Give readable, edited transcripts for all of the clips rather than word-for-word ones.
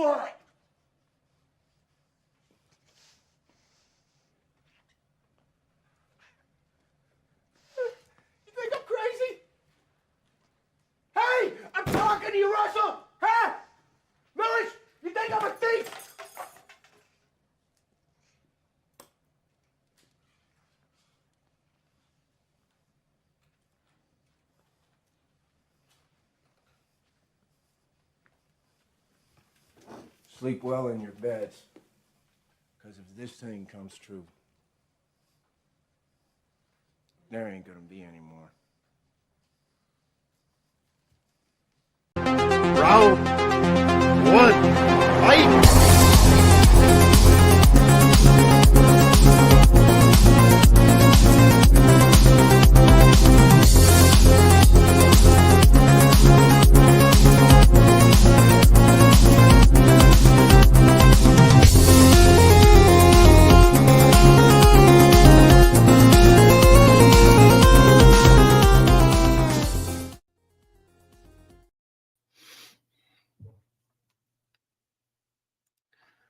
for it. You think I'm crazy? Hey, I'm talking to you, Russell! Huh? Lewis, you think I'm a thief? Sleep well in your beds, because if this thing comes true, there ain't gonna be any more. Round one, fight!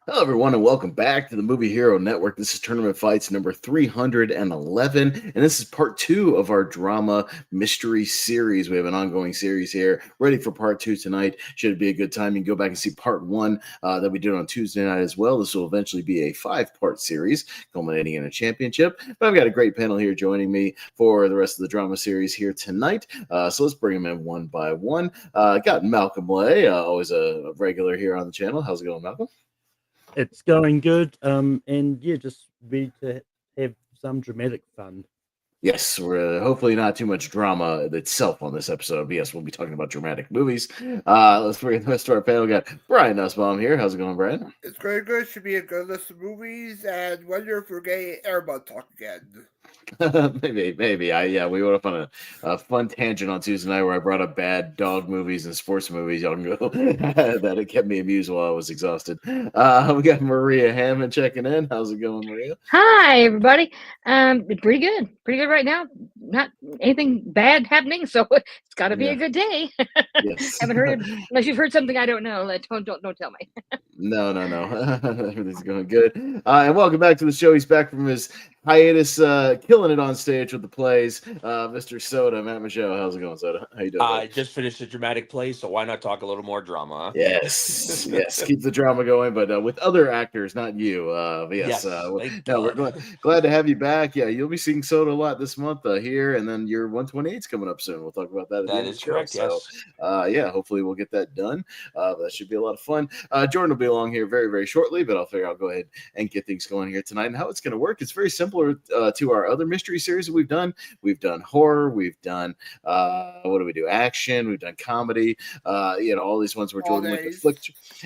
Hello, everyone, and welcome back to the Movie Hero Network. This is Tournament Fights number 311, and this is part 2 of our drama mystery series. We have an ongoing series here, ready for part 2 tonight. Should be a good time. You can go back and see part 1 that we did on Tuesday night as well. This will eventually be a 5-part series, culminating in a championship. But I've got a great panel here joining me for the rest of the drama series here tonight. So let's bring them in one by one. Got Malcolm Lay, always a regular here on the channel. How's it going, Malcolm? It's going good, and yeah, just ready to have some dramatic fun. Yes, we're hopefully not too much drama itself on this episode. But yes, we'll be talking about dramatic movies. Let's bring the rest of our panel. We got Brian Nussbaum here. How's it going, Brian? It's going good. Should be a good list of movies, and wonder if we're getting Airbud talk again. maybe. Yeah, we went up on a fun tangent on Tuesday night where I brought up bad dog movies and sports movies. Y'all can go. That it kept me amused while I was exhausted. We got Maria Hammon checking in. How's it going, Maria? Hi, everybody. Pretty good right now. Not anything bad happening, so it's got to be a good day. Yes. Haven't heard, unless you've heard something I don't know. Don't tell me. No. Everything's going good. And welcome back to the show. He's back from his hiatus, killing it on stage with the plays. Mr. Soda, Matt Michaud. How's it going, Soda? How you doing? I just finished a dramatic play, so why not talk a little more drama? Yes. Keep the drama going, but with other actors, not you. But yes, we're glad to have you back. Yeah, you'll be seeing Soda a lot this month here, and then your 128's coming up soon. We'll talk about that. That is correct. Yes. So, yeah, hopefully we'll get that done. That should be a lot of fun. Jordan will be along here very, very shortly, but I'll figure I'll go ahead and get things going here tonight. And how it's going to work, it's very similar to our other mystery series that we've done. We've done horror, we've done what do we do? Action, we've done comedy. All these ones where Jordan went to flick.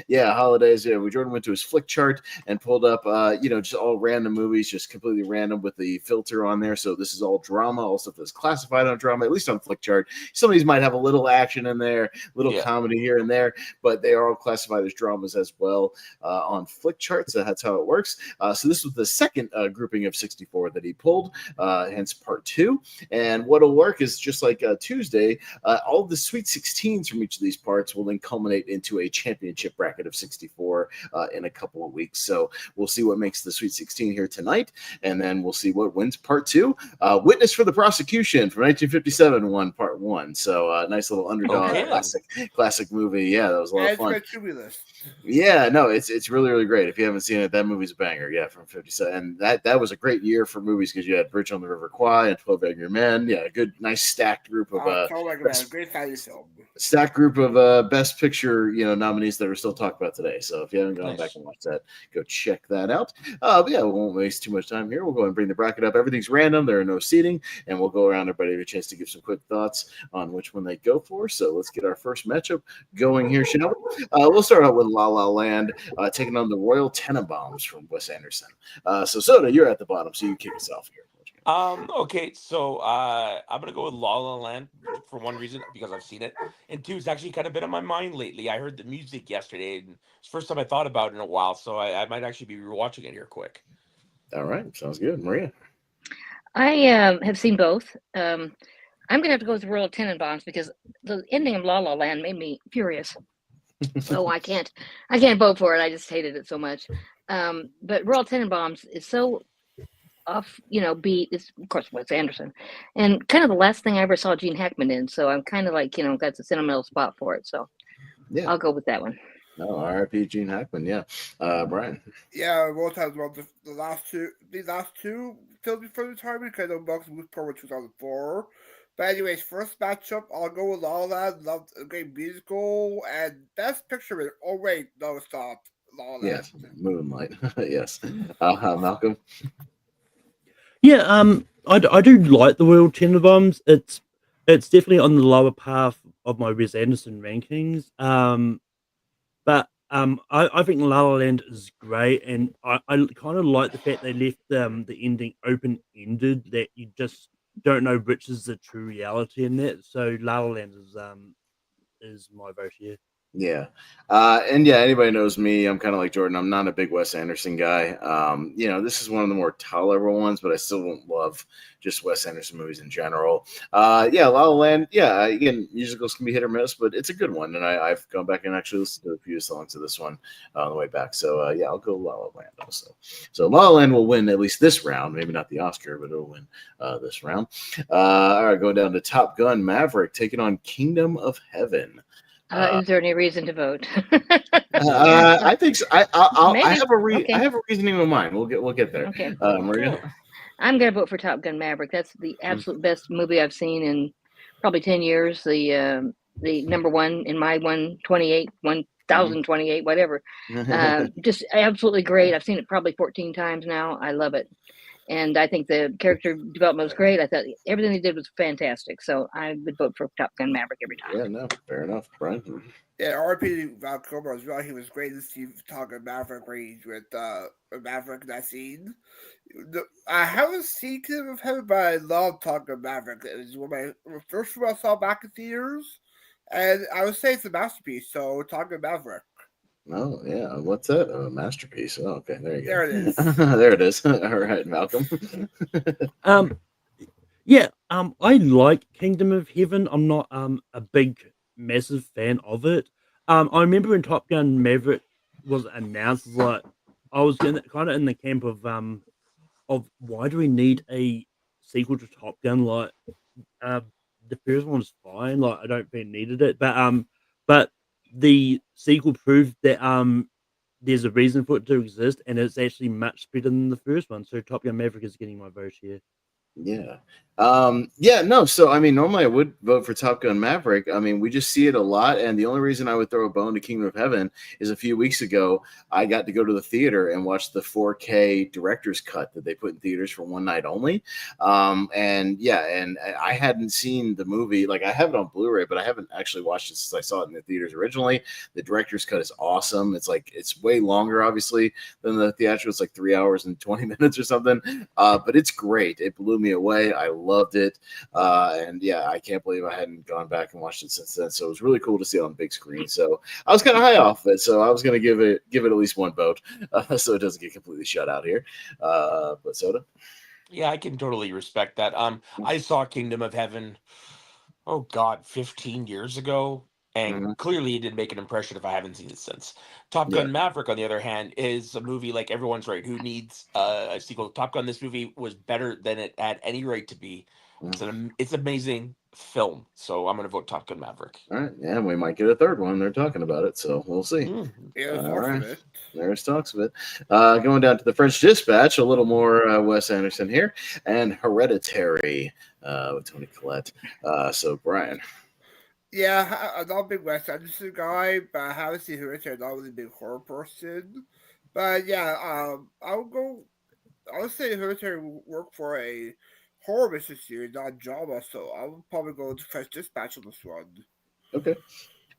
Yeah, holidays. Yeah, Jordan went to his flick chart and pulled up, just all random movies, just completely random with the filter on there. So this is all drama, all stuff that's classified on drama, at least on flick chart. Some of these might have a little action in there, little comedy here and there, but they are all classified as dramas as well on flick charts. So that's how it works. So this was the second grouping of 64 that he pulled, hence part 2. And what'll work is just like Tuesday, all the Sweet 16s from each of these parts will then culminate into a championship bracket of 64 in a couple of weeks. So we'll see what makes the Sweet 16 here tonight, and then we'll see what wins part 2. Witness for the Prosecution from 1957 won part 1. So nice little underdog classic movie. Yeah, that was a lot of fun. Yeah, no, it's really, really great. If you haven't seen it, that movie's a banger. Yeah, from 57. And that was a great year for movies because you had Bridge on the River Kwai and 12 Angry Men. Yeah, a good, nice stacked group of great value film. Stacked group of Best Picture nominees that we're still talking about today. So if you haven't gone back and watched that, go check that out. But yeah, we won't waste too much time here. We'll go ahead and bring the bracket up. Everything's random. There are no seating, and we'll go around. Everybody have a chance to give some quick thoughts on which one they go for. So let's get our first matchup going here, shall we? We'll start out with La La Land taking on the Royal Tenenbaums from Wes Anderson. So Soda, you're at the bottom, so you kick us off here. Okay, so I'm gonna go with La La Land for one reason, because I've seen it, and two, it's actually kind of been on my mind lately. I heard the music yesterday, and it's the first time I thought about it in a while, so I might actually be rewatching it here quick. All right, sounds good. Maria? I have seen both. I'm gonna have to go with Royal Tenenbaums because the ending of La La Land made me furious. Oh, I can't vote for it. I just hated it so much. But Royal Tenenbaums is so off, beat. It's of course Wes Anderson, and kind of the last thing I ever saw Gene Hackman in. So I'm kind of like, got a sentimental spot for it. So Yeah. I'll go with that one. No, R.I.P. Gene Hackman. Yeah, Brian. Yeah, we'll talk about the last two films before retirement because I know Bucks moved forward 2004. But anyways, first matchup, I'll go with La La Land. Loved a great musical and best picture. Oh wait, no, stop. La La Land. Yes, Moonlight. Yes, Malcolm. Yeah, I do like the Royal Tenenbaums. It's definitely on the lower path of my Wes Anderson rankings. But I think La La Land is great, and I kind of like the fact they left the ending open ended, that you just don't know which is the true reality in that. So La La Land is my vote here. Yeah. And yeah, anybody knows me. I'm kind of like Jordan. I'm not a big Wes Anderson guy. This is one of the more tolerable ones, but I still don't love just Wes Anderson movies in general. La La Land. Yeah, again, musicals can be hit or miss, but it's a good one. And I've gone back and actually listened to a few songs of this one on the way back. So I'll go La La Land also. So La La Land will win at least this round. Maybe not the Oscar, but it'll win this round. All right, going down to Top Gun Maverick taking on Kingdom of Heaven. Is there any reason to vote? I think so. I Maybe. have Okay. I have a reasoning in mind. We'll get there. Okay. Maria. I'm gonna vote for Top Gun Maverick. That's the absolute best movie I've seen in probably 10 years. The number one in my 1028, whatever. Just absolutely great. I've seen it probably 14 times now. I love it. And I think the character development was great. I thought everything they did was fantastic. So I would vote for Top Gun Maverick every time. Yeah, no, fair enough, Brian. Yeah, R.P. Val Kilmer as well. He was great to see Top Gun Maverick range with Maverick in that scene. I haven't seen Kingdom of Heaven, but I love Top Gun Maverick. It was one of my first one I saw back in theaters, and I would say it's a masterpiece. So Top Gun Maverick. Oh yeah, what's that? A masterpiece. Oh, okay, there you go. There it is. There it is. All right, Malcolm. I like Kingdom of Heaven. I'm not a big massive fan of it. I remember when Top Gun Maverick was announced, like I was kind of in the camp of why do we need a sequel to Top Gun? Like the first one was fine. Like I don't think it needed it, but the sequel proved that there's a reason for it to exist, and it's actually much better than the first one. So Top Gun Maverick is getting my vote here. Yeah. No. So, I mean, normally I would vote for Top Gun Maverick. I mean, we just see it a lot. And the only reason I would throw a bone to Kingdom of Heaven is a few weeks ago, I got to go to the theater and watch the 4K director's cut that they put in theaters for one night only. And I hadn't seen the movie. Like, I have it on Blu-ray, but I haven't actually watched it since I saw it in the theaters originally. The director's cut is awesome. It's way longer, obviously, than the theatrical. It's like 3 hours and 20 minutes or something. But it's great. It blew me away. I loved it. I can't believe I hadn't gone back and watched it since then. So it was really cool to see it on the big screen. So I was kind of high off it. So I was going to give it at least one vote, so it doesn't get completely shut out here. But Soda. Yeah, I can totally respect that. I saw Kingdom of Heaven, 15 years ago, and clearly it didn't make an impression if I haven't seen it since. Top Gun Maverick, on the other hand, is a movie like everyone's right who needs a sequel. Top Gun, this movie was better than it had any right to be. It's an amazing film, so I'm going to vote Top Gun Maverick. All right, yeah, we might get a third one. They're talking about it, so we'll see. All right, there's talks of it. Going down to the French Dispatch, a little more Wes Anderson here, and Hereditary with Toni Collette. So Brian. Yeah, I'm not a big Wes Anderson guy, but I haven't seen Hereditary. I'm not really a big horror person. But yeah, I'll say Hereditary will work for a horror mystery series, not drama. So I'll probably go with French Dispatch on this one. Okay.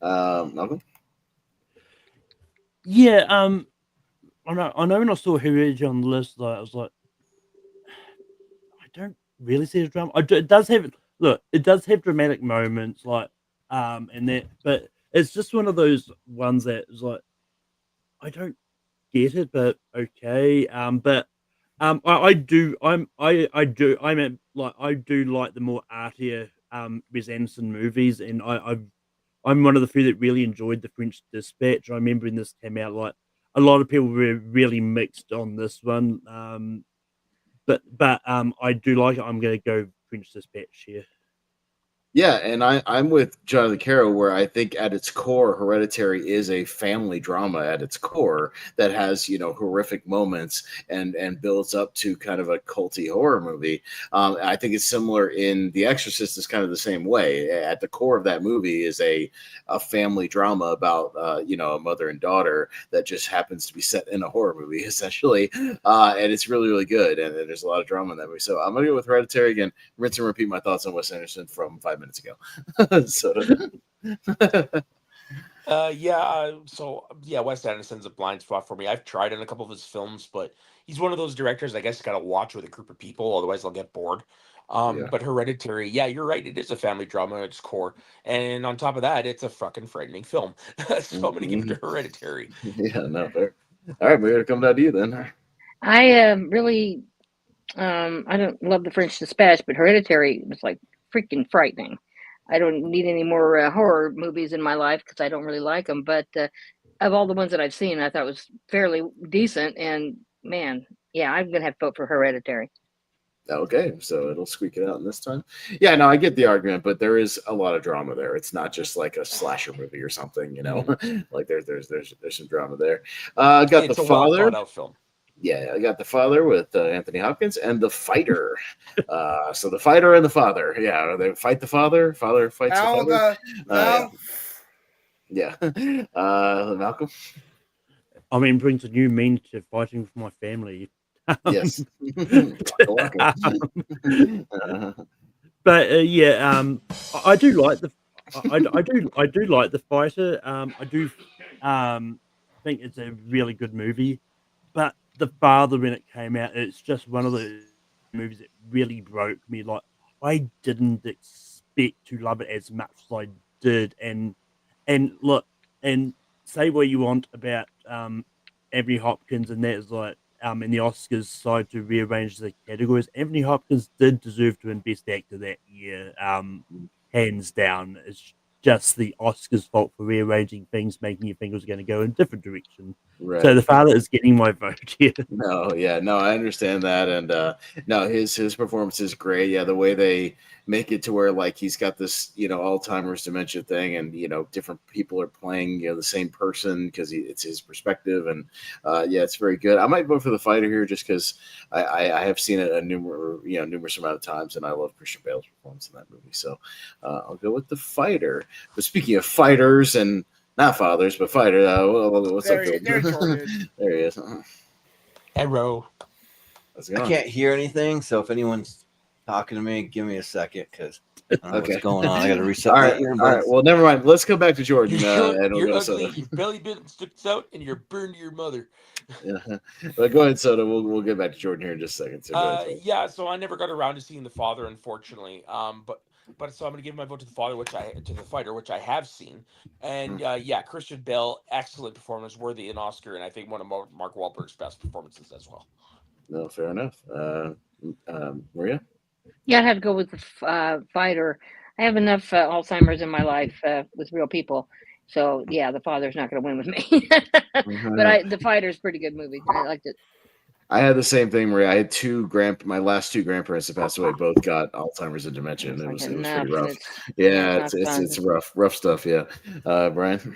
Malcolm? Yeah, I know when I saw Hereditary on the list, like I was like, I don't really see the drama. It does have dramatic moments, like and that, but it's just one of those ones that is like, I don't get it, but okay. I do like the more artier Wes Anderson movies, and I'm one of the few that really enjoyed The French Dispatch. I remember when this came out, like a lot of people were really mixed on this one. But I do like it. I'm going to go French Dispatch here. Yeah, and I'm with Jonathan Caro, where I think at its core, Hereditary is a family drama at its core that has, horrific moments and builds up to kind of a culty horror movie. I think it's similar in The Exorcist is kind of the same way. At the core of that movie is a family drama about, a mother and daughter that just happens to be set in a horror movie, essentially. And it's really, really good. And there's a lot of drama in that movie. So I'm going to go with Hereditary again. Rinse and repeat my thoughts on Wes Anderson from 5 minutes ago. So Wes Anderson's a blind spot for me. I've tried in a couple of his films, but he's one of those directors I guess you gotta watch with a group of people, otherwise I'll get bored. But Hereditary, yeah, you're right. It is a family drama at its core, and on top of that, it's a fucking frightening film. So I'm gonna give it to Hereditary. Yeah, no, fair. All right, we're gonna come down to you then. I really, I don't love The French Dispatch, but Hereditary was like freaking frightening. I don't need any more horror movies in my life because I don't really like them. But of all the ones that I've seen, I thought it was fairly decent. And man, yeah, I'm gonna have to vote for Hereditary. Okay, so it'll squeak it out this time. Yeah, no, I get the argument, but there is a lot of drama there. It's not just like a slasher movie or something, like there's some drama there. Got It's The a well Father. thought out film. Yeah, I got The Father with Anthony Hopkins and The Fighter. So The Fighter and The Father. Yeah, they fight the father. Father fights the father. Yeah. Malcolm. I mean, brings a new meaning to fighting with my family. Yes. But I do like I do like The Fighter. I do think it's a really good movie. But The Father, when it came out, it's just one of the movies that really broke me. Like, I didn't expect to love it as much as I did. And look, and say what you want about Anthony Hopkins, and that is like in the Oscars side to rearrange the categories. Anthony Hopkins did deserve to win Best Actor that year, hands down. It's just the Oscars' fault for rearranging things, making you think it was going to go in a different direction. Right. So The Father is getting my vote here. No, I understand that, and no, his performance is great. Yeah, the way they make it to where like he's got this Alzheimer's dementia thing, and different people are playing the same person because it's his perspective, and it's very good. I might vote for The Fighter here just because I have seen it numerous amount of times, and I love Christian Bale's performance in that movie. So I'll go with The Fighter. But speaking of fighters and not fathers, but fighter. What's up, Phil? There he is. Arrow. I can't hear anything, so if anyone's talking to me, give me a second because I don't know what's going on. I got to reset. All right. Well, never mind. Let's go back to Jordan. You're ugly. Your belly button sticks out, and you're burned to your mother. Yeah. But go ahead, Soda. We'll get back to Jordan here in just a second. So so I never got around to seeing The Father, unfortunately. But so I'm going to give my vote to The Fighter, which I have seen, and Christian Bale, excellent performance, worthy an Oscar, and I think one of Mark Wahlberg's best performances as well. No, fair enough. Maria? Yeah, I'd have to go with The Fighter. I have enough Alzheimer's in my life with real people, so yeah, The Father's not going to win with me. But The Fighter's a pretty good movie. I liked it. I had the same thing, Maria. I had my last two grandparents that passed away both got Alzheimer's and dementia, and it was pretty rough. It's rough stuff. Yeah, Brian.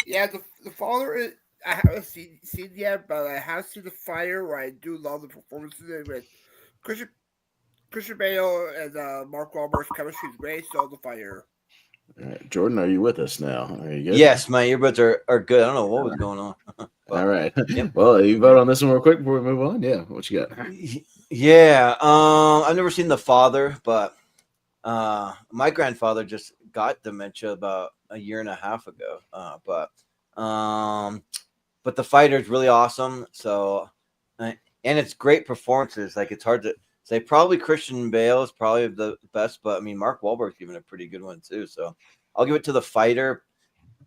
Yeah, the Father. I haven't seen yet, but I have seen The Fighter, where I do love the performances with Christian Bale and Mark Wahlberg's chemistry is great. So The Fighter. All right. Jordan, are you with us now? Are you good? Yes, my earbuds are good. I don't know what was going on. All right. Yep. Well, you vote on this one real quick before we move on. Yeah. What you got? Yeah. I've never seen The Father, but my grandfather just got dementia about a year and a half ago. But The Fighter is really awesome. So, and it's great performances. Like, it's hard to say. Probably Christian Bale is probably the best, but I mean, Mark Wahlberg's given a pretty good one too. So I'll give it to The Fighter.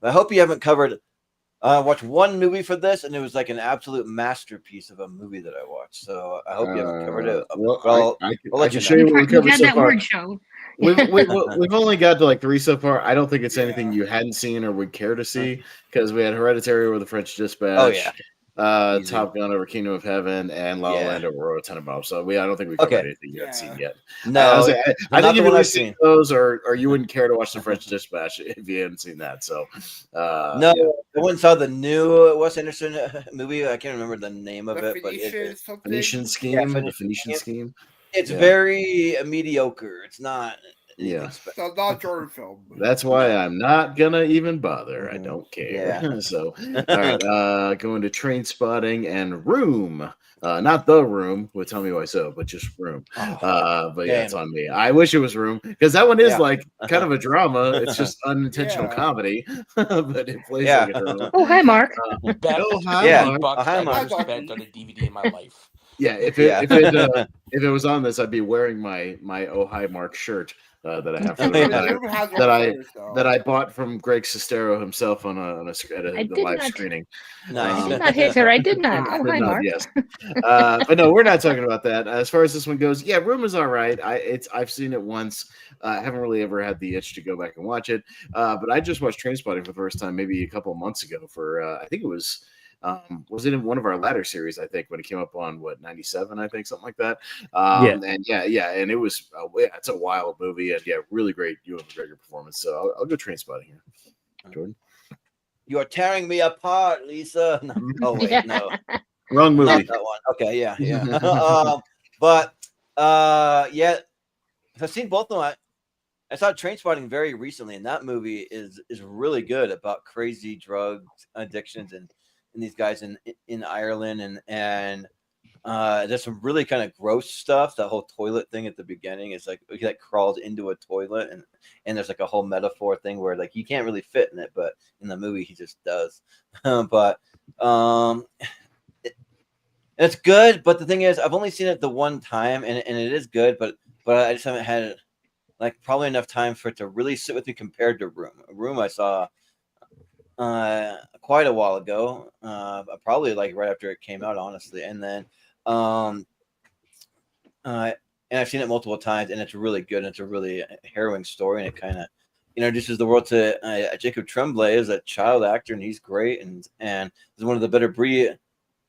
I hope you haven't covered. Watched one movie for this, and it was like an absolute masterpiece of a movie that I watched. So I hope you haven't covered it. I can show you what we covered so far. That word show. We've only got to like 3 so far. I don't think it's anything Yeah. you hadn't seen or would care to see because we had Hereditary over the French Dispatch. Oh, yeah. Easy. Top Gun over Kingdom of Heaven, and La La Yeah. Land over Royal Tenenbaums. So I don't think we covered Okay. anything you hadn't seen Yeah. yet. No, I not think the you've one either I've seen seen. those or you wouldn't care to watch the French Dispatch if you hadn't seen that. So No, yeah. I went and saw the new Wes Anderson movie. I can't remember the name of The it, but Phoenician something. Phoenician Yeah, Scheme, the Phoenician Phoenician Scheme. Scheme. It's Yeah. very mediocre. It's not anything Yeah. special. So not a Jordan film. That's why No. I'm not gonna even bother. I Mhm. don't care. Yeah. So, all right, going to Train Spotting and Room. Not The Room with Tell Me Why So, but just Room. But yeah, it's Damn. on me. I wish it was Room because that one is Yeah. like kind of a drama. It's just unintentional Yeah. comedy, but it plays Yeah. like a drama. Oh, hi, Mark. Best Oh, hi, Yeah. Mark. $50 Hi, I've Mark. ever spent on a DVD in my life. Yeah, if Yeah. it was on this, I'd be wearing my Oh Hi Mark shirt that I have for The the room has that I- photos, though. that I bought from Greg Sestero himself on a I the did live not- screening. Nice. I did not hit her. I did not. Oh, hi, No, Mark. yes. But no, we're not talking about that. As far as this one goes, yeah, Room is all right. I've seen it once. I haven't really ever had the itch to go back and watch it. But I just watched Trainspotting for the first time maybe a couple of months ago for I think it was it in one of our ladder series, I think, when it came up on 97, I think, something like that. And and it was it's a wild movie, and really great Ewan McGregor performance. So I'll go Trainspotting here. Jordan. You are tearing me apart, Lisa. No. Oh wait, no, Wrong not movie. that one. Okay, yeah. But yeah, I've seen both of them. I saw Trainspotting very recently, and that movie is really good about crazy drug addictions and these guys in Ireland and there's some really kind of gross stuff. That whole toilet thing at the beginning is like he crawls into a toilet and there's like a whole metaphor thing where like you can't really fit in it, but in the movie he just does. It's good, but the thing is I've only seen it the one time and it is good, but I just haven't had like probably enough time for it to really sit with me compared to Room I saw quite a while ago, probably like right after it came out, honestly, and then and I've seen it multiple times, and it's really good. And it's a really harrowing story, and it kind of introduces the world to Jacob Tremblay as a child actor, and he's great, and is one of the better Brie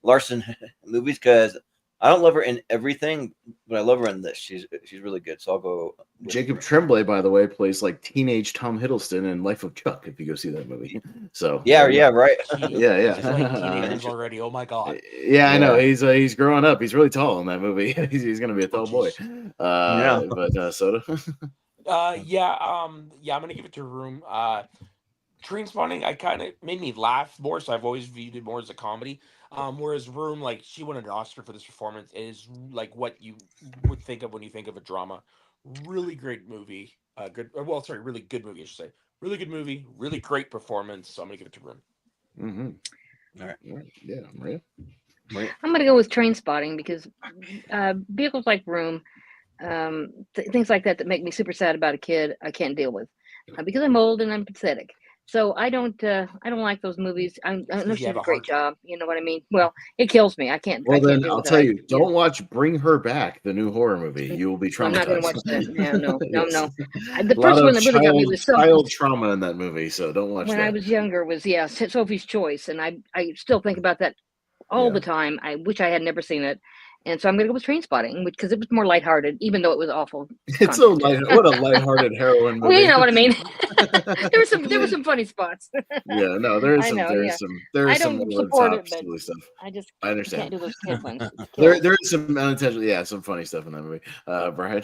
Larson movies because I don't love her in everything, but I love her in this. She's really good, so I'll go. Jacob Tremblay, by the way, plays like teenage Tom Hiddleston in Life of Chuck. If you go see that movie, so yeah, right. yeah. He's like teenagers already. Oh my god. Yeah, I know. He's growing up. He's really tall in that movie. he's going to be a tall boy. Yeah. But Soda. I'm gonna give it to Room. Trainspotting, I kind of made me laugh more, so I've always viewed it more as a comedy. Whereas Room, like she won an Oscar for this performance, it is like what you would think of when you think of a drama. Really great movie. Really good movie, I should say. Really good movie, really great performance. So I'm gonna give it to Room. Mm-hmm. All right. Yeah, Maria. I'm gonna go with Trainspotting because vehicles like Room, things like that make me super sad about a kid I can't deal with because I'm old and I'm pathetic. So I don't like those movies. I know she did a great job. You know what I mean? Well, it kills me. I can't. Well, I can't then deal I'll with tell it. you, don't watch Bring Her Back, the new horror movie. You will be traumatized. I'm not going to watch that. Yeah, no. A The lot first one of that really got me was child trauma in that movie, so don't watch when that. I was younger was Sophie's Choice, and I still think about that all the time. I wish I had never seen it. And so I'm going to go with Trainspotting because it was more lighthearted, even though it was awful. It's so what a lighthearted heroin movie. Well, you know what I mean. there were some funny spots. Yeah, no, there is some. I don't support it, but silly stuff. I understand. can't do those kid ones. There is some unintentional, some funny stuff in that movie. Brian.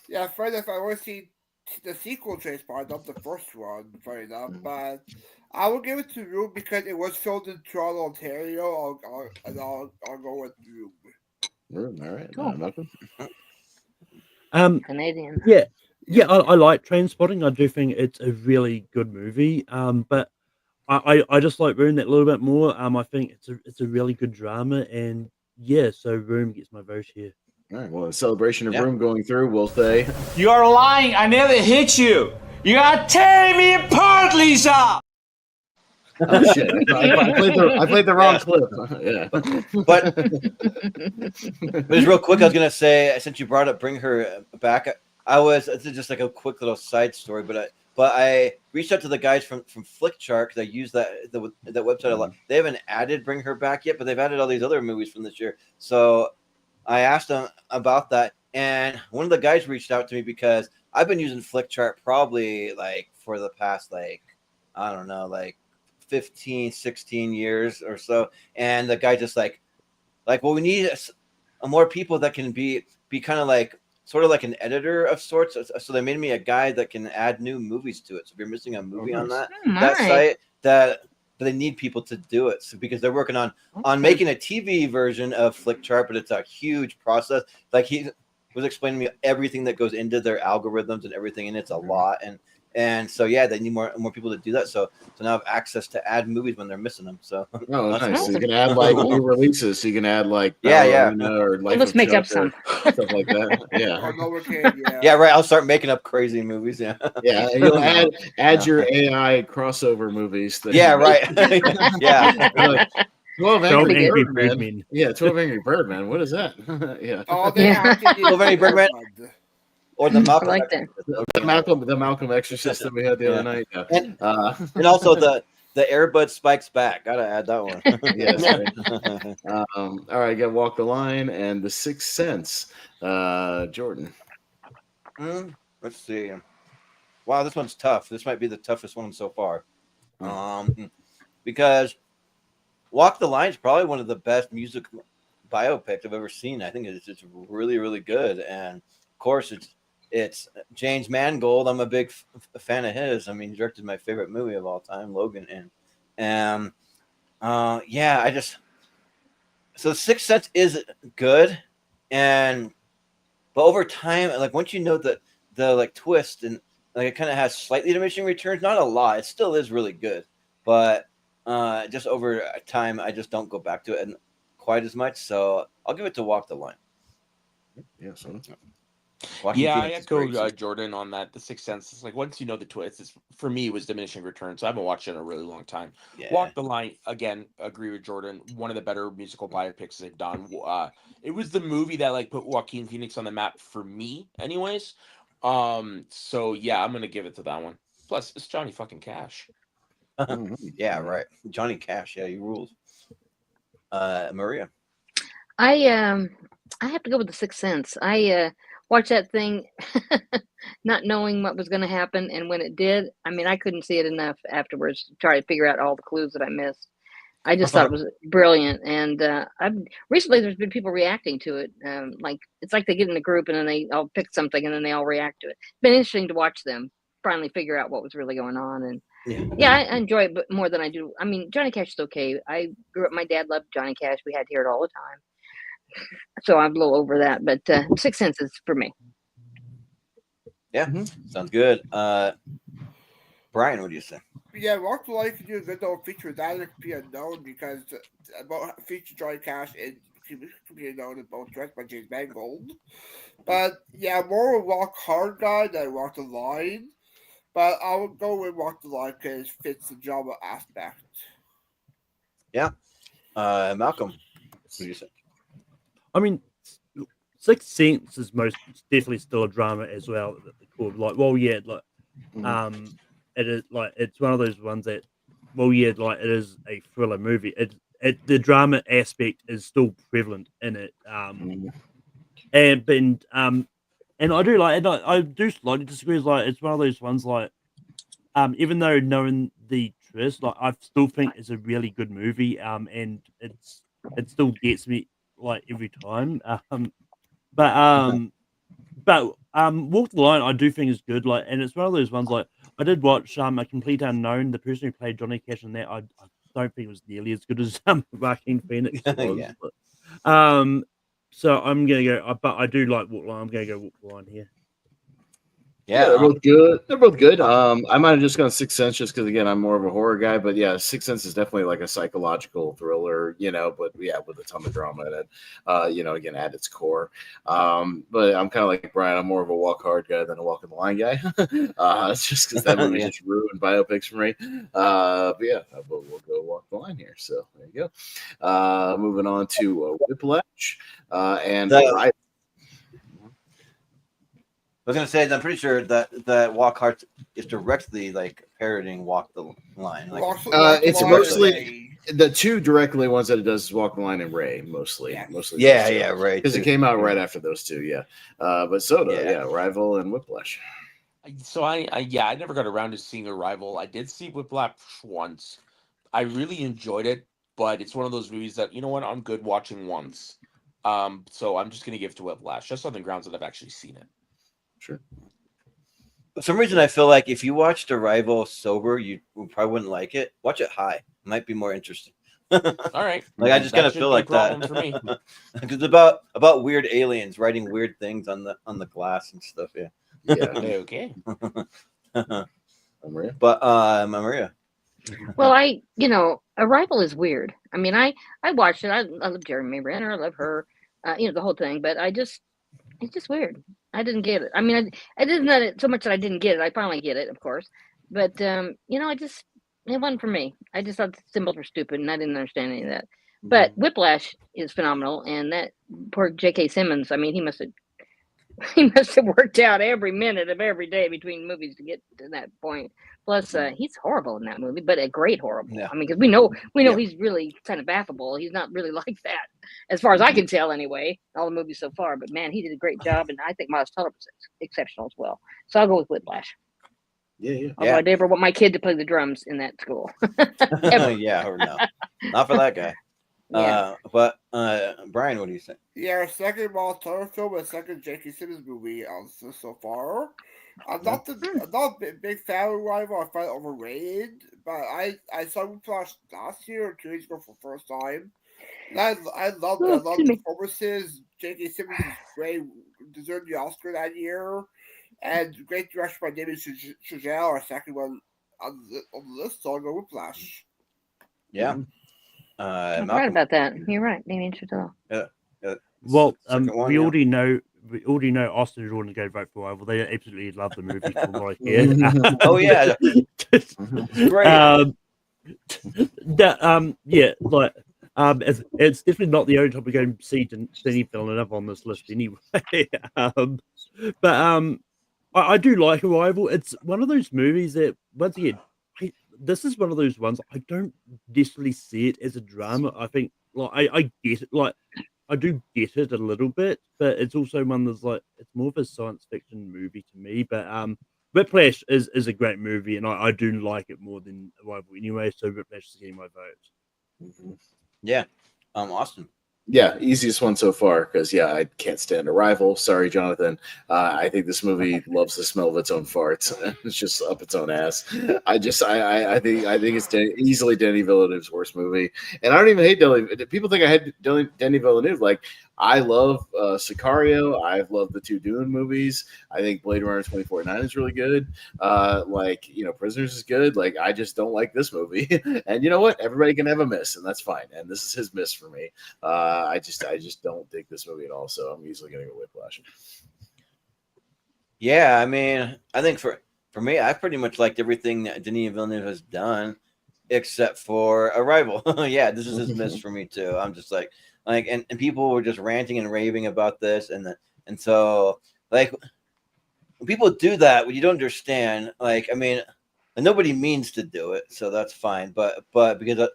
Yeah, funny enough, I want to see the sequel Trainspotting, not the first one. Funny enough, but I will give it to Room because it was filmed in Toronto, Ontario. I'll go with Room. Room, all right. Cool. Malcolm. Canadian. Yeah, I like Trainspotting. I do think it's a really good movie. But I just like Room that little bit more. I think it's a really good drama, and so Room gets my vote here. All right. Well, in celebration of Room going through, we'll say You are lying. I never hit you. You are tearing me apart, Lisa. Oh shit! I played the wrong clip. Yeah. But just real quick, I was gonna say, since you brought up Bring Her Back, This is just like a quick little side story, but I reached out to the guys from Flickchart because I use that website a lot. They haven't added Bring Her Back yet, but they've added all these other movies from this year. So I asked them about that, and one of the guys reached out to me because I've been using Flickchart probably like for the past like I don't know like 15, 16 years or so, and the guy just like well, we need more people that can be kind of like sort of like an editor of sorts. So they made me a guy that can add new movies to it. So if you're missing a movie on Oh, that my. site, that they need people to do it. So because they're working on making a TV version of Flickchart, but it's a huge process. Like he was explaining to me everything that goes into their algorithms and everything, and it's a lot. And so yeah, they need more people to do that. So now I have access to add movies when they're missing them. So Oh, that's nice. So cool. you can add like Cool. new releases. So you can add like Yeah. Ballerina or Life let's of make up Chuck or some. stuff like that. Yeah. Or Novocaine, yeah. Yeah, right. I'll start making up crazy movies. Yeah. Yeah, and you'll add No. your AI crossover movies. That Yeah, you make. right. Yeah. Like, 12 12 Angry Angry Birdmen. Birdmen. Yeah, 12 Angry Birdmen. What is that? Yeah. Oh, they Yeah. have to do Well, Benny Bergman- Airbud. Or the I Malcolm like X. The Malcolm Exorcist that we had the other night. Yeah. And also the Airbud Spikes Back. Gotta add that one. Yes. Right. All right, got Walk the Line and The Sixth Sense. Jordan. Let's see. Wow, this one's tough. This might be the toughest one so far. Because Walk the Line is probably one of the best music biopics I've ever seen. I think it's really, really good. And of course, it's James Mangold. I'm a big fan of his. I mean, he directed my favorite movie of all time, Logan. And so Sixth Sense is good, but over time, like once you know the like twist and like it kind of has slightly diminishing returns, not a lot. It still is really good, but just over time, I just don't go back to it quite as much. So I'll give it to Walk the Line. Yeah. So. Yeah, I echo Jordan on that. The Sixth Sense is like once you know the twist, for me it was diminishing returns. So I haven't watched it in a really long time. Yeah. Walk the Line again. Agree with Jordan. One of the better musical biopics they've done. It was the movie that like put Joaquin Phoenix on the map for me, anyways. So yeah, I'm gonna give it to that one. Plus, it's Johnny fucking Cash. Yeah, right. Johnny Cash. Yeah, he rules. Maria. I have to go with The Sixth Sense. I watched that thing not knowing what was going to happen, and when it did, I mean, I couldn't see it enough afterwards to try to figure out all the clues that I missed. I just thought it was brilliant, and recently there's been people reacting to it. Like it's like they get in a group and then they all pick something and then they all react to it. It's been interesting to watch them finally figure out what was really going on, and yeah, I enjoy it, but more than I do. I mean, Johnny Cash is okay. I grew up. My dad loved Johnny Cash. We had to hear it all the time. So I'm a little over that, but Sixth Sense is for me. Yeah, sounds good. Brian, what do you say? Yeah, Walk the Line could do a good little feature that it could be unknown because about feature Johnny Cash and could be unknown in both directed by James Mangold. But yeah, more of a Walk Hard guy than Walk the Line. But I would go with Walk the Line because it fits the drama aspect. Yeah. Malcolm, what do you say? I mean, Sixth Sense is most definitely still a drama as well. Like, well, yeah, like, it is like it's one of those ones that, well, yeah, like it is a thriller movie. The drama aspect is still prevalent in it. And I do like, and I do slightly disagree. Like, it's one of those ones like, even though knowing the twist, like I still think it's a really good movie. And it still gets me like every time. But Walk the Line I do think is good. Like, and it's one of those ones like I did watch A Complete Unknown. The person who played Johnny Cash in that, I don't think it was nearly as good as Joaquin Phoenix was. Yeah. But, so I'm gonna go, but I do like Walk the Line. I'm gonna go Walk the Line here. Yeah, they're both good. They're both good. I might have just gone Sixth Sense just because again I'm more of a horror guy, but yeah, Sixth Sense is definitely like a psychological thriller, but yeah, with a ton of drama in it. Again at its core. But I'm kind of like Brian. I'm more of a Walk Hard guy than a Walk in the Line guy. It's just because that movie just ruined biopics for me. But yeah, we'll go Walk the Line here. So there you go. Moving on to Whiplash and was gonna say I'm pretty sure that Walk Hard is directly like parodying Walk the Line. Like, Walk the It's Line mostly Ray. the two directly ones that it does is Walk the Line and Ray, mostly. Yeah. Mostly. yeah, right. Because it too. came out right after those two, yeah. But Soda, Yeah. Rival and Whiplash. So I never got around to seeing Arrival. I did see Whiplash once. I really enjoyed it, but it's one of those movies that, you know what, I'm good watching once. So I'm just gonna give it to Whiplash, just on the grounds that I've actually seen it. Sure. For some reason, I feel like if you watched Arrival sober, you probably wouldn't like it. Watch it high; it might be more interesting. All right, Like I just kind of feel like that for me. because about weird aliens writing weird things on the glass and stuff. Yeah. Yeah. Okay. Maria? But Maria. Well, Arrival is weird. I mean, I watched it. I love Jeremy Renner. I love her. The whole thing. But it's just weird. I didn't get it. I mean, I didn't know it so much that I didn't get it. I finally get it, of course. But it wasn't for me. I just thought the symbols were stupid, and I didn't understand any of that. But Whiplash is phenomenal, and that poor J.K. Simmons. I mean, he must have worked out every minute of every day between movies to get to that point. Plus, he's horrible in that movie, but a great horrible. Yeah. I mean, because we know Yeah. he's really kind of affable. He's not really like that, as far as I can tell, anyway. All the movies so far, but man, he did a great job, and I think Miles Teller was exceptional as well. So I'll go with Whiplash. Yeah. Although I never want my kid to play the drums in that school. Yeah, or no, not for that guy. Yeah. But Brian, what do you think? Yeah, second Miles Teller film and second J.K. Simmons movie so far. I'm not a big fan of Arrival. I find it overrated, but I saw Whiplash last year or 2 years ago for the first time. And I loved it. I loved the performances. J.K. Simmons is great, deserved the Oscar that year, and great direction by David Chazelle, our second one on the list. So I'll go Whiplash. Yeah. I'm right about that. You're right, Damien Chazelle. Well, One, we already know Austin is going to go vote for Rival. They absolutely love the movie from what I hear. Oh yeah, great. It's definitely not the only time we go and see Denis Villeneuve on this list anyway. I do like Arrival. It's one of those movies that, once again, this is one of those ones I don't necessarily see it as a drama. I think I get it, I do get it a little bit, but it's also one that's it's more of a science fiction movie to me. But Whiplash is a great movie, and I do like it more than Arrival anyway. So Whiplash is getting my vote. Yeah, Austin. Yeah, easiest one so far because I can't stand Arrival. Sorry, Jonathan. I think this movie loves the smell of its own farts. It's just up its own ass. I think it's easily Denis Villeneuve's worst movie, and I don't even hate Denis. People think I hate Denis Villeneuve. I love Sicario. I love the two Dune movies. I think Blade Runner 2049 is really good. Prisoners is good. I just don't like this movie. And you know what? Everybody can have a miss, and that's fine. And this is his miss for me. I just don't dig this movie at all. So I'm easily going to go Whiplash. Yeah, I mean, I think for me, I pretty much liked everything that Denis Villeneuve has done, except for Arrival. Yeah, this is his miss for me too. I'm just and people were just ranting and raving about this, and so when people do that, when you don't understand, and nobody means to do it, so that's fine. But because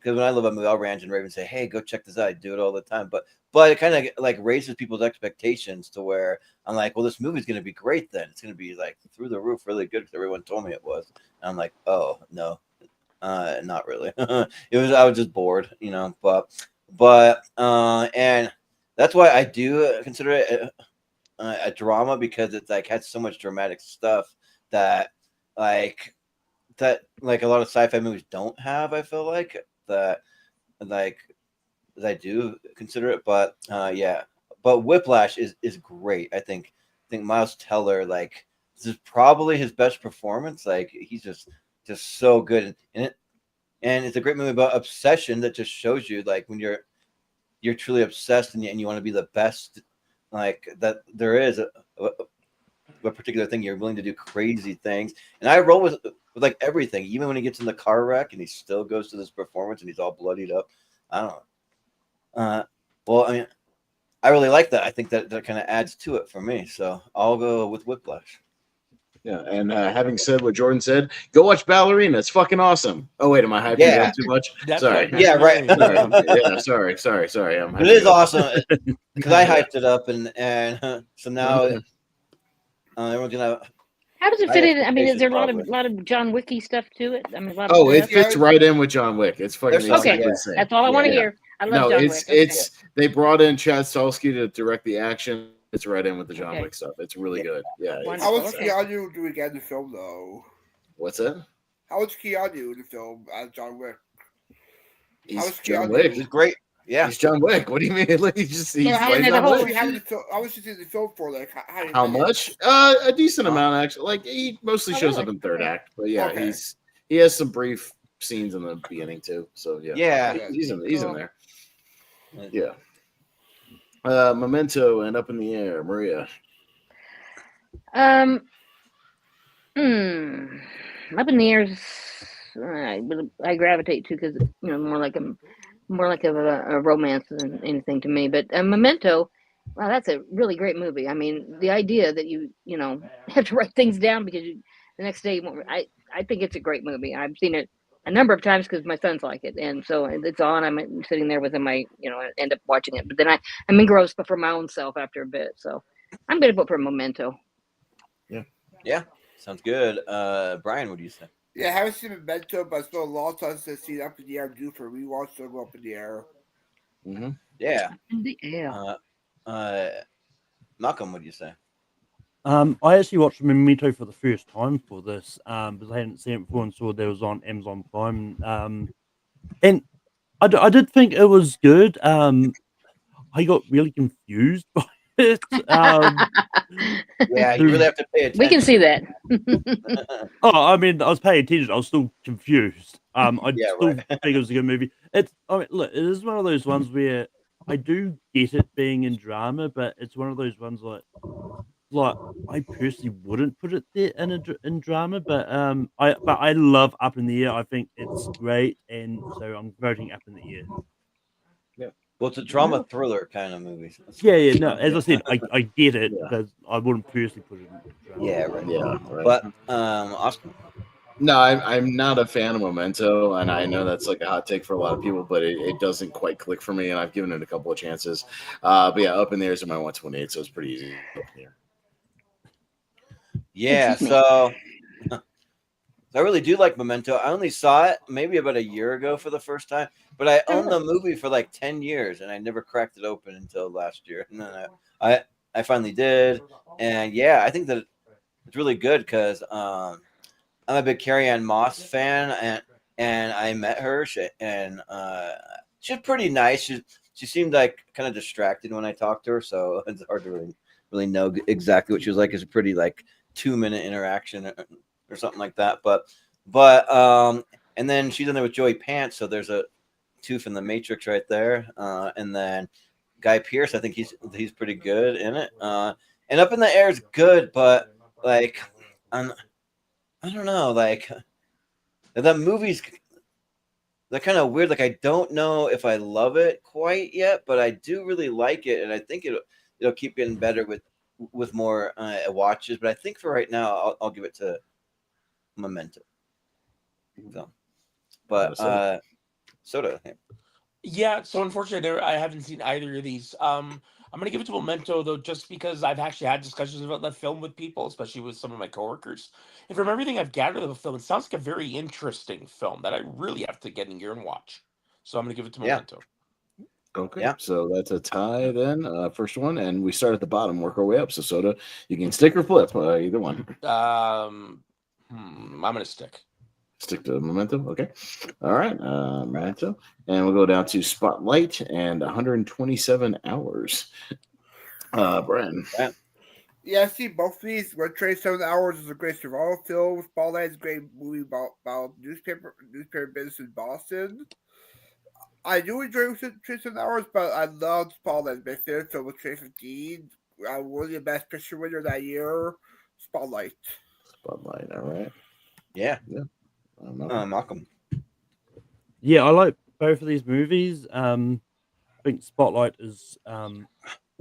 when I love a movie, I'll rant and rave and say, "Hey, go check this out." I do it all the time, but it kind of raises people's expectations to where I'm like, well, this movie's going to be great. Then it's going to be through the roof, really good because everyone told me it was. And I'm like, oh no, not really. I was just bored, but and that's why I do consider it a drama, because it's has so much dramatic stuff that a lot of sci-fi movies don't have. I feel that I do consider it, but but Whiplash is great. I think Miles Teller, this is probably his best performance. He's just so good, and it's a great movie about obsession that just shows you when you're truly obsessed and you want to be the best that there is a particular thing. You're willing to do crazy things, and I roll with everything, even when he gets in the car wreck and he still goes to this performance and he's all bloodied up. I don't know. Well, I mean, I really like that. I think that kind of adds to it for me. So I'll go with Whiplash. Yeah, and having said what Jordan said, go watch Ballerina. It's fucking awesome. Oh wait, am I hyping it up too much? That's Sorry. right. Yeah, right. Sorry. I'm It hyping is up. awesome because I hyped it up, and so now everyone's gonna. How does it high fit in? I mean, is there a expectations, lot of John Wicky stuff to it? I mean, a lot of Oh, it stuff? fits right in with John Wick. It's fucking There's some- exactly Okay, the same. that's all I want to Yeah. hear. I love No, John it's Wick. Okay. it's they brought in Chad Stahelski to direct the action. It's right in with the John Okay. Wick stuff. It's really good. Yeah. Wonderful. How was Okay. Keanu doing in the film, though? What's that? How was Keanu in the film as John Wick? He's was John Keanu? Wick. He's great. Yeah. He's John Wick. What do you mean? Like, he's Yeah, playing and the John whole- Wick. I was just in the film for like How much? A decent Huh? amount actually. Like he mostly Oh, shows really? up in third Okay. act, but yeah, Okay. he has some brief scenes in the beginning too. So yeah, Yeah. he's in Cool. there. Yeah. Memento and Up in the Air, Maria. Up in the air, I gravitate to because more like a romance than anything to me. But Memento, wow, that's a really great movie. I mean, the idea that you have to write things down because the next day, I think it's a great movie. I've seen it a number of times because my sons like it, and so it's on. I'm sitting there with him. I end up watching it, but then I'm engrossed, but for my own self after a bit. So I'm gonna vote for Memento. Yeah. Sounds good. Brian, what do you say? Yeah, I haven't seen Memento, but it's been a long time since I've seen Up in the Air. Due for a rewatch, so go Up in the Air. Mm-hmm. Yeah. In the air. Malcolm, what do you say? I actually watched Memento for the first time for this because I hadn't seen it before and saw that it was on Amazon Prime. And I did think it was good. I got really confused by it. Yeah, you really have to pay attention. We can see that. I mean, I was paying attention. I was still confused. I Yeah, still right. think it was a good movie. Look, it is one of those ones where I do get it being in drama, but it's one of those ones like I personally wouldn't put it there in drama, but I love Up in the Air. I think it's great, and so I'm voting Up in the Air. Well, it's a drama thriller kind of movie. Yeah. No, as I said, I get it, Yeah. but I wouldn't personally put it in drama. Yeah, right. Yeah, right. But Austin. No, I'm not a fan of Memento, and I know that's like a hot take for a lot of people, but it doesn't quite click for me, and I've given it a couple of chances. But yeah, Up in the Air is in my 128, so it's pretty easy. Yeah, Excuse me. so I really do like Memento. I only saw it maybe about a year ago for the first time, but I owned the movie for like 10 years, and I never cracked it open until last year. And then I finally did, and yeah, I think that it's really good because I'm a big Carrie-Anne Moss fan, and I met her, and she's pretty nice. She seemed like kind of distracted when I talked to her, so it's hard to really know exactly what she was like. It's a pretty like 2-minute interaction or something like that. But and then she's in there with Joey Pants, so there's a tooth in the Matrix right there. And then Guy Pearce, I think he's pretty good in it. And Up in the Air is good, but like I don't know, like that movie's they're kind of weird. Like I don't know if I love it quite yet, but I do really like it, and I think it'll keep getting better with more watches. But I think for right now, I'll give it to Memento. So, but Soda. Yeah, so unfortunately, I haven't seen either of these. I'm gonna give it to Memento though, just because I've actually had discussions about that film with people, especially with some of my coworkers. And from everything I've gathered of the film, it sounds like a very interesting film that I really have to get in gear and watch. So I'm gonna give it to Memento. Okay, Yeah. so that's a tie then. First one, and we start at the bottom, work our way up. So Soda, you can stick or flip, either one. I'm gonna stick. Stick to Memento. Okay. All right. Memento. And we'll go down to Spotlight and 127 hours. Brian. Yeah, I see both of these. Red Train 7 Hours is a great survival film. Spotlight is a great movie about newspaper business in Boston. I do enjoy Train 7 Hours, but I love Spotlight. My favorite film was Train 15. One of the best picture winner that year. Spotlight. Spotlight. All right. Yeah. Malcolm. Malcolm. Yeah, I like both of these movies. I think Spotlight is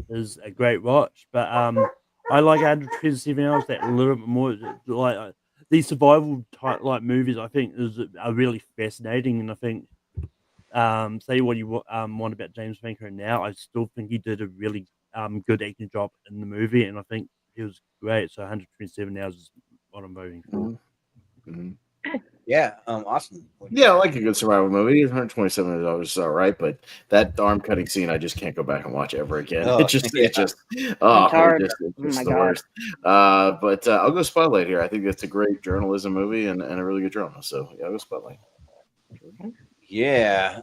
is a great watch. But I like 127 hours that a little bit more. Like these survival type like movies, I think are really fascinating, and I think say what you want about James Franco now, I still think he did a really good acting job in the movie, and I think he was great. So 127 hours is what I'm voting for. Mhm. Yeah, Austin. What do you Yeah, I like a good survival movie. 127 is all right, but that arm cutting scene, I just can't go back and watch ever again. Oh, It just, yeah. It's hard. it's Oh my the God. worst. But I'll go Spotlight here. I think it's a great journalism movie and a really good drama. So yeah, I'll go Spotlight. Yeah.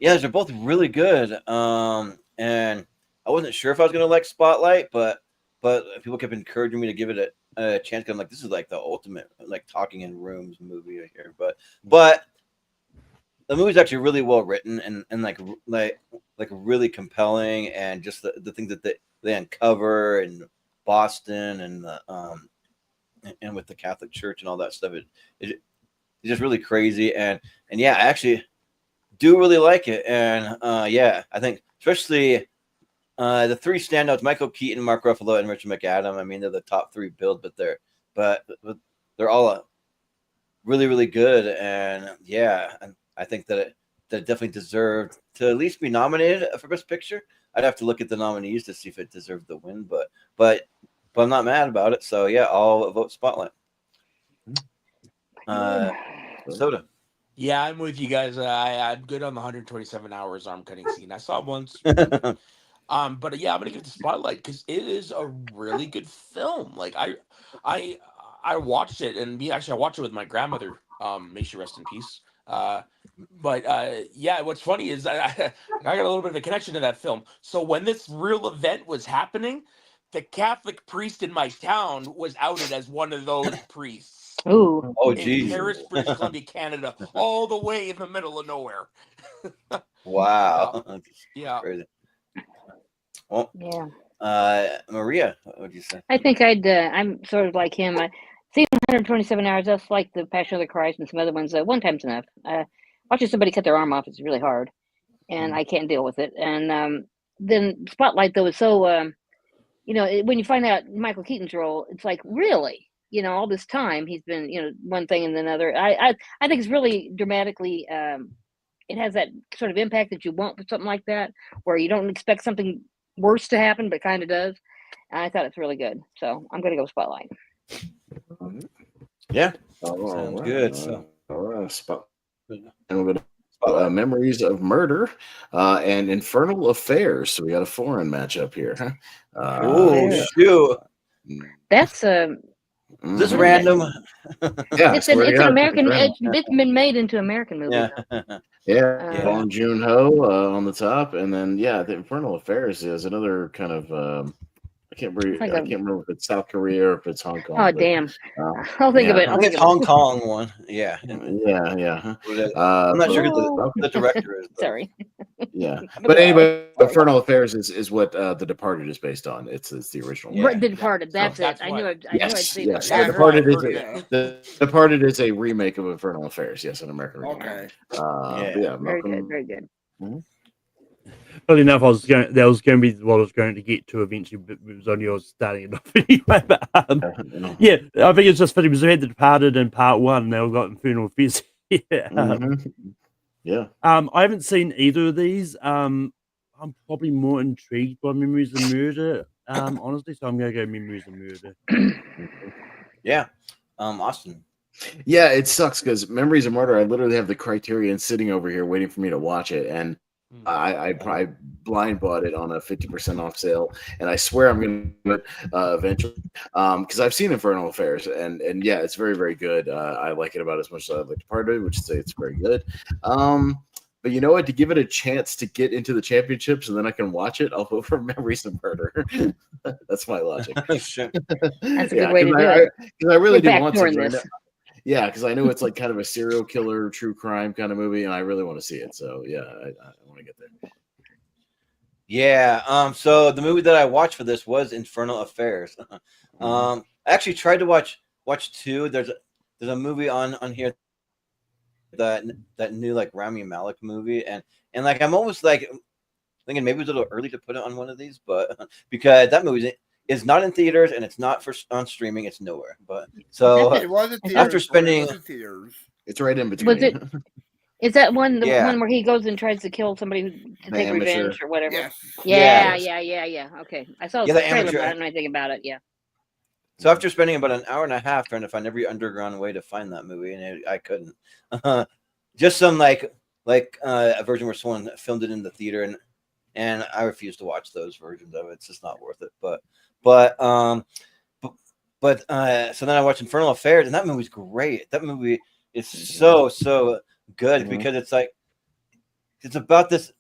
Yeah, they're both really good. And I wasn't sure if I was gonna like Spotlight, but people kept encouraging me to give it a chance. 'Cause I'm like, this is like the ultimate like talking in rooms movie right here. But the movie's actually really well written and like really compelling, and just the things that they uncover in Boston and and with the Catholic Church and all that stuff. It's just really crazy, and yeah, I actually do really like it, and yeah, I think especially the three standouts: Michael Keaton, Mark Ruffalo, and Richard McAdam. I mean, they're the top three billed, but they're all really good, and yeah, and I think that it definitely deserved to at least be nominated for Best Picture. I'd have to look at the nominees to see if it deserved the win, but I'm not mad about it. So yeah, I'll vote Spotlight. Soda. Yeah, I'm with you guys. I'm good on the 127 hours arm cutting scene. I saw it once. But yeah, I'm gonna give it the Spotlight because it is a really good film. Like I watched it, and I watched it with my grandmother. May she rest in peace. But yeah, what's funny is I got a little bit of a connection to that film. So when this real event was happening, the Catholic priest in my town was outed as one of those priests. Ooh. Oh, In geez. Paris, British Columbia, Canada, all the way in the middle of nowhere. Wow. Yeah. Crazy. Well, Yeah. Maria, what would you say? I think I'm sort of like him. I seen 127 hours. That's like the Passion of the Christ and some other ones. One time's enough. Watching somebody cut their arm off is really hard, and I can't deal with it. And then Spotlight though is so when you find out Michael Keaton's role, it's like really, all this time he's been one thing and another. I think it's really dramatically. It has that sort of impact that you want for something like that, where you don't expect something worse to happen, but kind of does. And I thought it's really good, so I'm going to go Spotlight. Yeah, Sounds good. So, all right, Spotlight. And we're going to Memories of Murder and Infernal Affairs. So we got a foreign matchup here. Oh, shoot. That's this random. Yeah, it's an American. It's been made into American movie. Yeah. Bong Joon-ho on the top, and then the Infernal Affairs is another kind of I can't remember if it's South Korea or if it's Hong Kong. Oh, damn. I'll think of it. I think it's Hong Kong one. Yeah. Yeah. I'm not sure who the director is. Sorry. Yeah. But anyway, Infernal Affairs is what The Departed is based on. It's the original one. Right, The Departed. That's it. I knew I'd seen it. The Departed is a remake of Infernal Affairs. Yes, an American remake. Okay. Very good. Very good. Mm-hmm. Funny enough, that was going to be what I was going to get to eventually, but it was only I was starting it off anyway. But yeah, I think it's just funny because we had The Departed in part one, and now we've got Infernal Affairs. I haven't seen either of these. I'm probably more intrigued by Memories of Murder, honestly, so I'm going to go Memories of Murder. Yeah, Austin. Yeah, it sucks because Memories of Murder, I literally have the Criterion sitting over here waiting for me to watch it, and I blind bought it on a 50% off sale, and I swear I'm going to do it eventually because I've seen Infernal Affairs, and yeah, it's very, very good. I like it about as much as I like Departed, which is it's very good. But you know what? To give it a chance to get into the championships, and then I can watch it, I'll vote for Memories of Murder. That's my logic. That's a good way to do it. Because I really do want to. Yeah, because I know it's like kind of a serial killer, true crime kind of movie, and I really want to see it. So yeah, I want to get there. Yeah. So the movie that I watched for this was Infernal Affairs. I actually tried to watch two. There's a movie on here that new like Rami Malek movie, and like I'm almost like thinking maybe it was a little early to put it on one of these, but because that movie is not in theaters and it's not on streaming. It's nowhere. But so It was in theaters. after spending, it was in theaters. It's right in between. Was it? Is that one the Yeah. one where he goes and tries to kill somebody to The take amateur. revenge or whatever? Yes. Yeah. Okay, I saw Yeah, the the trailer, amateur. but I don't know anything about it. Yeah. So after spending about an hour and a half trying to find every underground way to find that movie, and I couldn't. Just some like a version where someone filmed it in the theater, and I refuse to watch those versions of it. It's just not worth it. But so then I watched Infernal Affairs, and that movie's great. That movie is so good because it's about this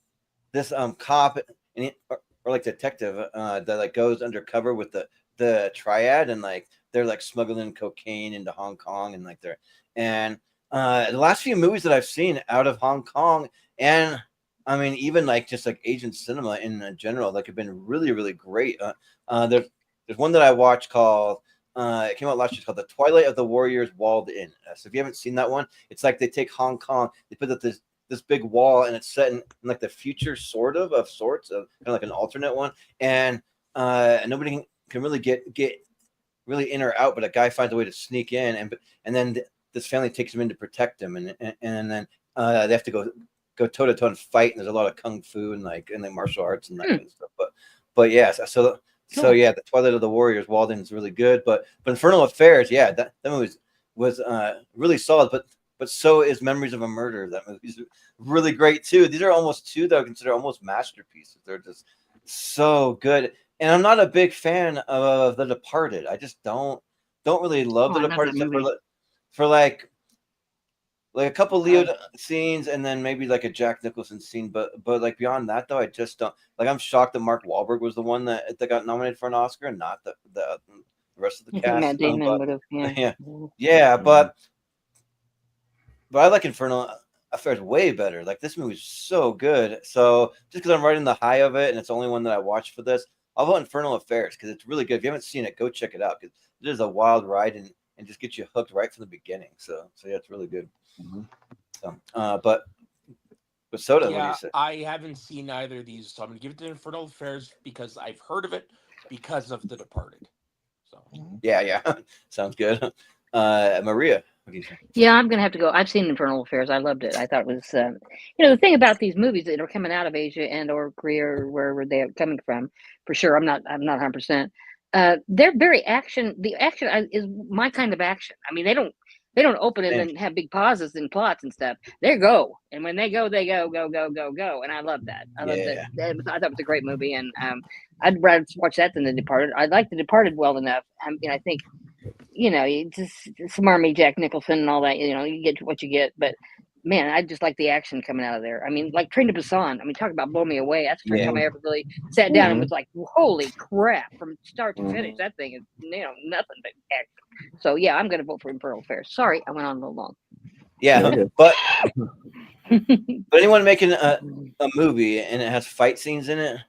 cop and or like detective that like goes undercover with the triad, and like they're like smuggling cocaine into Hong Kong, and like the last few movies that I've seen out of Hong Kong, and I mean even like just like Asian cinema in general, like have been really, really great. There's one that I watched called it came out last year, called The Twilight of the Warriors Walled In. So if you haven't seen that one, it's like they take Hong Kong, they put up this big wall, and it's set in like the future of sorts, kind of like an alternate one, and nobody can really get really in or out, but a guy finds a way to sneak in, and then this family takes him in to protect him, and then they have to go toe to toe and fight, and there's a lot of kung fu and like martial arts and that kind of stuff. But yeah, so yeah, The Twilight of the Warriors Walled In is really good, but Infernal Affairs, yeah, that movie was really solid, but so is Memories of a Murder. That movie's really great too. These are almost two that I consider almost masterpieces. They're just so good. And I'm not a big fan of The Departed. I just don't really love The Departed, except for like a couple Leo scenes, and then maybe like a Jack Nicholson scene. But like beyond that, though, I just don't like. I'm shocked that Mark Wahlberg was the one that got nominated for an Oscar, and not the rest of the cast. Matt Damon would have. Yeah, but I like Infernal Affairs way better. Like this movie's so good. So just because I'm riding the high of it, and it's the only one that I watched for this, I'll vote Infernal Affairs because it's really good. If you haven't seen it, go check it out because it is a wild ride and just get you hooked right from the beginning. So yeah, it's really good. Mm-hmm. So, but Soda, what do you say? I haven't seen either of these, so I'm gonna give it to Infernal Affairs because I've heard of it because of The Departed. So yeah, sounds good. Maria, what do you think? Yeah, I'm gonna have to go. I've seen Infernal Affairs. I loved it. I thought it was, the thing about these movies that are coming out of Asia and or Korea or wherever they are coming from, for sure. I'm not 100%. They're very action. The action is my kind of action. I mean, they don't open it and have big pauses and plots and stuff. They go, and when they go, and I love that. I love that. I thought it was a great movie, and I'd rather watch that than The Departed. I like The Departed well enough. I think. You just smarmy Jack Nicholson and all that, you get what you get. But man, I just like the action coming out of there. I mean, like Train to Busan. I mean, talk about blow me away. That's the first time I ever really sat down and was like, holy crap, from start to finish. That thing is, nothing but action. So yeah, I'm going to vote for Infernal Affairs. Sorry, I went on a little long. Yeah, but anyone making a movie and it has fight scenes in it,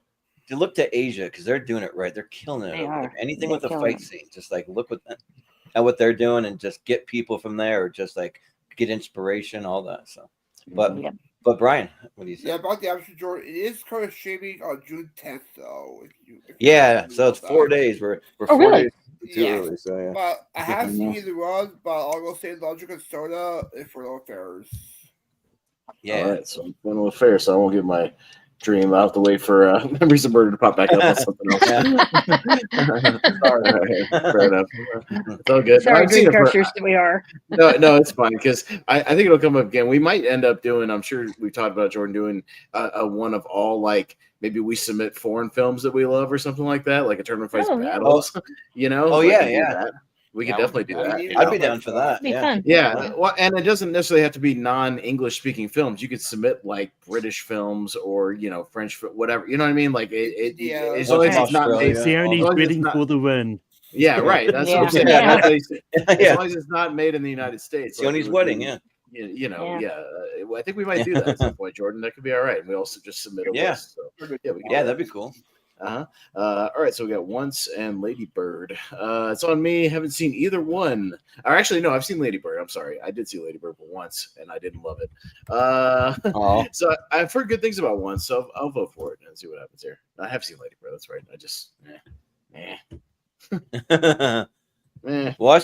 you look to Asia because they're doing it right. They're killing it. Like anything with a fight scene, just like look at what they're doing and just get people from there, or just like get inspiration, all that. So, but Brian, what do you say? Yeah, about the action, Jordan. It is kind of streaming on June 10th, though. If so it's 4 days. We're 4 really? days too early. So yeah. But I have seen either one, but I'll go say Logic and Soda Infernal Affairs. Yeah. All right, so Infernal Affairs. So I won't get my dream. I'll have to wait for Memories of Murder to pop back up on something else. Sorry. Fair enough. It's all good. Sorry, dream crushers, we are. No, it's fine because I think it'll come up again. We might end up doing, I'm sure we talked about Jordan doing a one of all, like maybe we submit foreign films that we love or something like that, like a Tournament Fights Battles. Oh yeah. We could definitely do that. I'd be down for that. Yeah. Well, and it doesn't necessarily have to be non-English speaking films. You could submit like British films or French, whatever. You know what I mean? Like as long as it's not made. It's the only bidding for the win. Yeah, right. That's what I'm saying. As long as it's not made in the United States. Sioni's wedding. Yeah. I think we might do that at some point, Jordan. That could be all right. And we also just submit a list. So, that'd be cool. All right, so we got Once and Lady Bird. It's on me. Haven't seen either one. Or actually, no, I've seen Lady Bird. I'm sorry, I did see Lady Bird once, and I didn't love it. Oh, So I've heard good things about Once, so I'll vote for it and see what happens here. I have seen Lady Bird. That's right. I just, well,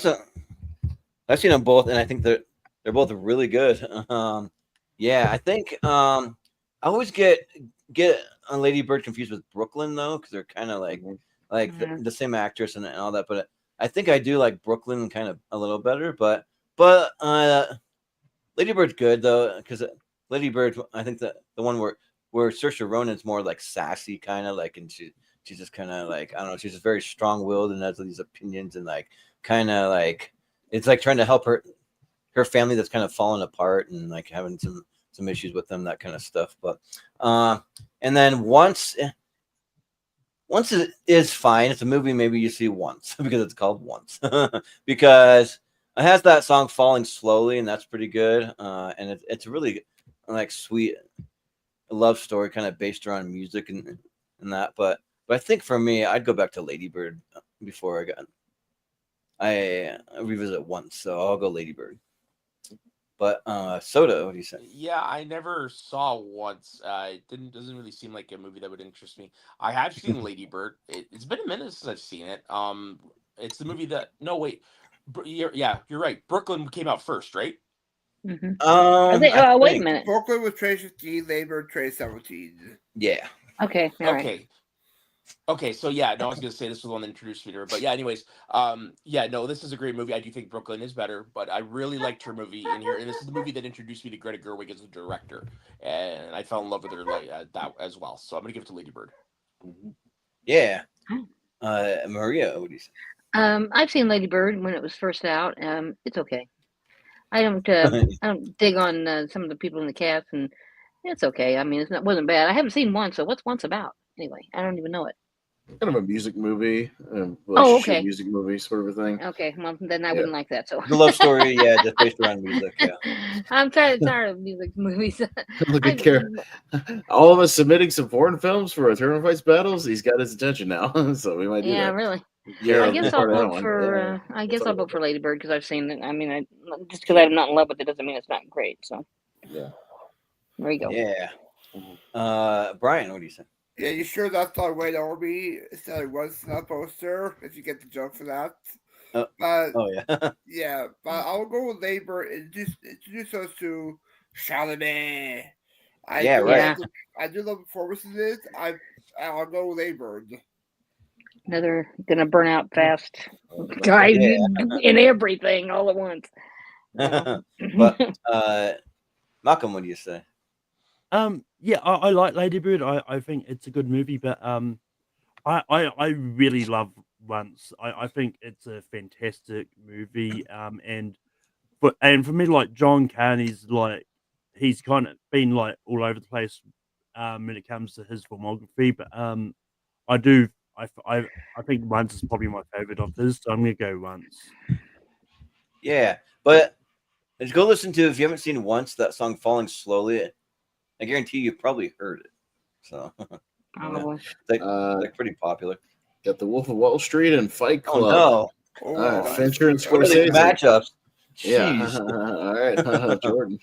I've seen them both, and I think they're both really good. Yeah, I think I always get Lady Bird confused with Brooklyn though, because they're kind of like the same actress and all that. But I think I do like Brooklyn kind of a little better. But Lady Bird's good though, because Lady Bird, I think the one where Saoirse Ronan's more like sassy, kind of like, and she's just kind of like, I don't know, she's just very strong willed and has these opinions, and like kind of like it's like trying to help her family that's kind of falling apart and like having some issues with them, that kind of stuff. But and then Once is fine. It's a movie maybe you see once because it's called Once because it has that song Falling Slowly, and that's pretty good. And it's a really like sweet love story kind of based around music and that. But I think for me, I'd go back to Lady Bird before I revisit Once. So I'll go Lady Bird. But Soda, what do you say? Yeah, I never saw Once. It doesn't really seem like a movie that would interest me. I have seen Lady Bird. It's been a minute since I've seen it. It's the movie that no wait, yeah, you're right. Brooklyn came out first, right? Mm-hmm. I Wait a think, minute. Brooklyn was trade 15, Labor trade 17. yeah. Okay. All right. Okay. Okay, so yeah, no, I was gonna say this was the one that introduced me to her, but yeah, anyways, yeah, no, this is a great movie. I do think Brooklyn is better, but I really liked her movie in here, and this is the movie that introduced me to Greta Gerwig as a director, and I fell in love with her like that as well. So I'm gonna give it to Lady Bird. Yeah. Maria, what do you say? I've seen Lady Bird when it was first out. It's okay. I don't dig on some of the people in the cast, and it's okay. I mean, wasn't bad. I haven't seen Once, so what's Once about? Anyway, I don't even know it. kind of a music movie, relationship okay. Music movie sort of a thing. Okay, well then I wouldn't like that. So The love story, yeah, just based around music. Yeah. I'm tired of music movies. Look at Karen. All of us submitting some foreign films for Eternal Fights Battles. He's got his attention now, so we might do Yeah, that. really. Yeah, I guess I'll vote for. I guess I'll vote for Lady Bird because I've seen it. I mean, just because I'm not in love with it doesn't mean it's not great. So yeah, there you go. Yeah. Brian, what do you say? Yeah, you sure that's not White Army? It's not Once in that poster, if you get the joke for that. Oh yeah. Yeah, but I'll go with Labor and just introduce us to Chalamet. Yeah, right. I do love performances in it. I'll go with Labor. Another gonna burn out fast guy in everything all at once. But Malcolm, what do you say? Yeah, I like Lady Bird. I think it's a good movie, but I really love Once. I think it's a fantastic movie. And for me, like John Carney's like he's kind of been like all over the place when it comes to his filmography, but I think Once is probably my favorite of his, so I'm gonna go Once. Yeah, but let's go listen to, if you haven't seen Once, that song Falling Slowly. I guarantee you've probably heard it. So Probably. Like pretty popular. Got The Wolf of Wall Street and Fight Club. Oh no. Fincher and Really Scorsese. matchups. Yeah. Jeez. All right, Jordan.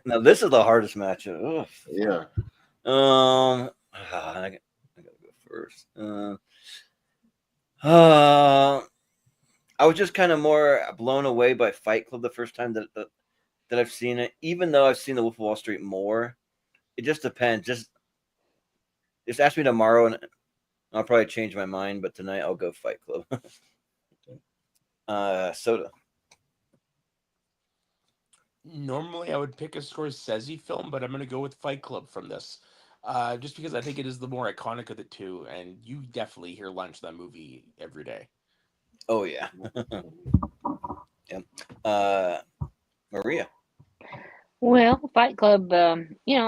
Now this is the hardest matchup. Ugh. Yeah. I gotta go first. I was just kind of more blown away by Fight Club the first time that I've seen it. Even though I've seen The Wolf of Wall Street more, it just depends. Just ask me tomorrow, and I'll probably change my mind. But tonight I'll go Fight Club. Soda. Normally, I would pick a Scorsese film, but I'm going to go with Fight Club from this. Just because I think it is the more iconic of the two, and you definitely hear Lunch that movie every day. Oh yeah. Yeah. Maria. Well, Fight Club. I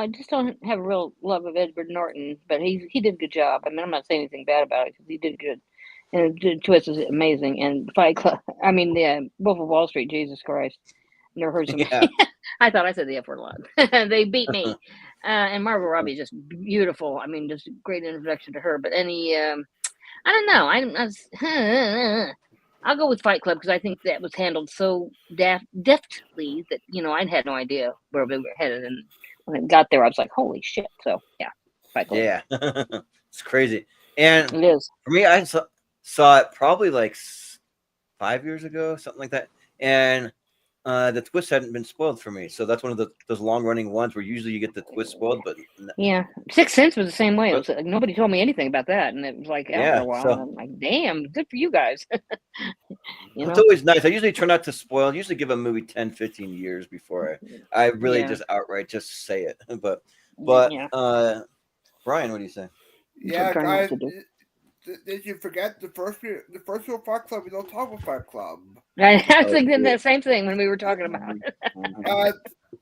just don't have a real love of Edward Norton, but he did a good job. I mean, I'm not saying anything bad about it because he did good, and the twist is amazing. And Fight Club. I mean, the Wolf of Wall Street. Jesus Christ. Never heard somebody. Yeah. I thought I said the F word a lot. They beat me. And Margot Robbie is just beautiful. I mean, just a great introduction to her. But I don't know. I'll go with Fight Club because I think that was handled so deftly that I'd had no idea where we were headed, and when it got there, I was like, "Holy shit!" So yeah, Fight Club. Yeah, it's crazy. And It is. for me, I saw it probably like 5 years ago, something like that. And the twist hadn't been spoiled for me, so that's one of those long running ones where usually you get the twist spoiled. But Yeah, Sixth Sense was the same way. It was like, nobody told me anything about that, and it was like out for a while. so And I'm like, "Damn, good for you guys." it's always nice. I usually try not to spoil. I usually give a movie 10, 15 years before I really just outright just say it. But yeah. Brian, what do you say? Yeah, guys, did you forget the first real Fight Club? We don't talk about Fight Club. I was thinking the same thing when we were talking about it.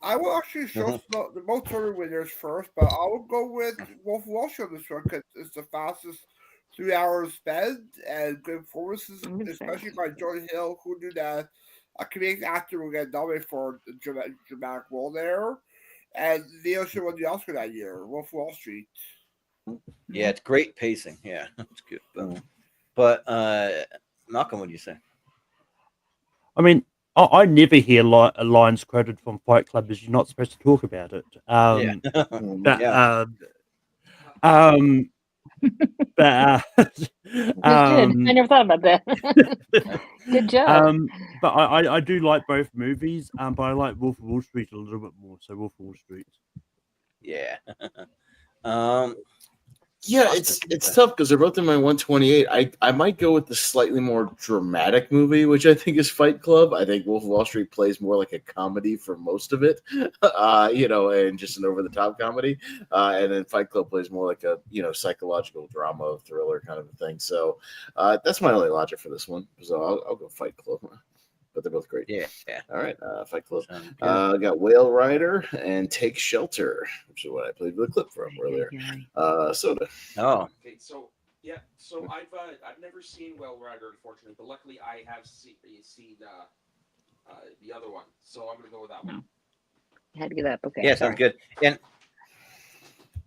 I will actually show the most total winners first, but I will go with Wolf of Wall Street on this one because it's the fastest 3 hours spent and good performances, especially by Jordan Hill, who knew that a comedic actor will get nominated for the dramatic role there. And Leo should won the Oscar that year, Wolf of Wall Street. Yeah, it's great pacing. Yeah, it's good. But Malcolm, what do you say? I mean, I never hear lines quoted from Fight Club as you're not supposed to talk about it. But I never thought about that. Good job. But I do like both movies, but I like Wolf of Wall Street a little bit more. So Wolf of Wall Street. Yeah. Yeah, it's tough because they're both in my 128. I might go with the slightly more dramatic movie, which I think is Fight Club. I think Wolf of Wall Street plays more like a comedy for most of it, and just an over the top comedy. And then Fight Club plays more like a psychological drama thriller kind of a thing. So that's my only logic for this one. So I'll go Fight Club. But they're both great. Yeah. All right. Fight Club. I got Whale Rider and Take Shelter, which is what I played the clip from earlier. Soda. Oh. Okay. So I've never seen Whale Rider, unfortunately, but luckily I have seen the other one. So I'm gonna go with that one. I had to get up. Okay. Yeah, sounds good.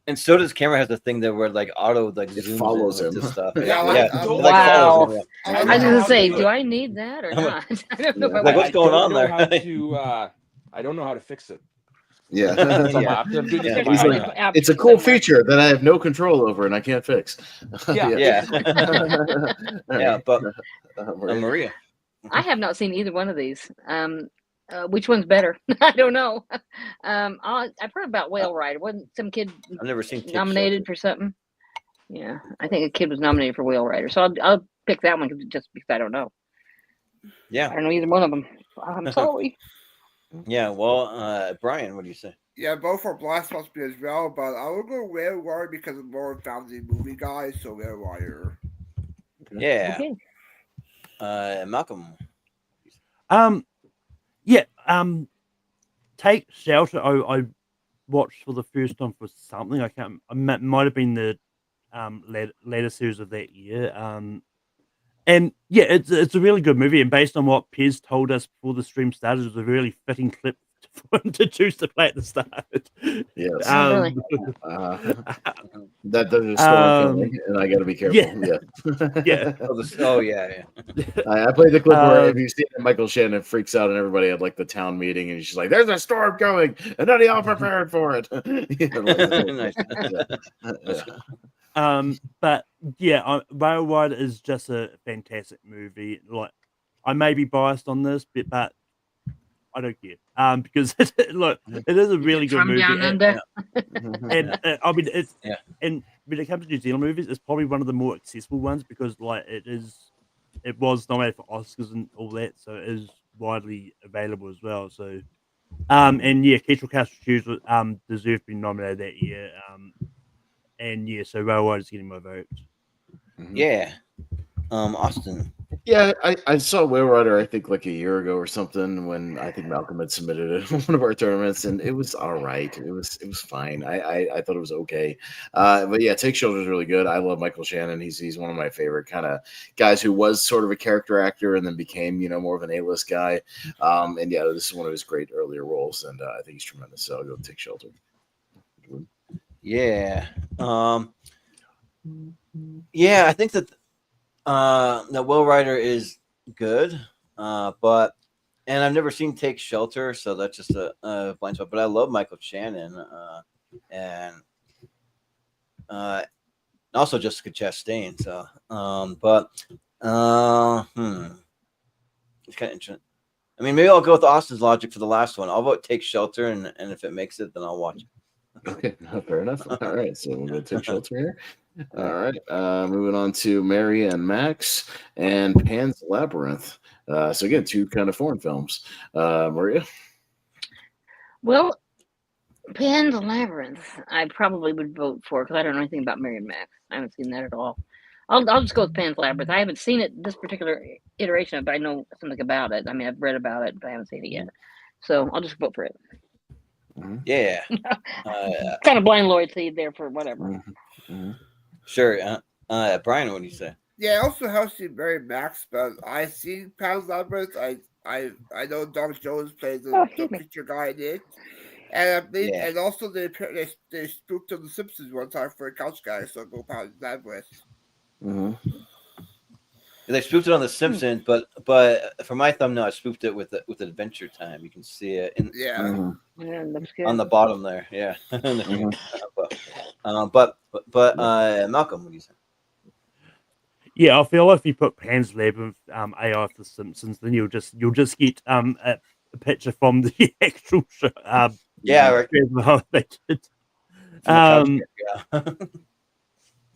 And Soda's camera has a thing that where auto it zooms follows in him. To stuff. Wow. Follows him, I was gonna say, do I need that or not? I don't know. What's going on there? I don't know how to fix it. Yeah. I'm doing this it's a cool feature that I have no control over and I can't fix. Yeah. But Maria. I have not seen either one of these. Which one's better? I don't know. I've heard about Whale Rider. Wasn't some kid I've never seen nominated for something? Yeah, I think a kid was nominated for Whale Rider. So I'll pick that one just because I don't know. Yeah. I don't know either one of them. I'm sorry. Yeah, well, Brian, what do you say? Yeah, both are Blastbuster as well, but I will go Whale Rider because I'm more a family movie guy, so Whale Rider. Yeah. Okay. Malcolm. Take Shelter. I watched for the first time for something. I can't. It might have been the later series of that year. And yeah, it's a really good movie. And based on what Pez told us before the stream started, it was a really fitting clip for him to choose to play at the start. Yes. Really? That doesn't start and I got to be careful. Yeah. Yeah. I played the clip where if you see that Michael Shannon freaks out and everybody at the town meeting and she's like, "There's a storm coming," and none of y'all prepared for it. But yeah, Whale Rider is just a fantastic movie. I may be biased on this bit, but I don't care. Because look, it is a really good movie. Down Under. And I mean, and when it comes to New Zealand movies, it's probably one of the more accessible ones because it was nominated for Oscars and all that, so it is widely available as well. So, and yeah, Kestrel Castle Shoes deserved to be nominated that year. And yeah, so Whale Rider is getting my vote. Yeah. Austin. Yeah, I saw Whale Rider, I think like a year ago or something, when I think Malcolm had submitted it in one of our tournaments, and it was all right. It was fine. I thought it was okay. But yeah, Take Shelter is really good. I love Michael Shannon. He's one of my favorite kind of guys who was sort of a character actor and then became more of an A-list guy. And yeah, this is one of his great earlier roles, and I think he's tremendous. So I'll go Take Shelter. Yeah. Yeah, I think that Will Rider is good, but I've never seen Take Shelter, so that's just a blind spot. But I love Michael Shannon, and also Jessica Chastain. So, it's kind of interesting. I mean, maybe I'll go with Austin's logic for the last one. I'll vote Take Shelter, and if it makes it, then I'll watch it. Okay, fair enough. All right, so we'll go Take Shelter here. All right, moving on to Mary and Max and Pan's Labyrinth. So again, two kind of foreign films. Maria? Well, Pan's Labyrinth, I probably would vote for because I don't know anything about Mary and Max. I haven't seen that at all. I'll just go with Pan's Labyrinth. I haven't seen it this particular iteration of it, but I know something about it. I mean, I've read about it, but I haven't seen it yet. So I'll just vote for it. Yeah. Kind of blind loyalty there for whatever. Sure. Brian, what do you say? Yeah, I also have seen Mary Max, but I've seen Pan's Labyrinth. I know Doug Jones plays the picture guy in it. And I believe, and also they spooked on The Simpsons one time for a couch guy, so go Pan's Labyrinth. They spoofed it on The Simpsons, but for my thumbnail, I spoofed it with Adventure Time. You can see it on the bottom there. Yeah. But Malcolm, what do you say? Yeah, I feel like if you put Pan's Labyrinth AI for The Simpsons, then you'll just get a picture from the actual show. Yeah, right.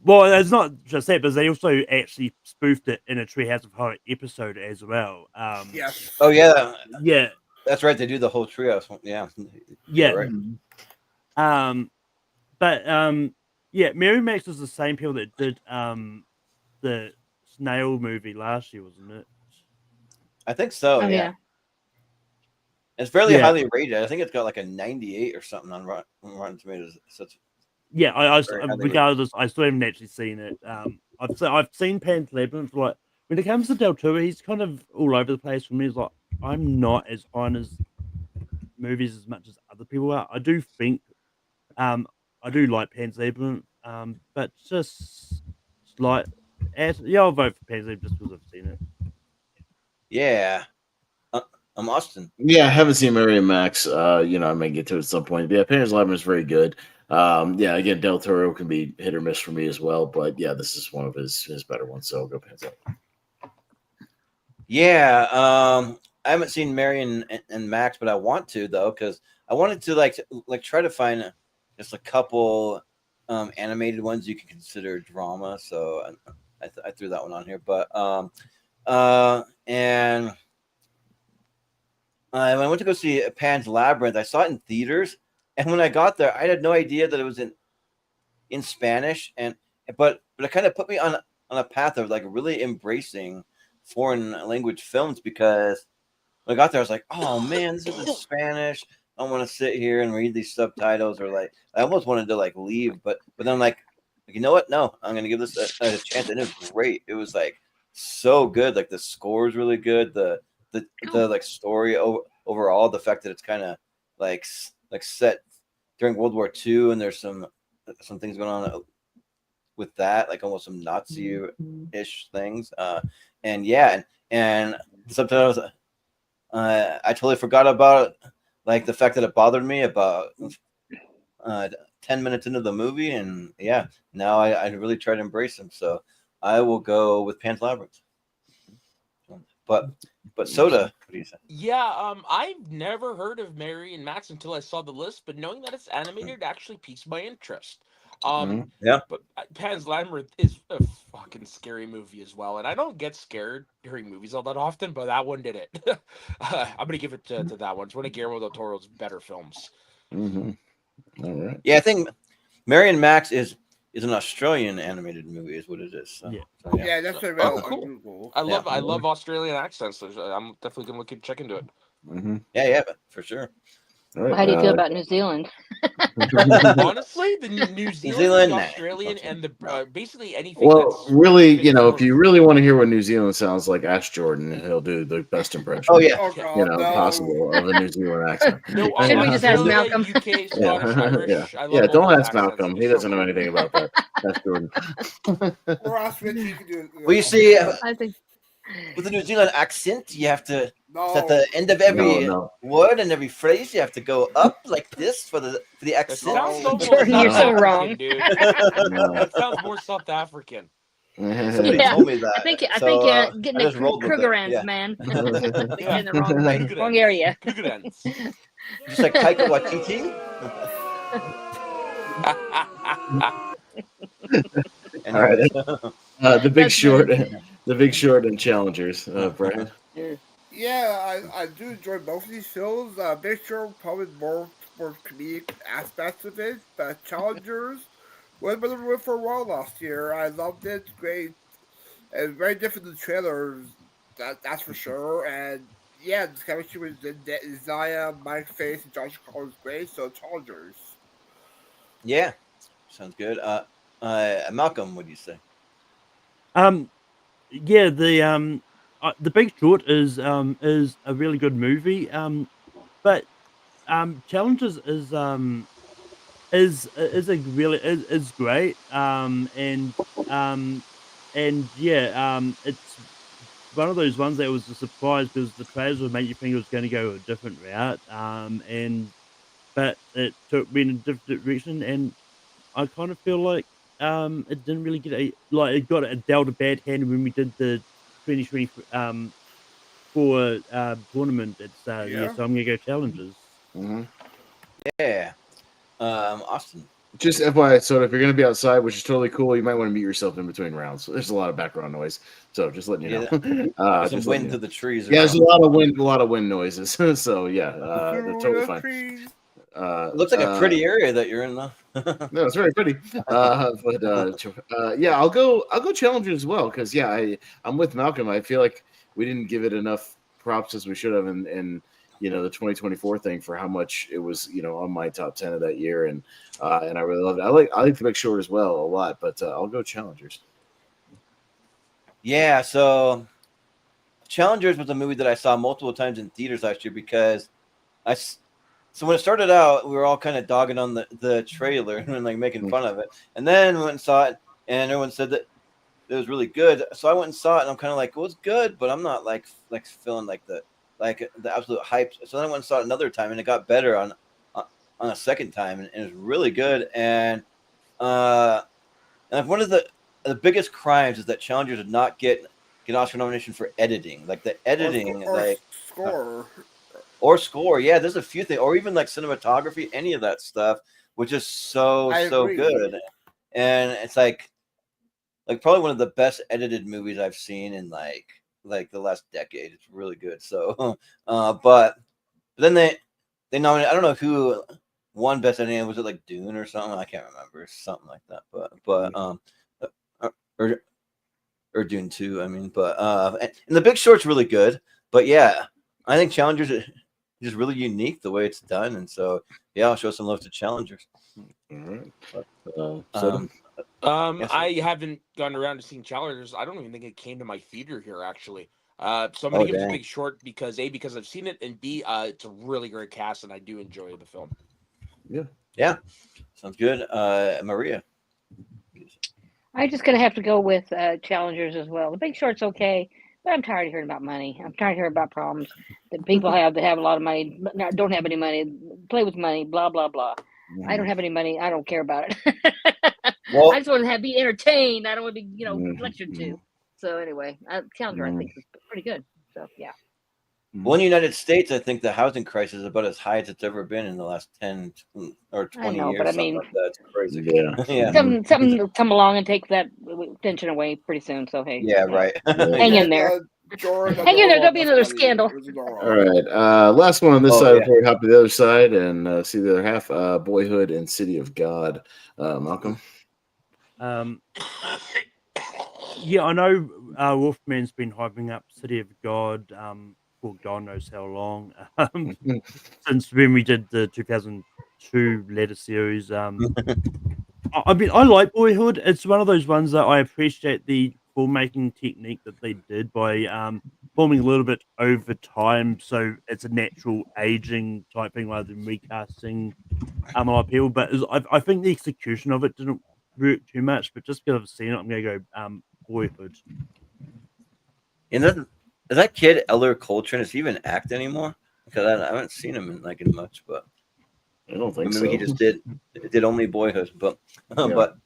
Well, it's not just that, but they also actually spoofed it in a Treehouse of Horror episode as well. Yes. Oh yeah. Yeah. That's right. They do the whole Treehouse one. Yeah. Yeah. Right. But yeah, Mary Max was the same people that did the Snail movie last year, wasn't it? I think so. Oh, yeah. It's fairly highly rated. I think it's got like a 98 or something on Rotten Tomatoes. So yeah, I regardless, I still haven't actually seen it. I've seen Pan's Labyrinth. Like when it comes to Del Toro, he's kind of all over the place for me. It's like I'm not as on his movies as much as other people are. I do think, I do like Pan's Labyrinth, but just like, I'll vote for Pan's Labyrinth just because I've seen it. Yeah. I'm Austin. Yeah, I haven't seen Mary and Max. I may get to it at some point. But yeah, Pan's Labyrinth is very good. Yeah, again, Del Toro can be hit or miss for me as well. But yeah, this is one of his better ones. So I'll go Pan's Labyrinth. Yeah, I haven't seen Mary and Max, but I want to though, because I wanted to like try to find just a couple animated ones you can consider drama. So I threw that one on here, but and when I went to go see Pan's Labyrinth, I saw it in theaters, and when I got there, I had no idea that it was in Spanish, but it kind of put me on a path of like really embracing foreign language films, because when I got there, I was like, oh man, this is in Spanish. I don't want to sit here and read these subtitles, or like I almost wanted to like leave, but then I'm like, you know what? No, I'm gonna give this a chance, and it was great. It was like so good. Like the score is really good. The like story overall, the fact that it's kind of like set during World War II, and there's some things going on with that, like almost some Nazi-ish things. And yeah, and sometimes I totally forgot about like the fact that it bothered me about 10 minutes into the movie, and yeah, now I really try to embrace them. So I will go with Pan's Labyrinth. But Soda, what do you say? Yeah, I've never heard of Mary and Max until I saw the list, but knowing that it's animated actually piques my interest. Yeah. But Pan's Labyrinth is a fucking scary movie as well, and I don't get scared during movies all that often, but that one did it. I'm gonna give it to that one. It's one of Guillermo del Toro's better films. All right. Yeah, I think Mary and Max is is an Australian animated movie, is what it is. So, Yeah. so, Yeah, that's what Oh, on cool. Google. I Yeah. love Australian accents. I'm definitely gonna check into it. Yeah, for sure. All Well, right. how do you feel about New Zealand? Honestly, the New Zealand, Zealand, the nah. Australian, and the No. basically anything Well, that's really, fit you know, if for- you really want to hear what New Zealand sounds like, ask Jordan. He'll do the best impression. Oh yeah. Oh Yeah. God, You know, no. possible of a New Zealand accent. No, Should we just ask Australia, Malcolm? UK, Scottish, Yeah, Irish. I love yeah. all Don't those ask accents. Malcolm. It's He so doesn't know cool. anything about that. That's Jordan. Or ask Rich, he can do it. Well, you see, I think. with the New Zealand accent, you have to No. at the end of every No. word and every phrase, you have to go up like this for the That accent. sounds so more Jordan, you're South so African, wrong. dude. No. That sounds more South African. Somebody Yeah, told me that. I think so, getting I the just rolled with it. Krugerrands, Yeah. man. Yeah. Getting the wrong area. Krugerrands. Just like Taika Waititi. All right. The Big That's Short, funny. the Big Short, and Challengers. Brian. Yeah, I do enjoy both of these films. Big Short probably more comedic aspects of it, but Challengers was a win for a while last year. I loved it. It's great. It's very different than the trailers. That's for sure. And yeah, the chemistry with Zaya, Mike Face, and Josh Cole is great. So Challengers. Yeah, sounds good. Malcolm, what do you say? Yeah, the Big Short is a really good movie. But Challenges is a really is great. And yeah, it's one of those ones that was a surprise because the trailers would make you think it was going to go a different route. But it took me in a different direction, and I kind of feel like it didn't really get it got dealt a bad hand when we did the 2020 for tournament. It's Yeah. so I'm gonna go Challenges. Yeah, Austin. Just FYI, so if you're going to be outside, which is totally cool, you might want to mute yourself in between rounds. So there's a lot of background noise, so just letting you know. Some just wind letting through the trees. Yeah, there's a lot of wind noises. So yeah, that's totally fine. It looks like a pretty area that you're in, though. No, it's very pretty. Yeah, I'll go Challenger as well because yeah, I'm with Malcolm. I feel like we didn't give it enough props as we should have, and you know the 2024 thing for how much it was on my top 10 of that year, and I really love it. I like the Big Short as well a lot, but I'll go Challengers. Yeah, so Challengers was a movie that I saw multiple times in theaters last year because so when it started out, we were all kind of dogging on the trailer and like making fun of it, and then we went and saw it, and everyone said that it was really good. So I went and saw it, and I'm kind of like, well, it's good, but I'm not like feeling like the absolute hype. So then I went and saw it another time, and it got better on a second time, and it was really good. And one of the biggest crimes is that Challengers did not get an Oscar nomination for editing, like the editing, or score. Yeah, there's a few things, or even like cinematography, any of that stuff, which is so good. And it's like probably one of the best edited movies I've seen in like the last decade. It's really good. So, but then they nominated. I don't know who won best editing. Was it like Dune or something? I can't remember. Something like that. But or Dune 2. I mean, but and The Big Short's really good. But yeah, I think Challengers is just really unique the way it's done, and so yeah, I'll show some love to Challengers. All right. I haven't gone around to seeing Challengers. I don't even think it came to my theater here actually. So I'm gonna give it a Big Short because I've seen it, and B, it's a really great cast, and I do enjoy the film. Yeah, sounds good. Maria. I'm just gonna have to go with Challengers as well. The Big Short's okay, but I'm tired of hearing about money. I'm tired of hearing about problems that people have that have a lot of money, but don't have any money, play with money, blah blah blah. I don't have any money. I don't care about it. Well, I just want to be entertained. I don't want to be lectured to. So anyway, Challenger I think is pretty good. So yeah. Well, in the United States, I think the housing crisis is about as high as it's ever been in the last 10 or 20 years. But I mean, like that. It's crazy. Yeah. Something will come along and take that attention away pretty soon. So hey. Yeah, right. Hang in there. Hang in there. Don't be another scandal. All right. Last one on this side before we hop to the other side and see the other half. Boyhood and City of God. Malcolm. Yeah, I know Wolfman's been hyping up City of God for God knows how long. Since when we did the 2002 letter series. I mean, I like Boyhood. It's one of those ones that I appreciate the filmmaking technique that they did by filming a little bit over time, so it's a natural aging type thing rather than recasting a lot of people. But I think the execution of it didn't work too much. But just because I've seen it, I'm gonna go Boyhood. And then is that kid Eller Coltrane? Is he even act anymore? Because I haven't seen him in much, but I don't think maybe so. he just did only Boyhood. But but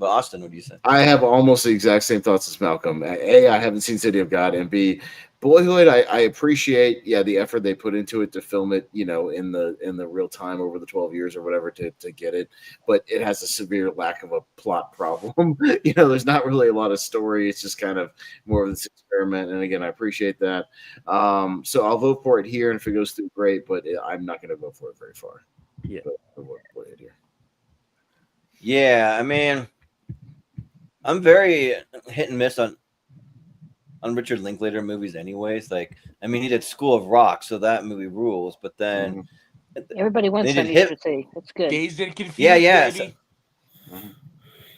Austin, what do you say? I have almost the exact same thoughts as Malcolm. A, I haven't seen City of God, and B, Boyhood. I appreciate the effort they put into it to film it, in the real time over the 12 years or whatever to get it, but it has a severe lack of a plot problem. There's not really a lot of story. It's just kind of more of this experiment, and again, I appreciate that. So I'll vote for it here, and if it goes through, great. But I'm not going to vote for it very far. Yeah, but I'll vote for it here. Yeah, I mean, I'm very hit and miss on Richard Linklater movies anyways. Like, I mean, he did School of Rock, so that movie rules, but then Everybody wants they did something you Hit. should see. That's good. Dazed and Confused, Yeah. baby.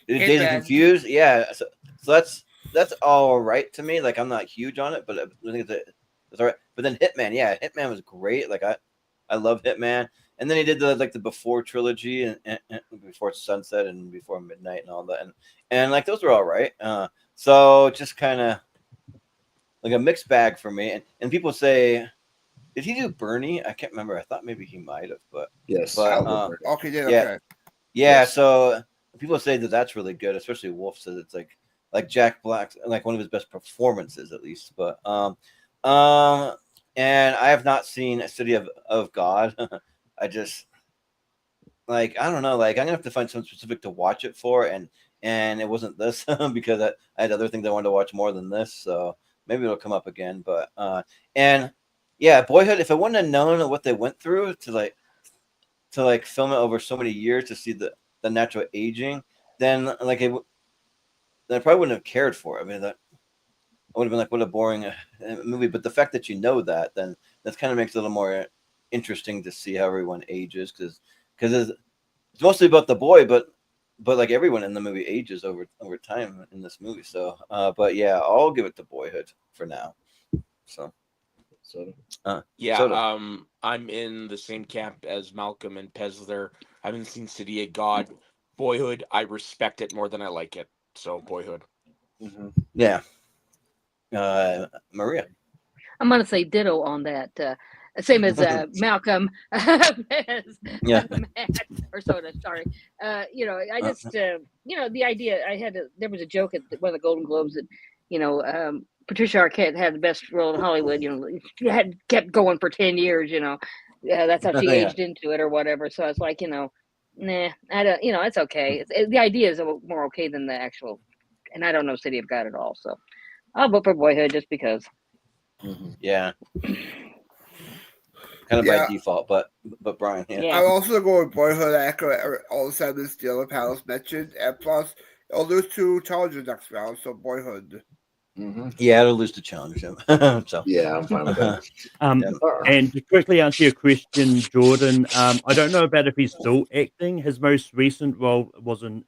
Dazed and Confused, yeah. So that's all right to me. Like, I'm not huge on it, but I think it's all right. But then Hitman was great. Like, I love Hitman. And then he did the Before trilogy and Before Sunset and Before Midnight and all that, and like those were all right. So just kind of like a mixed bag for me. And people say, did he do Bernie? I can't remember. I thought maybe he might have, but yes. But Okay, yeah, yeah. okay. yeah. Yes. So people say that's really good, especially Wolf says it's like Jack Black's like one of his best performances at least. But and I have not seen A City of God. I just I don't know. Like, I'm gonna have to find something specific to watch it for, and it wasn't this because I had other things I wanted to watch more than this. So maybe it'll come up again. But and yeah, Boyhood. If I wouldn't have known what they went through to film it over so many years to see the natural aging, then then I probably wouldn't have cared for it. I mean, that I would have been like, what a boring movie. But the fact that that, then that kind of makes it a little more interesting to see how everyone ages, because it's mostly about the boy, but like everyone in the movie ages over time in this movie. So, but yeah, I'll give it to Boyhood for now. So, Yeah, I'm in the same camp as Malcolm and Pez there. I haven't seen City of God. Boyhood, I respect it more than I like it. So Boyhood. yeah. Maria. I'm gonna say ditto on that. Same as Malcolm, Pez, Yeah. Matt, or Soda. Sorry. I just the idea there was a joke at one of the Golden Globes that Patricia Arquette had the best role in Hollywood. She had kept going for 10 years. That's how she Yeah. aged into it or whatever. So it's like nah, I don't. It's okay. The idea is more okay than the actual. And I don't know City of God at all, so I'll vote for Boyhood just because. Yeah. Kind of by default, but Brian, yeah. I'm also going with Boyhood. I echo all the sentiments the other panels mentioned, and plus, it'll lose to Challenger next round, so Boyhood. Yeah, it'll lose to Challenger. So yeah, I'm fine with that. And to quickly answer your question, Jordan, I don't know about if he's still acting. His most recent role was in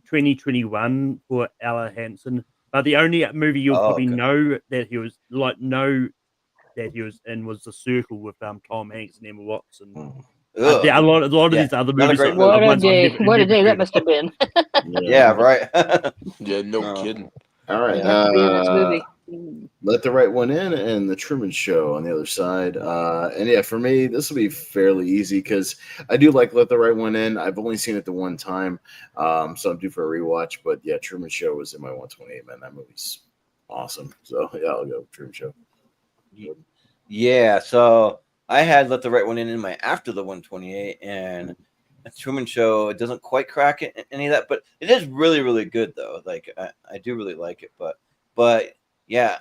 2021 for Ella Hansen, but the only movie you'll probably know that he was in was The Circle with Tom Hanks and Emma Watson. A lot of these other movies. What a day! What a day that must have been. Yeah, right. Yeah, no kidding. All right. To be in this movie. Let the Right One In and The Truman Show on the other side. And yeah, for me, this will be fairly easy because I do like Let the Right One In. I've only seen it the one time, so I'm due for a rewatch. But yeah, Truman Show was in my 128, man. That movie's awesome. So yeah, I'll go with Truman Show. Yeah, so I had Let the Right One In my after the 128, and a Truman Show, it doesn't quite crack any of that, but it is really, really good though. Like I do really like it, but yeah,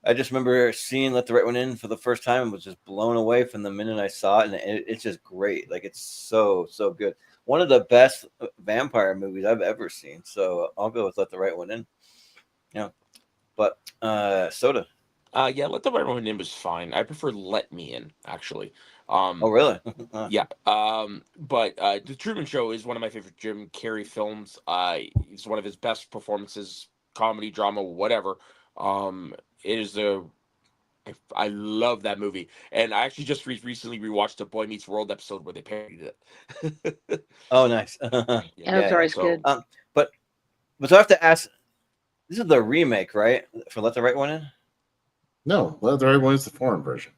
I just remember seeing Let the Right One In for the first time and was just blown away from the minute I saw it, and it's just great. Like it's so good. One of the best vampire movies I've ever seen. So I'll go with Let the Right One In. Yeah, but Soda. Yeah, Let the Right One In was fine. I prefer Let Me In, actually. Oh really? Yeah. But The Truman Show is one of my favorite Jim Carrey films. It's one of his best performances, comedy, drama, whatever. It is I love that movie, and I actually just recently rewatched a Boy Meets World episode where they parodied it. Oh nice. Yeah, Yeah. that's always So good. But so I have to ask. This is the remake, right? For Let the Right One In. No, well, the right one is the foreign version.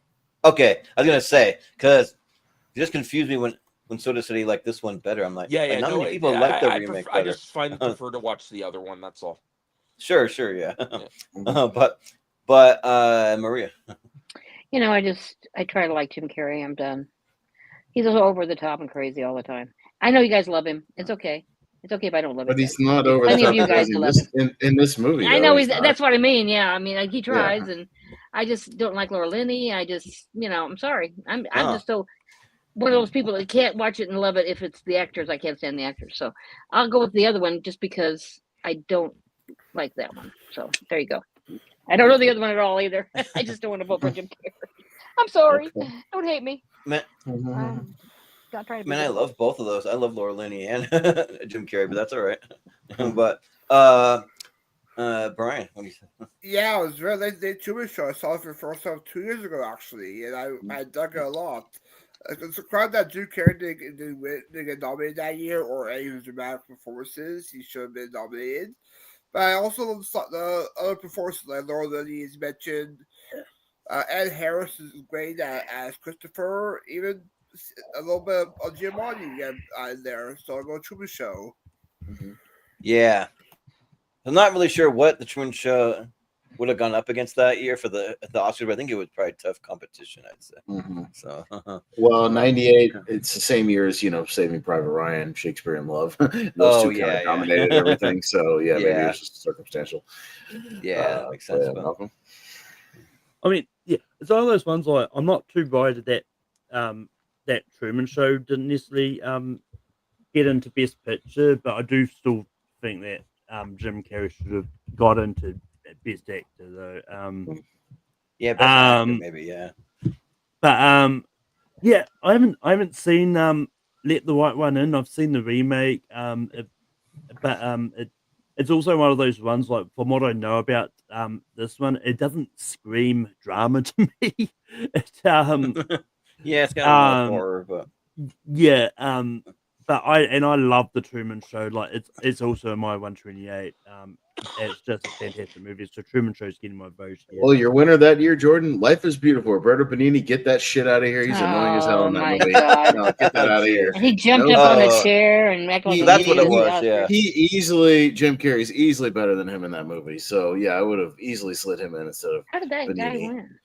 Okay, I was gonna say because it just confused me when Soda said he liked this one better. I'm like, yeah, not no, many people like the I remake I better. just prefer to watch the other one. That's all. Sure, yeah. Yeah. But Maria. I try to like Jim Carrey. I'm done. He's so over the top and crazy all the time. I know you guys love him. It's okay. It's okay if I don't love it. But he's not over the Plenty of top you guys crazy love in this movie. I though, know he's not. that's what I mean. Yeah, I mean, like, he Yeah. tries, and I just don't like Laura Linney. I just, I'm sorry. I'm just so one of those people that can't watch it and love it if it's the actors. I can't stand the actors, so I'll go with the other one just because I don't like that one. So there you go. I don't know the other one at all either. I just don't want to vote for Jim Carrey. I'm sorry. Okay. Don't hate me. Man, Not trying to be man, I difficult. love both of those. I love Laura Linney and Jim Carrey, but that's all right. But Brian, what do you think? Yeah, I was really late Truman Show. I saw it for the first time 2 years ago, actually, and I dug it a lot. It's a crowd that Drew Carey didn't get nominated that year, or any of his dramatic performances. He should have been nominated. But I also love the other performances, like Laura Linney is mentioned. Ed Harris is great as Christopher. Even a little bit of Giamatti in there. So I'll go Truman Show. Yeah, I'm not really sure what the Truman Show would have gone up against that year for the Oscars, but I think it was probably tough competition. I'd say. So, well, 98. It's the same year as Saving Private Ryan, Shakespeare in Love. Those two kind of dominated everything. So maybe it's just circumstantial. Yeah, that makes sense. Malcolm. I mean, yeah, it's one of those ones like I'm not too worried that that Truman Show didn't necessarily get into Best Picture, but I do still think that Jim Carrey should have got into Best Actor though. Yeah, Best Actor maybe, yeah. But yeah, I haven't seen Let the Right One In. I've seen the remake, it's also one of those ones, like, from what I know about this one, it doesn't scream drama to me. It yeah, it's kind of more horror, but yeah, but I love the Truman Show. Like, it's also my 128. It's just a fantastic movie. So Truman Show's getting my vote here. Well, your winner that year, Jordan, Life is Beautiful. Roberto Benigni, get that shit out of here. He's annoying as hell in that movie. God. No, get that out of here. And he jumped up on a chair and acted like that's what it was. Yeah, Jim Carrey's easily better than him in that movie. So yeah, I would have easily slid him in instead of. How did that guy Benigni. win?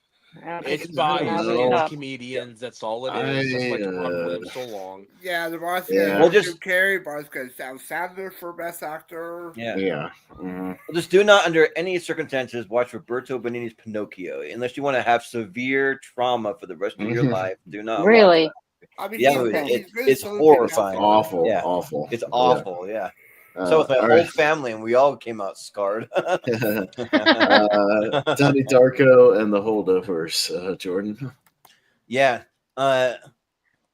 It's by comedians. That's all it is. Just like to run with him so long. Yeah, the boss Well, Jim Carrey, boss got Sam Sandler for Best Actor. Yeah. Well, just do not, under any circumstances, watch Roberto Benigni's Pinocchio unless you want to have severe trauma for the rest of your life. Do not. Really? I mean, it's horrifying. Awful. Yeah. Awful. It's awful. Yeah. So with my whole family, and we all came out scarred. Donnie Darko and the Holdovers, Jordan. Yeah. The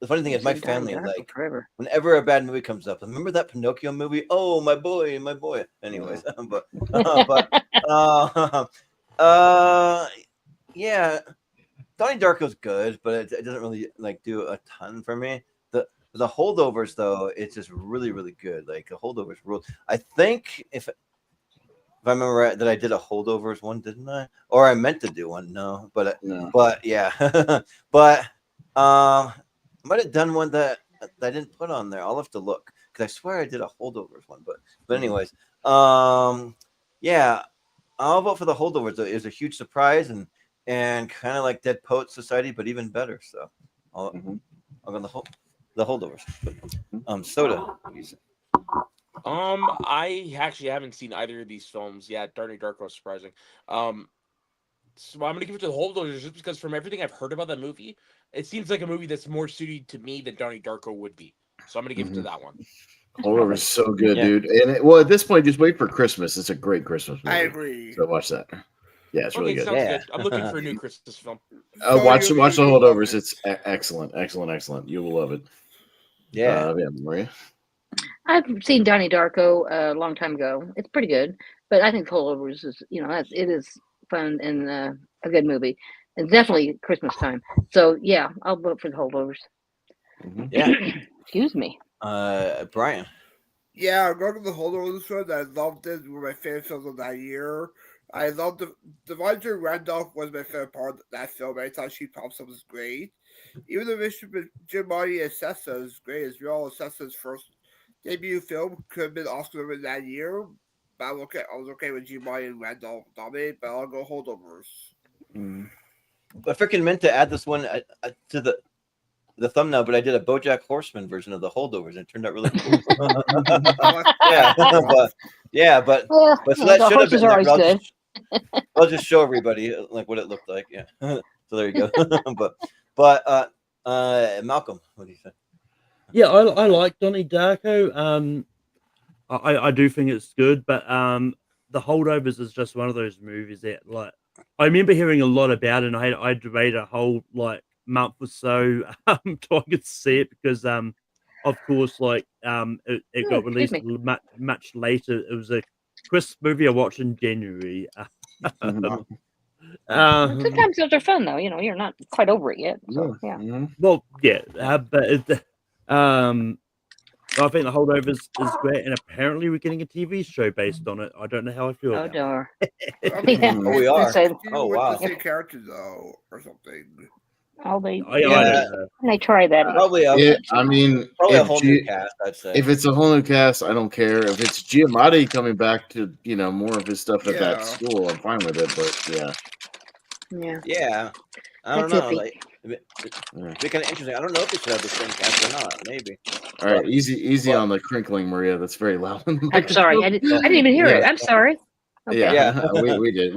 funny thing is, my family, like, whenever a bad movie comes up, remember that Pinocchio movie? Oh, my boy. Anyways, yeah, Donnie Darko's good, but it doesn't really do a ton for me. The Holdovers, though, it's just really, really good. Like, the Holdovers rule. I think if I remember right, that I did a Holdovers one, didn't I? Or I meant to do one. No, but yeah, but I might have done one that I didn't put on there. I'll have to look because I swear I did a Holdovers one. But anyways, yeah, I'll vote for the Holdovers. It was a huge surprise and kind of like Dead Poet Society, but even better. So I'll go the Holdovers. Soda. I actually haven't seen either of these films yet. Donnie Darko is surprising. So I'm gonna give it to the Holdovers just because from everything I've heard about that movie, it seems like a movie that's more suited to me than Donnie Darko would be. So I'm gonna give it to that one. Holdover is so good, Yeah. dude. And well, at this point, just wait for Christmas. It's a great Christmas movie. I agree. So watch that. Yeah, it's really Okay, good. sounds Yeah. good. I'm looking for a new Christmas film. Watch you'll the love Holdovers. it. It's excellent. You will love it. Yeah. Maria. I've seen Donnie Darko a long time ago. It's pretty good, but I think Holdovers is, it is fun and a good movie. And definitely Christmas time. So yeah, I'll vote for the Holdovers. Yeah. Excuse me. Brian. Yeah, I'm going to the Holdovers one. I loved it. One of my favorite films of that year. I loved the Roger Randolph was my favorite part of that film. I thought she pops up was great. Even the mission with Jim Marty and Sessa is great as well. Sessa's first debut film could have been Oscar winner that year. But I was okay with Jim Marty and Randolph dominate, but I'll go Holdovers. I freaking meant to add this one to the thumbnail, but I did a BoJack Horseman version of the Holdovers, and it turned out really cool. but so that the should have horses been are there. always good. I'll just show everybody like what it looked like. Yeah. So there you go. but Malcolm, what do you think? Yeah, I like Donnie Darko. I do think it's good, but The Holdovers is just one of those movies that like I remember hearing a lot about it, and I debated a whole like month or so till I could see it because of course like it got excuse released me. much later. It was a Christmas movie I watched in January. Sometimes those are fun though. You're not quite over it yet. So yeah. Well, yeah, but I think The Holdovers is great, and apparently we're getting a TV show based on it. I don't know how I feel Oh, about darn. it. Oh, we are. Oh, With wow. the same character though, or something. Oh, they I don't know. they try that. Probably I mean, probably a if whole new cast, I'd say. if it's a whole new cast, I don't care. If it's Giamatti coming back to more of his stuff at Yeah. that school, I'm fine with it. But Yeah. Yeah. I don't That's know. iffy. Like, it'd be kind of interesting. I don't know if they should have the same cast or not. Maybe. all right, easy on the crinkling, Maria. That's very loud. I'm sorry. I didn't even hear it. I'm sorry. Okay. Yeah, we did.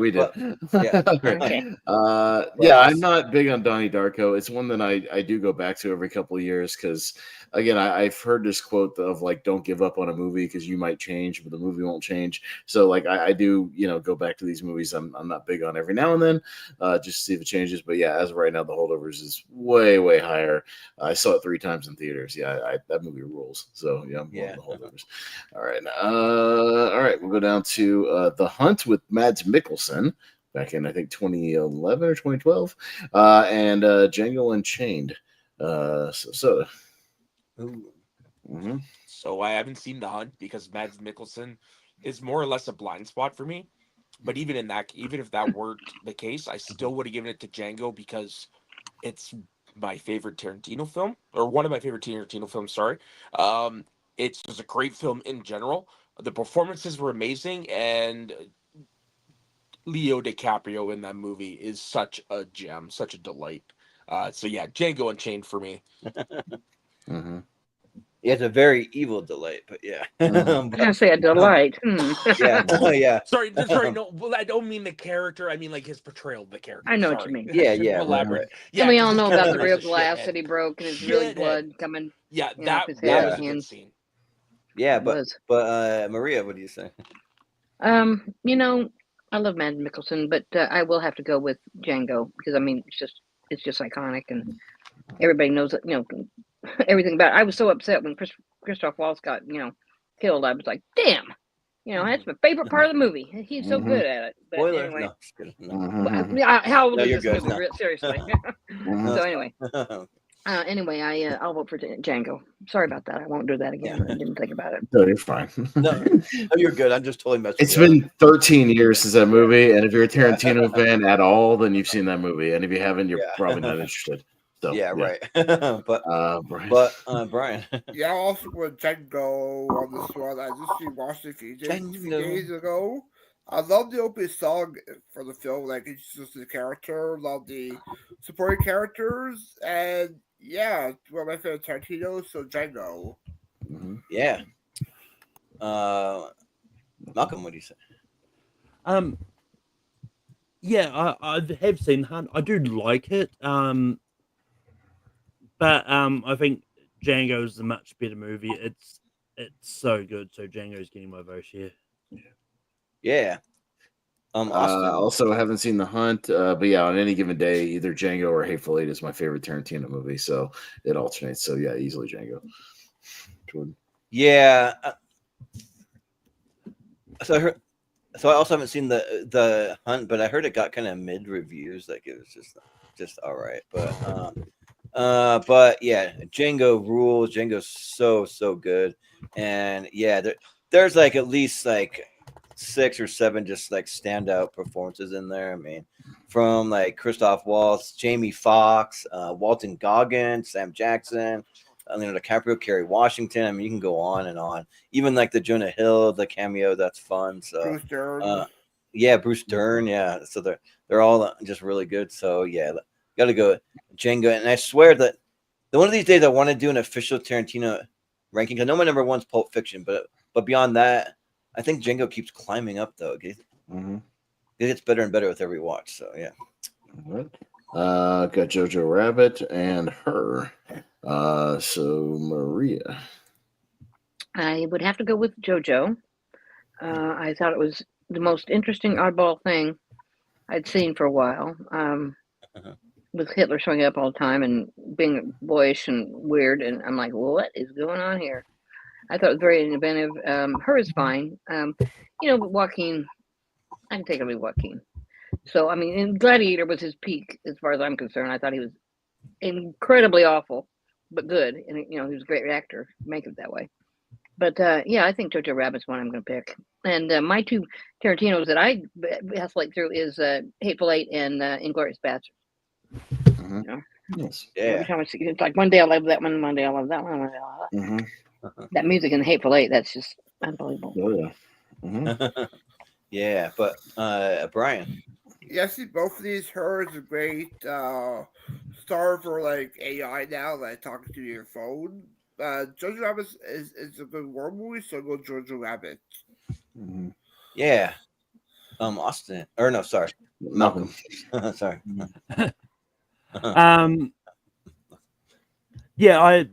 Yeah. Okay. I'm not big on Donnie Darko. It's one that I do go back to every couple of years because, again, I've heard this quote of like, don't give up on a movie because you might change, but the movie won't change. So like I do, go back to these movies. I'm not big on every now and then, just to see if it changes. But yeah, as of right now, The Holdovers is way, way higher. I saw it 3 times in theaters. Yeah, that movie rules. So yeah, I'm going with The Holdovers. All right, we'll go down to The Hunt with Mads Mikkelsen back in I think 2011 or 2012, and Django Unchained. So So I haven't seen The Hunt because Mads Mikkelsen is more or less a blind spot for me. But even if that weren't the case, I still would have given it to Django because it's my favorite Tarantino film, or one of my favorite Tarantino films. Sorry, it's just a great film in general. The performances were amazing, and Leo DiCaprio in that movie is such a gem, such a delight. So yeah, Django Unchained for me. It's a very evil delight, but yeah. I'm gonna say a delight. Yeah. Sorry. No, well, I don't mean the character. I mean like his portrayal of the character. I know Sorry. what you mean. Yeah. Elaborate. Yeah, and we all 'cause his know about the character real is a glass shithead. that he broke and his really Shithead. blood coming. Yeah, off that his was head a and good hands. scene. Yeah, It was. but Maria, what do you say? I love Mads Mikkelsen, but I will have to go with Django because I mean it's just iconic and everybody knows it. Everything about it. I was so upset when Christoph Waltz got killed. I was like, damn. That's my favorite part of the movie. He's so good at it. But Spoiler? anyway, No, just kidding. No. how old No, is you're this good. movie? No. Seriously. So anyway, I'll vote for Django. Sorry about that. I won't do that again. I didn't think about it. no, you're fine. No, you're good. I'm just totally messing It's with you. been 13 years since that movie, and if you're a Tarantino fan at all, then you've seen that movie, and if you haven't, you're probably not interested. So, Yeah, right. but Brian. Yeah, I also with Django on this one. I just rewatched it a few days ago. I love the opening song for the film, like it's just the character. Love the supporting characters, and yeah, it's one of my favorite Tarantino. So Django. Yeah. Malcolm, what do you say? Yeah, I have seen Hunt. I do like it. But I think Django is a much better movie. It's so good. So Django's getting my vote here. Yeah. Austin. Also, haven't seen The Hunt, but yeah, on any given day, either Django or Hateful Eight is my favorite Tarantino movie, so it alternates. So yeah, easily Django. Jordan. Yeah. So I also haven't seen the Hunt, but I heard it got kind of mid reviews. Like it was just all right. But yeah, Django rules. Django's so good, and yeah, there's like at least like 6 or 7 just like standout performances in there. I mean, from like Christoph Waltz, Jamie Foxx, Walton Goggins, Sam Jackson, Leonardo DiCaprio, Kerry Washington. I mean, you can go on and on. Even like the Jonah Hill, the cameo, that's fun. So Bruce Dern. yeah, Bruce Dern, yeah. So they're all just really good. So yeah, got to go Django. And I swear that one of these days I want to do an official Tarantino ranking. I know my number one's Pulp Fiction, but beyond that, I think Django keeps climbing up though. It gets better and better with every watch. So yeah. All right. Got Jojo Rabbit and Her. So Maria. I would have to go with JoJo. I thought it was the most interesting oddball thing I'd seen for a while. With Hitler showing up all the time and being boyish and weird, and I'm like, what is going on here? I thought it was very inventive. Her is fine. But Joaquin, I can take it with Joaquin. So, I mean, and Gladiator was his peak as far as I'm concerned. I thought he was incredibly awful, but good. And, he was a great actor. Make it that way. But, I think Jojo Rabbit's one I'm going to pick. And my 2 Tarantinos that I vacillate through is Hateful Eight and Inglourious Basterds. Yes. Yeah. Every time I see it's like one day I love that one day I love that one. That music in the Hateful Eight, that's just unbelievable. Oh yeah. Yeah, but Brian. Yeah, I see both of these. Her is a great star for like AI now, like talking to your phone. Jojo Rabbit is a good war movie, so go Jojo Rabbit. Yeah. Austin. Or no, sorry. Malcolm. Sorry. Yeah,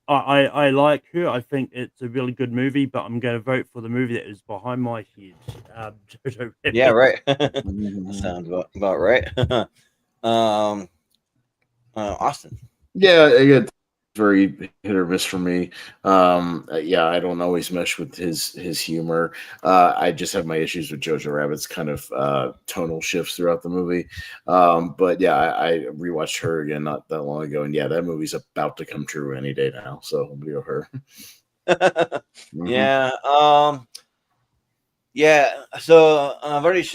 I like Her. I think it's a really good movie, but I'm going to vote for the movie that is behind my head. Jojo Rabbit. Yeah, right. Sounds about right. Austin. Yeah, it's very hit or miss for me. Yeah, I don't always mesh with his humor. I just have my issues with Jojo Rabbit's kind of tonal shifts throughout the movie. But yeah, I rewatched Her again not that long ago, and yeah, that movie's about to come true any day now. So I'm gonna go Her. Yeah. Yeah. So I've already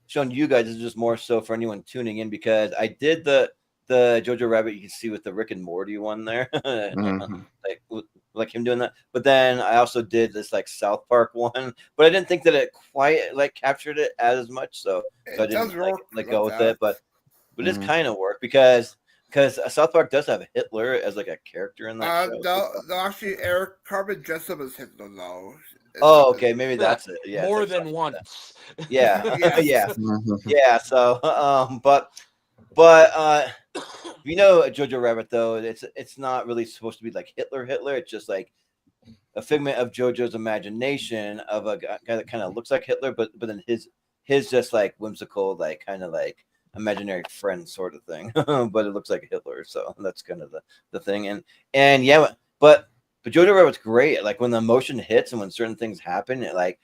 shown you guys. This is just more so for anyone tuning in because I did the Jojo Rabbit you can see with the Rick and Morty one there, like him doing that. But then I also did this like South Park one, but I didn't think that it quite like captured it as much, so I didn't like go with it. But it's kind of work because South Park does have Hitler as like a character in that show. No, actually, Eric Carmen dressed up as Hitler though. Oh, okay, maybe that's it. Yeah, more than once. Yeah, yeah. So, but Jojo Rabbit though, it's not really supposed to be like Hitler. It's just like a figment of Jojo's imagination of a guy that kind of looks like Hitler, but then his just like whimsical, like kind of like imaginary friend sort of thing, but it looks like Hitler. So that's kind of the thing. And yeah, but Jojo Rabbit's great. Like when the emotion hits and when certain things happen, for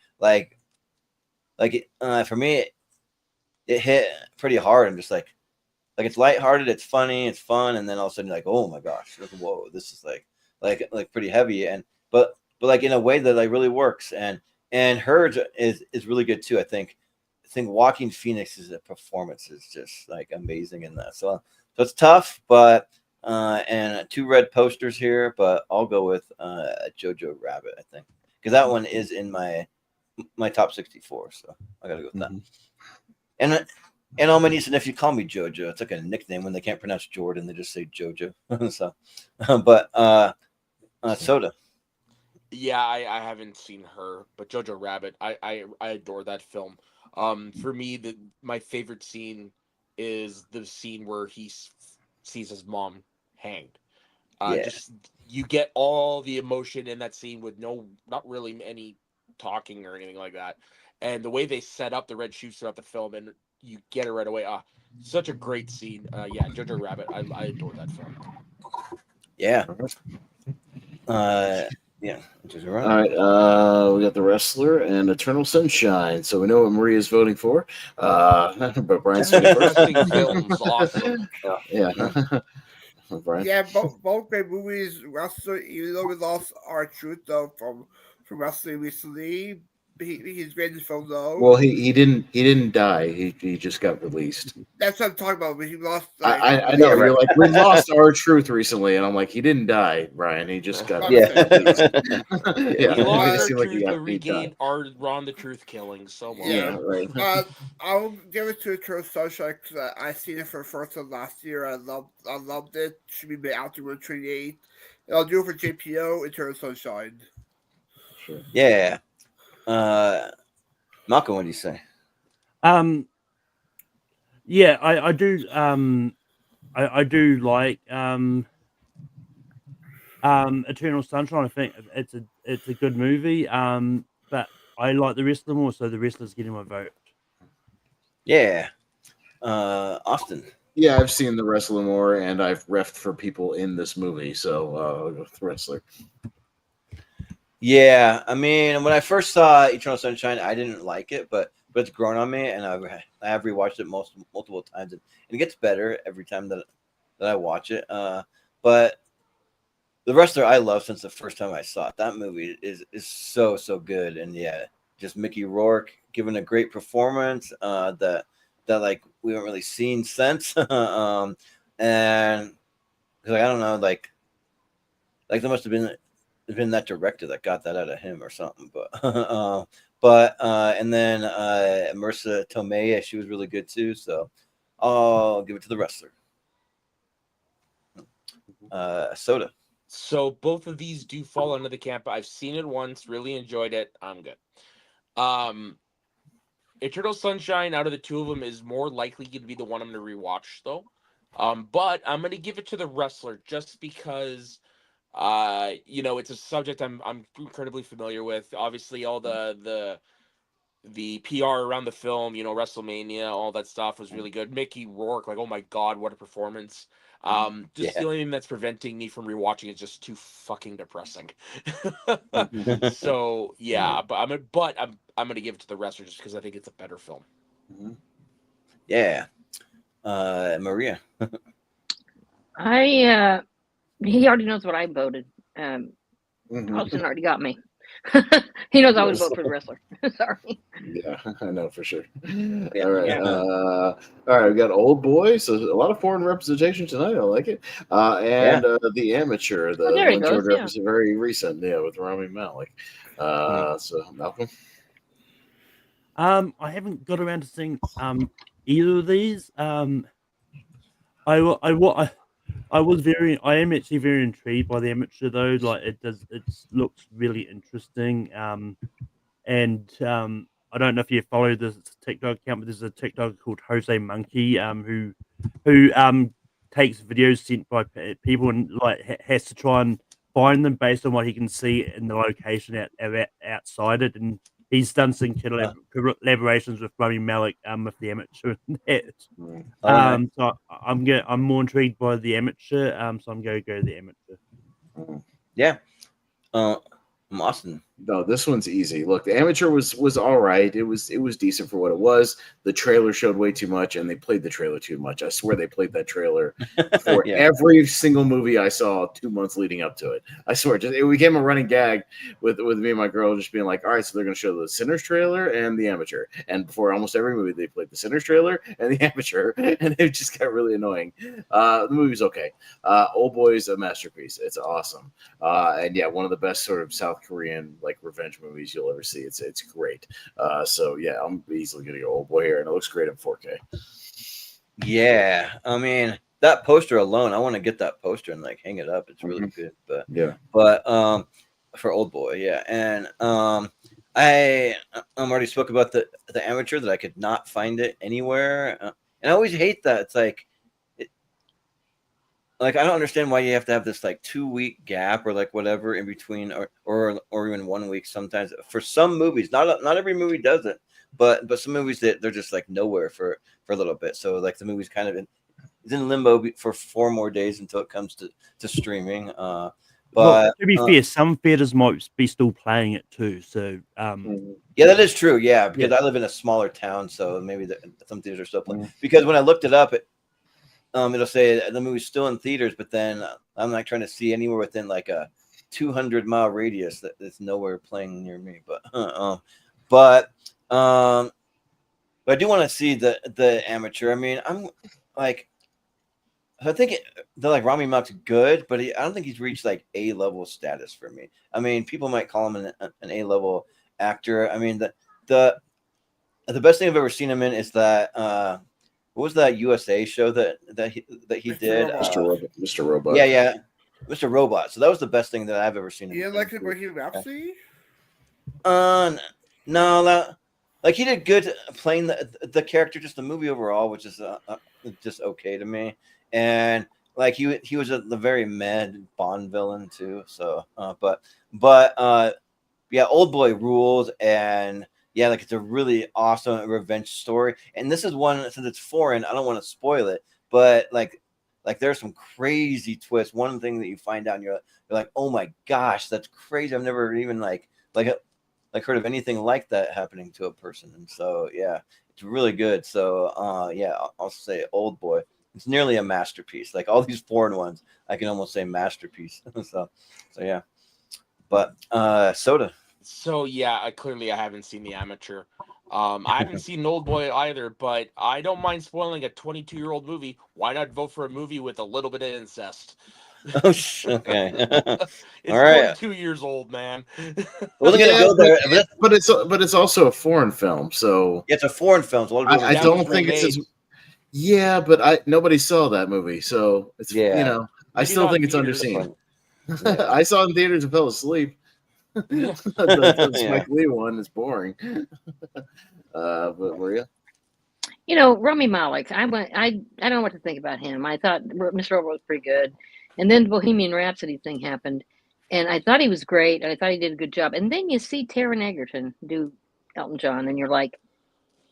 me, it hit pretty hard. I'm just like it's lighthearted, it's funny, it's fun, and then all of a sudden you're like, oh my gosh, whoa, this is like pretty heavy, and but like in a way that like really works, and Her is really good too. I think Joaquin Phoenix's performance is just like amazing in that. So it's tough, but and 2 red posters here, but I'll go with Jojo Rabbit, I think, because that one is in my top 64. So I gotta go with that. And all my niece and nephew call me Jojo. It's like a nickname when they can't pronounce Jordan, they just say Jojo. So, but Soda. Yeah, I haven't seen her, but Jojo Rabbit, I adore that film. For me, my favorite scene is the scene where sees his mom hanged. Yeah. Just you get all the emotion in that scene with not really any talking or anything like that, and the way they set up the red shoes throughout the film, and you get it right away. Such a great scene. Yeah, Jojo Rabbit, I adore that film. Yeah. Yeah. Just All right. right, we got The Wrestler and Eternal Sunshine. So we know what Maria's voting for. But Brian's voting first. Interesting films, awesome. Yeah. Brian. Yeah, both great movies. Wrestler, even though we lost our truth though from wrestling recently, he's great in the film though. Well, he didn't die. He just got released. That's what I'm talking about. But he lost. I know. Yeah, right. You're like, we lost our truth recently, and I'm like, he didn't die, Brian. He just got Yeah. released. Yeah, We it lost made it our seem like he truth, got but regained our Ron the Truth killing. So much. Yeah, right. I'll give it to Eternal Sunshine because I seen it for the first time last year. I loved it. Should be made out to 28. And I'll do it for JPO. Eternal Sunshine. Sure. Yeah. Malcolm, what do you say? Yeah, I do. I do like Eternal Sunshine. I think it's a good movie. But I like The Wrestler more, so The Wrestler's getting my vote. Yeah. Austin. Yeah, I've seen The Wrestler more, and I've refed for people in this movie, so I'll go with The Wrestler. Yeah, I mean, when I first saw Eternal Sunshine, I didn't like it, but it's grown on me, and I have rewatched it multiple times, and it gets better every time that I watch it. But The Wrestler I love since the first time I saw it. That movie is so good, and yeah, just Mickey Rourke giving a great performance. That like we haven't really seen since, and because I don't know, like there must have been that director that got that out of him or something, but and then Marissa Tomei, she was really good too, so I'll give it to The Wrestler. Soda. So both of these do fall under the camp. I've seen it once, really enjoyed it. I'm good. Eternal Sunshine, out of the two of them, is more likely going to be the one I'm going to rewatch, though. But I'm going to give it to The Wrestler just because, it's a subject I'm incredibly familiar with. Obviously, all the PR around the film, WrestleMania, all that stuff was really good. Mickey Rourke, like, oh my God, what a performance. The only thing that's preventing me from rewatching is just too fucking depressing. So yeah, but I'm gonna give it to The Wrestler just because I think it's a better film. Yeah. Maria. He already knows what I voted. Austin already got me. He knows I would vote for The Wrestler. Sorry. Yeah, I know for sure. All right. All right, we got Old Boy. So a lot of foreign representation tonight. I like it. And The Amateur, the there he one goes, George yeah. referenced very recent, with Rami Malek. So Malcolm. I haven't got around to seeing either of these. I am actually very intrigued by The Amateur though. Like it looks really interesting. And I don't know if you follow this TikTok account, but there's a TikTok called Jose Monkey, who takes videos sent by people and like has to try and find them based on what he can see in the location outside it. And he's done some collaborations with Rami Malek with The Amateur. So I'm more intrigued by The Amateur. So I'm going to go The Amateur. Yeah. I'm Austin. No, this one's easy. Look, The Amateur was all right. It was decent for what it was. The trailer showed way too much, and they played the trailer too much. I swear they played that trailer for every single movie I saw 2 months leading up to it. I swear, it became a running gag with me and my girl just being like, all right, so they're going to show the Sinners trailer and The Amateur. And before almost every movie, they played the Sinners trailer and The Amateur, and it just got really annoying. The movie's okay. Old Boy is a masterpiece. It's awesome. And yeah, one of the best sort of South Korean like revenge movies you'll ever see. It's great. So yeah, I'm easily gonna go Old Boy here, and it looks great in 4K. Yeah, I mean that poster alone, I want to get that poster and like hang it up. It's really good. But for Old Boy, yeah. And I already spoke about the Amateur, that I could not find it anywhere, and I always hate that. It's like, I don't understand why you have to have this like 2-week gap or like whatever in between, or even 1 week sometimes for some movies. Not every movie does it, but some movies that they're just like nowhere for a little bit. So like the movie's kind of it's in limbo for 4 more days until it comes to streaming. Well, But to be fair, some theaters might be still playing it too. So yeah, that is true. Yeah, because Yeah. I live in a smaller town, so maybe some theaters are still playing. Mm. Because when I looked it up, it'll say the movie's still in theaters, but then I'm like trying to see anywhere within like a 200-mile radius that's nowhere playing near me. But I do want to see the Amateur. I mean, I'm like, I think Rami Malek's good, but I don't think he's reached like A-level status for me. I mean, people might call him an A-level actor. I mean, the best thing I've ever seen him in is that what was that USA show that he Mr. did? Robot. Mr. Robot. Yeah, Mr. Robot. So that was the best thing that I've ever seen. You didn't like the Bohemian Rhapsody? No, like he did good playing the character, just the movie overall, which is just okay to me. And like he was the very mad Bond villain too. So, but yeah, Old Boy rules, and yeah, like it's a really awesome revenge story. And this is one, since it's foreign, I don't want to spoil it, but like there's some crazy twists. One thing that you find out, and you're like, oh my gosh, that's crazy. I've never even like heard of anything like that happening to a person. And so yeah, it's really good. So yeah, I'll say Old Boy. It's nearly a masterpiece. Like all these foreign ones, I can almost say masterpiece. so yeah. But Soda. So yeah, I haven't seen the Amateur. I haven't seen Old Boy either, but I don't mind spoiling a 22-year-old movie. Why not vote for a movie with a little bit of incest? Oh, okay. It's All right. 22 years old, man. I wasn't gonna go there, but it's also a foreign film, so it's a foreign film. So I That don't was think it's remade. as. Yeah, but nobody saw that movie, so it's I Maybe still not think it's theaters. underseen. Yeah. I saw it in theaters and fell asleep. the Spike Lee one is boring. But Maria, Rami Malek. I don't know what to think about him. I thought Mr. Robot was pretty good, and then Bohemian Rhapsody thing happened, and I thought he was great, and I thought he did a good job. And then you see Taron Egerton do Elton John, and you're like,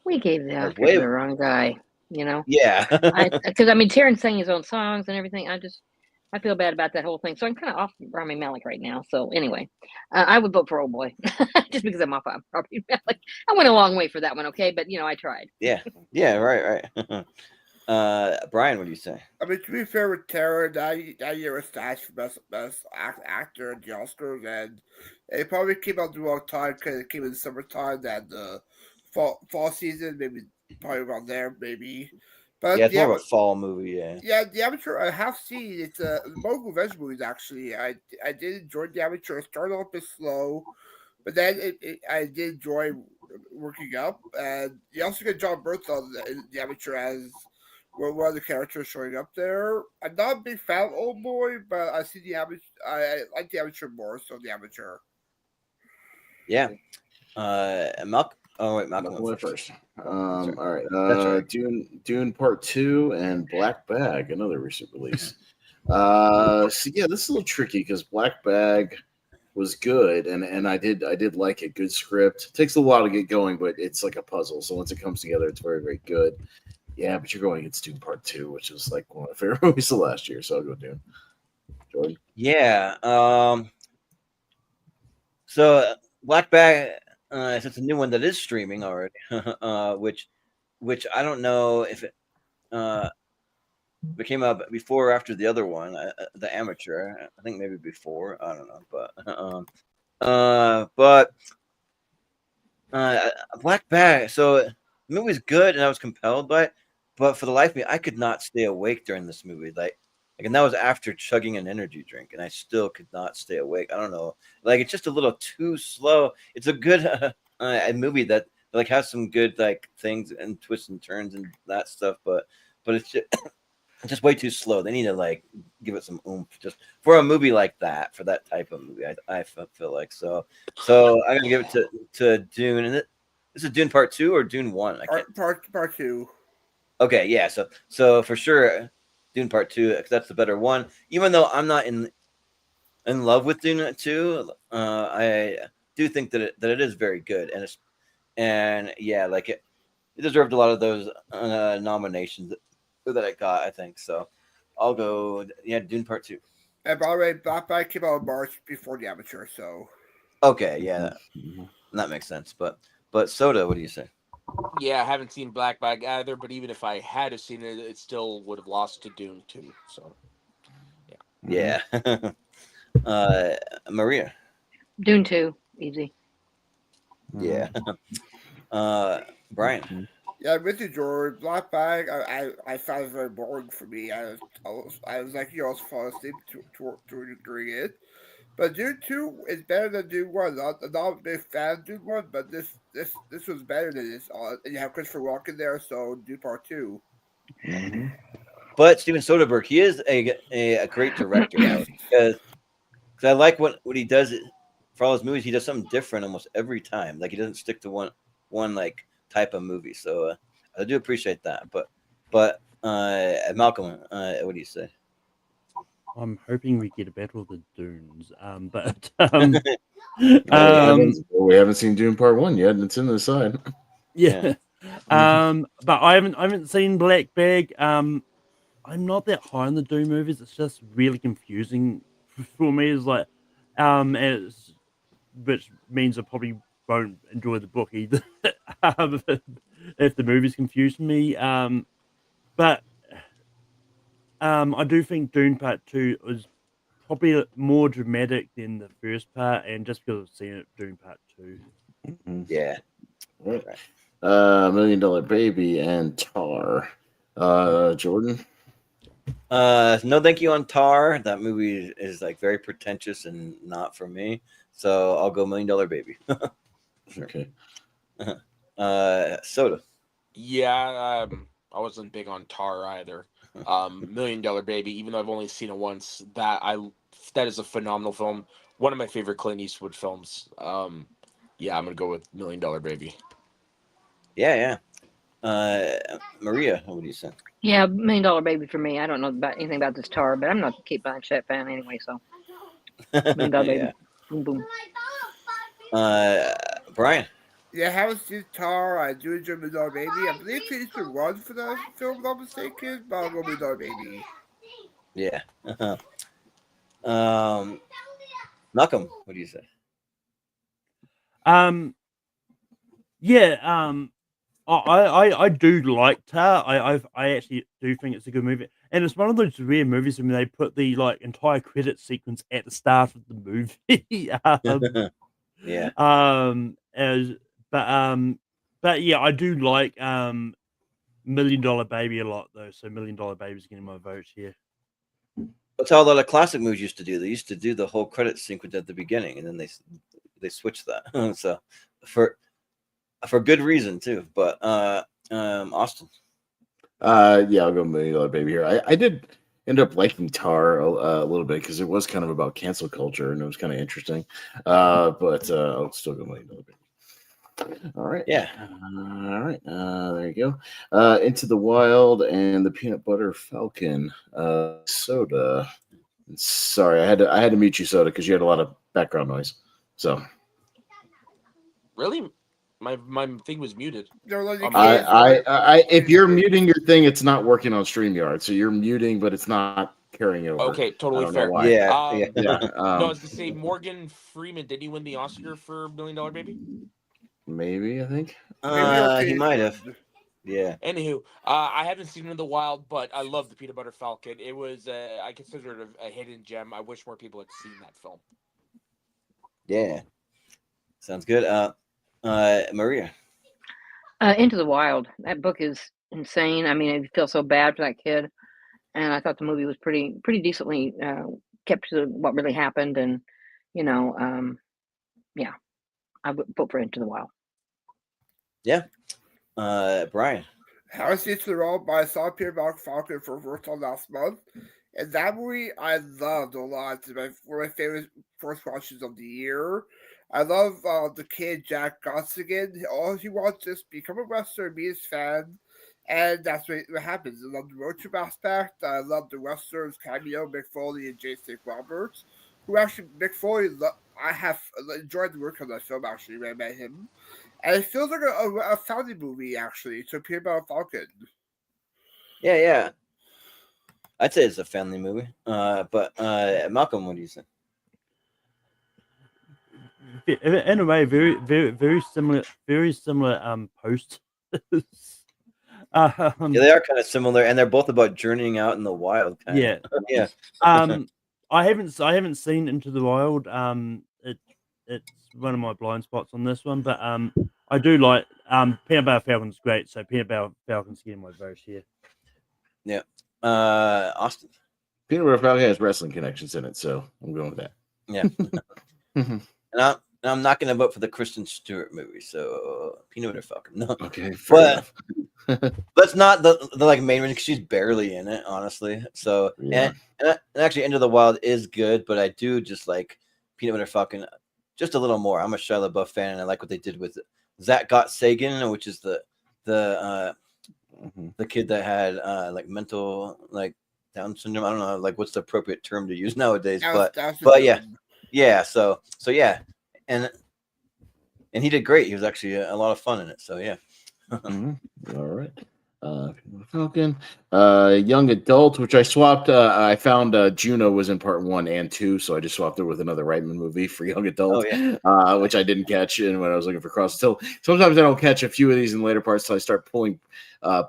we gave the Oscar to the wrong guy. Yeah. Because Taron sang his own songs and everything. I feel bad about that whole thing. So I'm kind of off Rami Malek right now. So anyway, I would vote for Old Boy just because I'm off Rami Malek. I went a long way for that one, okay? But I tried. Yeah, right. Brian, what do you say? I mean, to be fair with Tara, that year was stashed for best actor at the Oscars, and it probably came out the wrong time because it came in the summertime and the fall season, maybe probably around there, maybe. But Yeah, it's more of a fall movie. yeah, the Amateur I have seen. It's both revenge movies actually. I did enjoy the Amateur. It started off a bit slow, but then I did enjoy working up. And you also get John Bernthal in the Amateur as one of the characters showing up there. I'm not a big fan of Old Boy, but I see the Amateur. I like the Amateur more, so the Amateur. Yeah. Malcolm. Oh wait, Malcolm went first. All right. That's right. Dune Part 2 and Black Bag, another recent release. So yeah, this is a little tricky because Black Bag was good, and I did like it. Good script. It takes a while to get going, but it's like a puzzle. So once it comes together, it's very, very good. Yeah, but you're going against Dune Part 2, which is like one of my favorite movies of last year. So I'll go Dune. Jordan. Yeah. So Black Bag. It's a new one that is streaming already, which I don't know if it came out before or after the other one, the Amateur. I think maybe before. I don't know, but Black Bag. So the movie's good, and I was compelled by it, but for the life of me, I could not stay awake during this movie. And that was after chugging an energy drink, and I still could not stay awake. I don't know, it's just a little too slow. It's a good a movie that has some good things and twists and turns and that stuff, but it's just just way too slow. They need to like give it some oomph just for a movie like that, for that type of movie. I feel like so I'm gonna give it to Dune. And this is Dune Part 2 or Dune 1? I can't. Part 2. Okay, yeah. So for sure, Dune Part 2 because that's the better one. Even though I'm not in love with Dune 2, I do think that it is very good, and yeah, like it deserved a lot of those nominations that it got. I think so. I'll go. Yeah, Dune Part 2. And by the way, Black Bag came out in March before The Amateur, so. Okay, yeah, that makes sense. But Soda, what do you say? Yeah, I haven't seen Black Bag either, but even if I had seen it, it still would have lost to Dune 2. So, Yeah. Maria. Dune 2, easy. Yeah. Brian. Yeah, with you, George. Black Bag, I found it very boring for me. I was like, I was falling asleep during it. But Dune 2 is better than Dune 1. I'm not a big fan of Dune 1, but this was better than this. And you have Christopher Walken there, so Dune Part 2. But Steven Soderbergh, he is a great director, though, because I like what he does for all his movies. He does something different almost every time. Like he doesn't stick to one like type of movie. So I do appreciate that. But Malcolm, what do you say? I'm hoping we get a battle of the Dunes. We haven't seen Dune Part 1 yet, and it's in the side. Yeah. But I haven't seen Black Bag. I'm not that high on the Dune movies. It's just really confusing for me. It's like, which means I probably won't enjoy the book either. If the movies confuse me. But I do think Dune Part 2 is probably more dramatic than the first part, and just because I've seen it, Dune Part 2. Yeah. Right. $1 Million Baby and Tar. Jordan. No, thank you on Tar. That movie is like very pretentious and not for me. So I'll go $1 Million Baby. Okay. Soda. Yeah, I wasn't big on Tar either. $1 Million Baby, even though I've only seen it once, that is a phenomenal film. One of my favorite Clint Eastwood films. Yeah, I'm gonna go with $1 Million Baby. Yeah. Maria, what do you say? Yeah, $1 Million Baby for me. I don't know about anything about this Tar, but I'm not a Kate Blanchett fan anyway, so $1 Million Baby. Yeah. Boom, boom. Brian. Yeah, I haven't seen Tar. I do enjoy $1 Million Baby. I believe he used to run for the film, if I'm not mistaken, but I'll go $1 Million Baby. Yeah. Malcolm, what do you say? Yeah. I do like Tar. I actually do think it's a good movie, and it's one of those rare movies when they put the like entire credit sequence at the start of the movie. Yeah. But yeah, I do like $1 Million Baby a lot though. So $1 Million Baby is getting my vote here. That's how a lot of classic movies used to do. They used to do the whole credit sequence at the beginning, and then they switched that. So for good reason too. But Austin. Yeah, I'll go $1 Million Baby here. I did end up liking Tar a little bit because it was kind of about cancel culture and it was kind of interesting. But I'll still go $1 Million Baby. All right. Yeah. All right. There you go. Into the Wild and the Peanut Butter Falcon. Soda. Sorry, I had to mute you, Soda, because you had a lot of background noise. So. Really? My thing was muted. If you're muting your thing, it's not working on StreamYard. So you're muting, but it's not carrying over. Okay, totally fair. Yeah. No, I was to say Morgan Freeman. Did he win the Oscar for $1 Million Baby? Maybe, I think. He might have. Yeah. Anywho, I haven't seen it in the wild, but I love the Peanut Butter Falcon. It was, I consider it a hidden gem. I wish more people had seen that film. Yeah. Sounds good. Maria. Into the Wild. That book is insane. I mean, I feel so bad for that kid, and I thought the movie was pretty decently kept to what really happened, and yeah, I would vote for Into the Wild. Yeah. Brian. haven't seen it in a while, but I saw Peter Falcon for first time last month. And that movie I loved a lot. It's one of my favorite first watches of the year. I love the kid Jack Gossigan. All he wants is become a wrestler, be his fan, and that's what happens. I love the road trip aspect. I love the wrestlers cameo, Mick Foley and Jason Roberts, who actually Mick Foley. I have enjoyed the work on that film actually when I met him, and it feels like a family movie actually. To appear about Falcon. Yeah. I'd say it's a family movie. But Malcolm, what do you think? In a way, very similar post. Yeah, they are kind of similar, and they're both about journeying out in the wild. Yeah. Yeah. I haven't seen Into the Wild. It's one of my blind spots on this one, but I do like Peanut Butter Falcon's great, so Peanut Butter Falcon's getting my vote here. Yeah. Austin. Peanut Butter Falcon has wrestling connections in it, so I'm going with that. Yeah. And I'm not going to vote for the Kristen Stewart movie, so Peanut Butter Falcon. No. Okay, but that's not the like main reason because she's barely in it, honestly. So yeah. and actually, Into the Wild is good, but I do just like Peanut Butter Falcon just a little more. I'm a Shia LaBeouf fan, and I like what they did with Zach Got Sagan, which is the kid that had like mental like Down syndrome. I don't know like what's the appropriate term to use nowadays, but yeah. So yeah, and he did great. He was actually a lot of fun in it. So yeah. All right. Falcon, young adult, which I swapped. I found Juno was in part 1 and 2, so I just swapped it with another Reitman movie for young adult, which I didn't catch in when I was looking for cross. Still, sometimes I don't catch a few of these in later parts, so I start pulling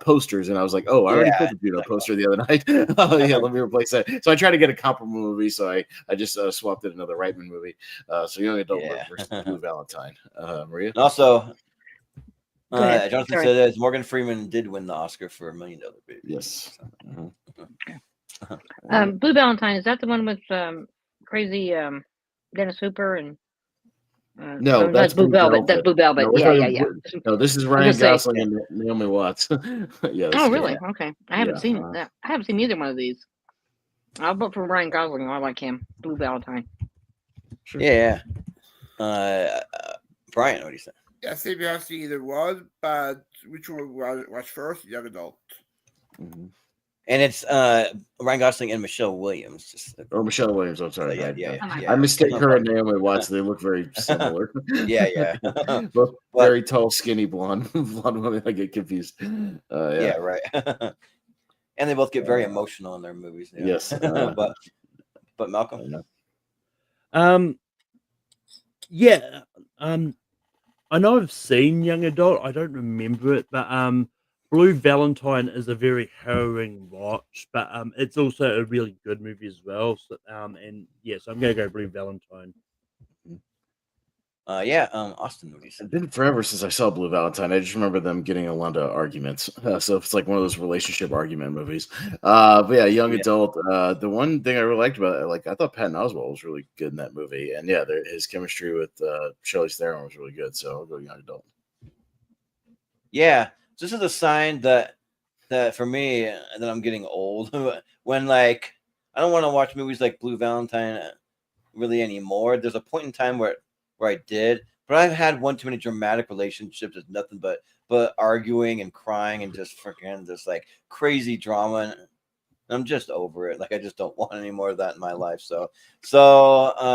posters, and I was like, oh, I already pulled the Juno poster the other night. Yeah, let me replace that. So I tried to get a comparable movie, so I just swapped it another Reitman movie. So young adult versus Blue Valentine. Maria, and also. Jonathan Sorry. said that Morgan Freeman did win the Oscar for $1 Million Baby. Yes. Blue Valentine, is that the one with crazy Dennis Hooper and no, that's Blue Velvet. That's Blue Velvet. No, Yeah. No, this is Ryan Gosling and Naomi Watts. Yeah. Oh, really? Okay. I haven't seen that. I haven't seen either one of these. I'll vote for Ryan Gosling. I like him. Blue Valentine. Sure. Yeah. Brian, what do you say? Yeah, same here. I've seen either one, but which one was first? Young adult. And it's Ryan Gosling and Michelle Williams. Michelle Williams. I'm sorry. Yeah. I mistake her and Naomi Watts. They look very similar. Yeah. Both very tall, skinny, blonde women. I get confused. Yeah, right. And they both get very emotional in their movies. Yeah. Yes. But Malcolm. Yeah. I know I've seen Young Adult. I don't remember it, but Blue Valentine is a very harrowing watch, but it's also a really good movie as well. So, and yes, I'm gonna go Blue Valentine. Austin, what do you say? It's been forever since I saw Blue Valentine. I just remember them getting a lot of arguments. So it's like one of those relationship argument movies. But yeah, young adult. The one thing I really liked about it, like I thought Patton Oswalt was really good in that movie, and yeah, his chemistry with Charlize Theron was really good. So I'll go young adult. Yeah, this is a sign that for me that I'm getting old. When like I don't want to watch movies like Blue Valentine really anymore. There's a point in time where I did, but I've had one too many dramatic relationships. It's nothing but arguing and crying and just freaking this like crazy drama. And I'm just over it. Like I just don't want any more of that in my life. So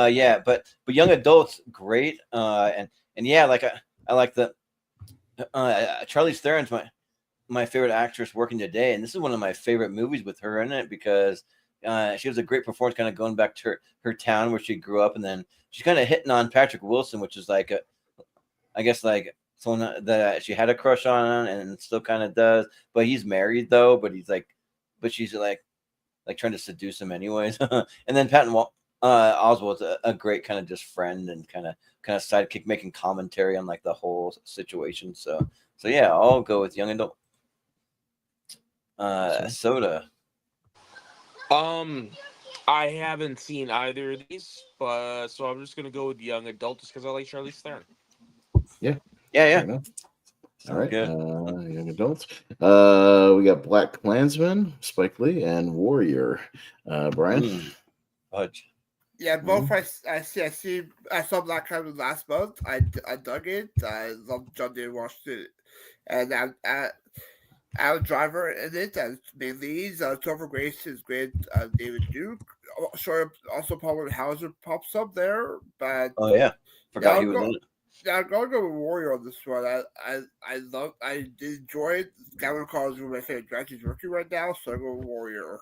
yeah, but young adults, great. And yeah, like I like the Charlize Theron's my favorite actress working today, and this is one of my favorite movies with her in it because she has a great performance, kind of going back to her town where she grew up, and then she's kind of hitting on Patrick Wilson, which is like I guess like someone that she had a crush on and still kind of does, but he's married though. But she's like trying to seduce him anyways. And then Patton Oswalt's a great kind of just friend and kind of sidekick, making commentary on like the whole situation. So yeah, I'll go with young adult. Soda. I haven't seen either of these, but so I'm just gonna go with young adult just because I like Charlize Theron. Yeah. Yeah. All right, good. young adults. We got Black Klansman, Spike Lee, and Warrior. Brian. Fudge. Yeah, both I saw Black Klansman last month. I dug it. I loved John Day Washington, and Adam Driver in it as main leads. Topher Grace is great. David Duke. Sure, also Paul Hauser pops up there, but Oh yeah, forgot yeah, he was in it. yeah, I'm gonna go with Warrior on this one. I did enjoy it. Gavin Carl is one of my favorite directors working right now, so I go with Warrior.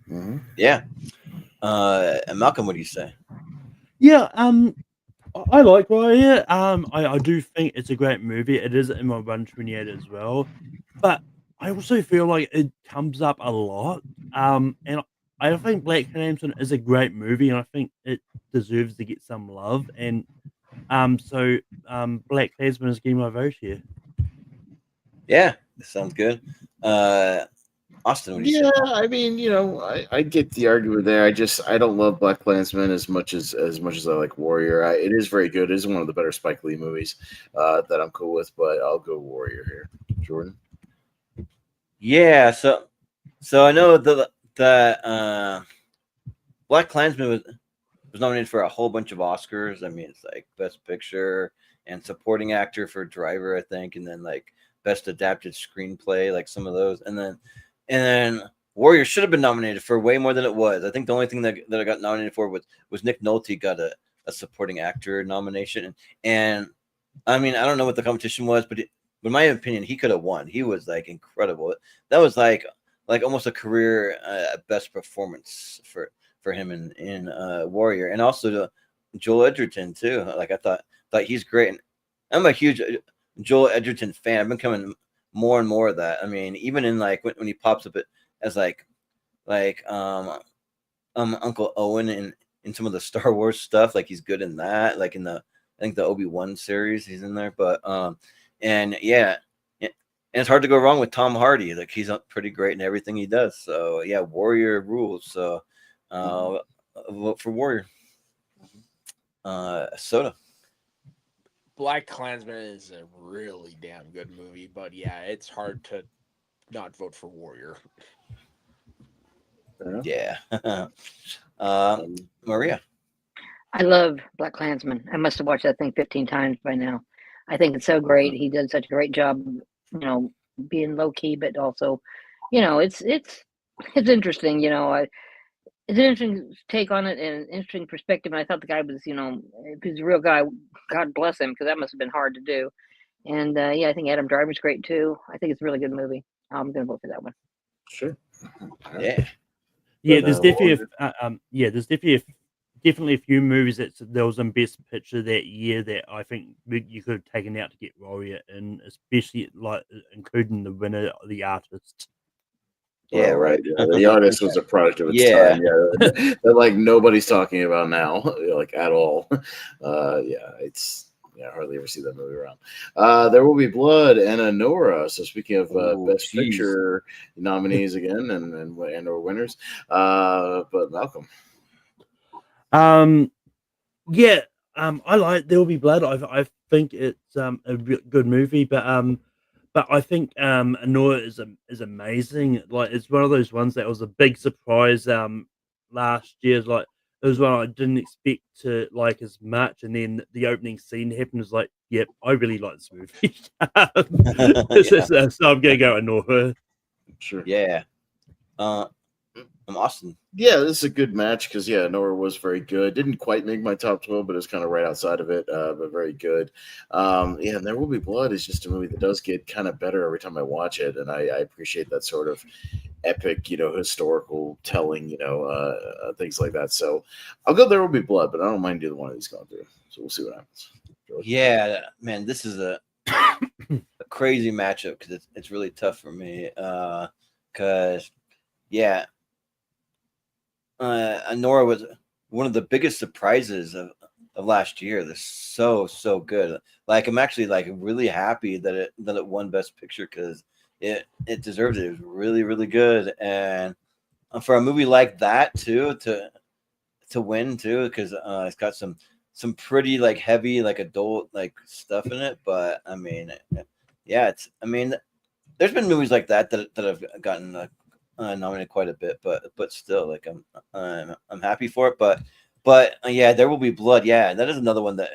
Mm-hmm. Yeah. And Malcolm, what do you say? Yeah, I like Warrior. I do think it's a great movie. It is in my 128 as well, but I also feel like it comes up a lot. And I think Black Klansman is a great movie, and I think it deserves to get some love. And so Black Klansman is getting my vote here. Yeah, that sounds good. Austin, what do you Yeah, say? I mean, I get the argument there. I don't love Black Klansman as much as I like Warrior. It is very good. It is one of the better Spike Lee movies that I'm cool with, but I'll go Warrior here. Jordan. Yeah, so I know that Black Klansman was nominated for a whole bunch of Oscars. I mean, it's like Best Picture and Supporting Actor for Driver, I think, and then like Best Adapted Screenplay, like some of those, and then Warrior should have been nominated for way more than it was. I think the only thing that I got nominated for was Nick Nolte got a Supporting Actor nomination, and I mean, I don't know what the competition was, but in my opinion, he could have won. He was like incredible. That was like almost a career best performance for him in Warrior, and also to Joel Edgerton too. Like I thought he's great. And I'm a huge Joel Edgerton fan. I've been coming more and more of that. I mean, even in like when he pops up as Uncle Owen in some of the Star Wars stuff, like he's good in that. Like in I think the Obi-Wan series, he's in there. But and yeah, and it's hard to go wrong with Tom Hardy. Like he's pretty great in everything he does. So yeah, Warrior rules. So vote for Warrior. Soda. Black Klansman is a really damn good movie, but yeah, it's hard to not vote for Warrior. Yeah. Maria. I love Black Klansman. I must have watched that thing 15 times by now. I think it's so great. He did such a great job, being low key, but also, it's interesting. It's an interesting take on it and an interesting perspective. And I thought the guy was, if he's a real guy, God bless him, because that must have been hard to do. And yeah, I think Adam Driver's great too. I think it's a really good movie. I'm gonna vote for that one. Sure. Yeah. Yeah, there's definitely definitely a few movies that was in Best Picture that year that I think you could have taken out to get Warrior in, especially like including the winner, The Artist. Yeah, right. Yeah, the artist was a product of its time. Yeah, that like nobody's talking about now, like at all. I hardly ever see that movie around. There Will Be Blood and Anora. So speaking of Best Picture nominees again and or winners, but Malcolm. I like There Will Be Blood. I think it's a good movie, but I think Anora is amazing. Like it's one of those ones that was a big surprise last year. Like it was one I didn't expect to like as much, and then the opening scene happened. Was like, yep, I really like this movie. So I'm gonna go Anora. Sure. Yeah. I'm Austin. Yeah, this is a good match because Nora was very good. Didn't quite make my top 12, but it's kind of right outside of it. But very good. And There Will Be Blood is just a movie that does get kind of better every time I watch it, and I appreciate that sort of epic, historical telling, things like that. So I'll go There Will Be Blood, but I don't mind either one of these going through. So we'll see what happens. George. Yeah, man, this is a crazy matchup because it's really tough for me. Because Anora was one of the biggest surprises of last year. They're so good. Like I'm actually like really happy that it won Best Picture because it deserves it. It was really, really good. And for a movie like that too, to win too, because it's got some pretty like heavy like adult like stuff in it. But I mean, it's. I mean, there's been movies like that have gotten nominated quite a bit, but still, like I'm happy for it. But yeah, There Will Be Blood. Yeah, that is another one that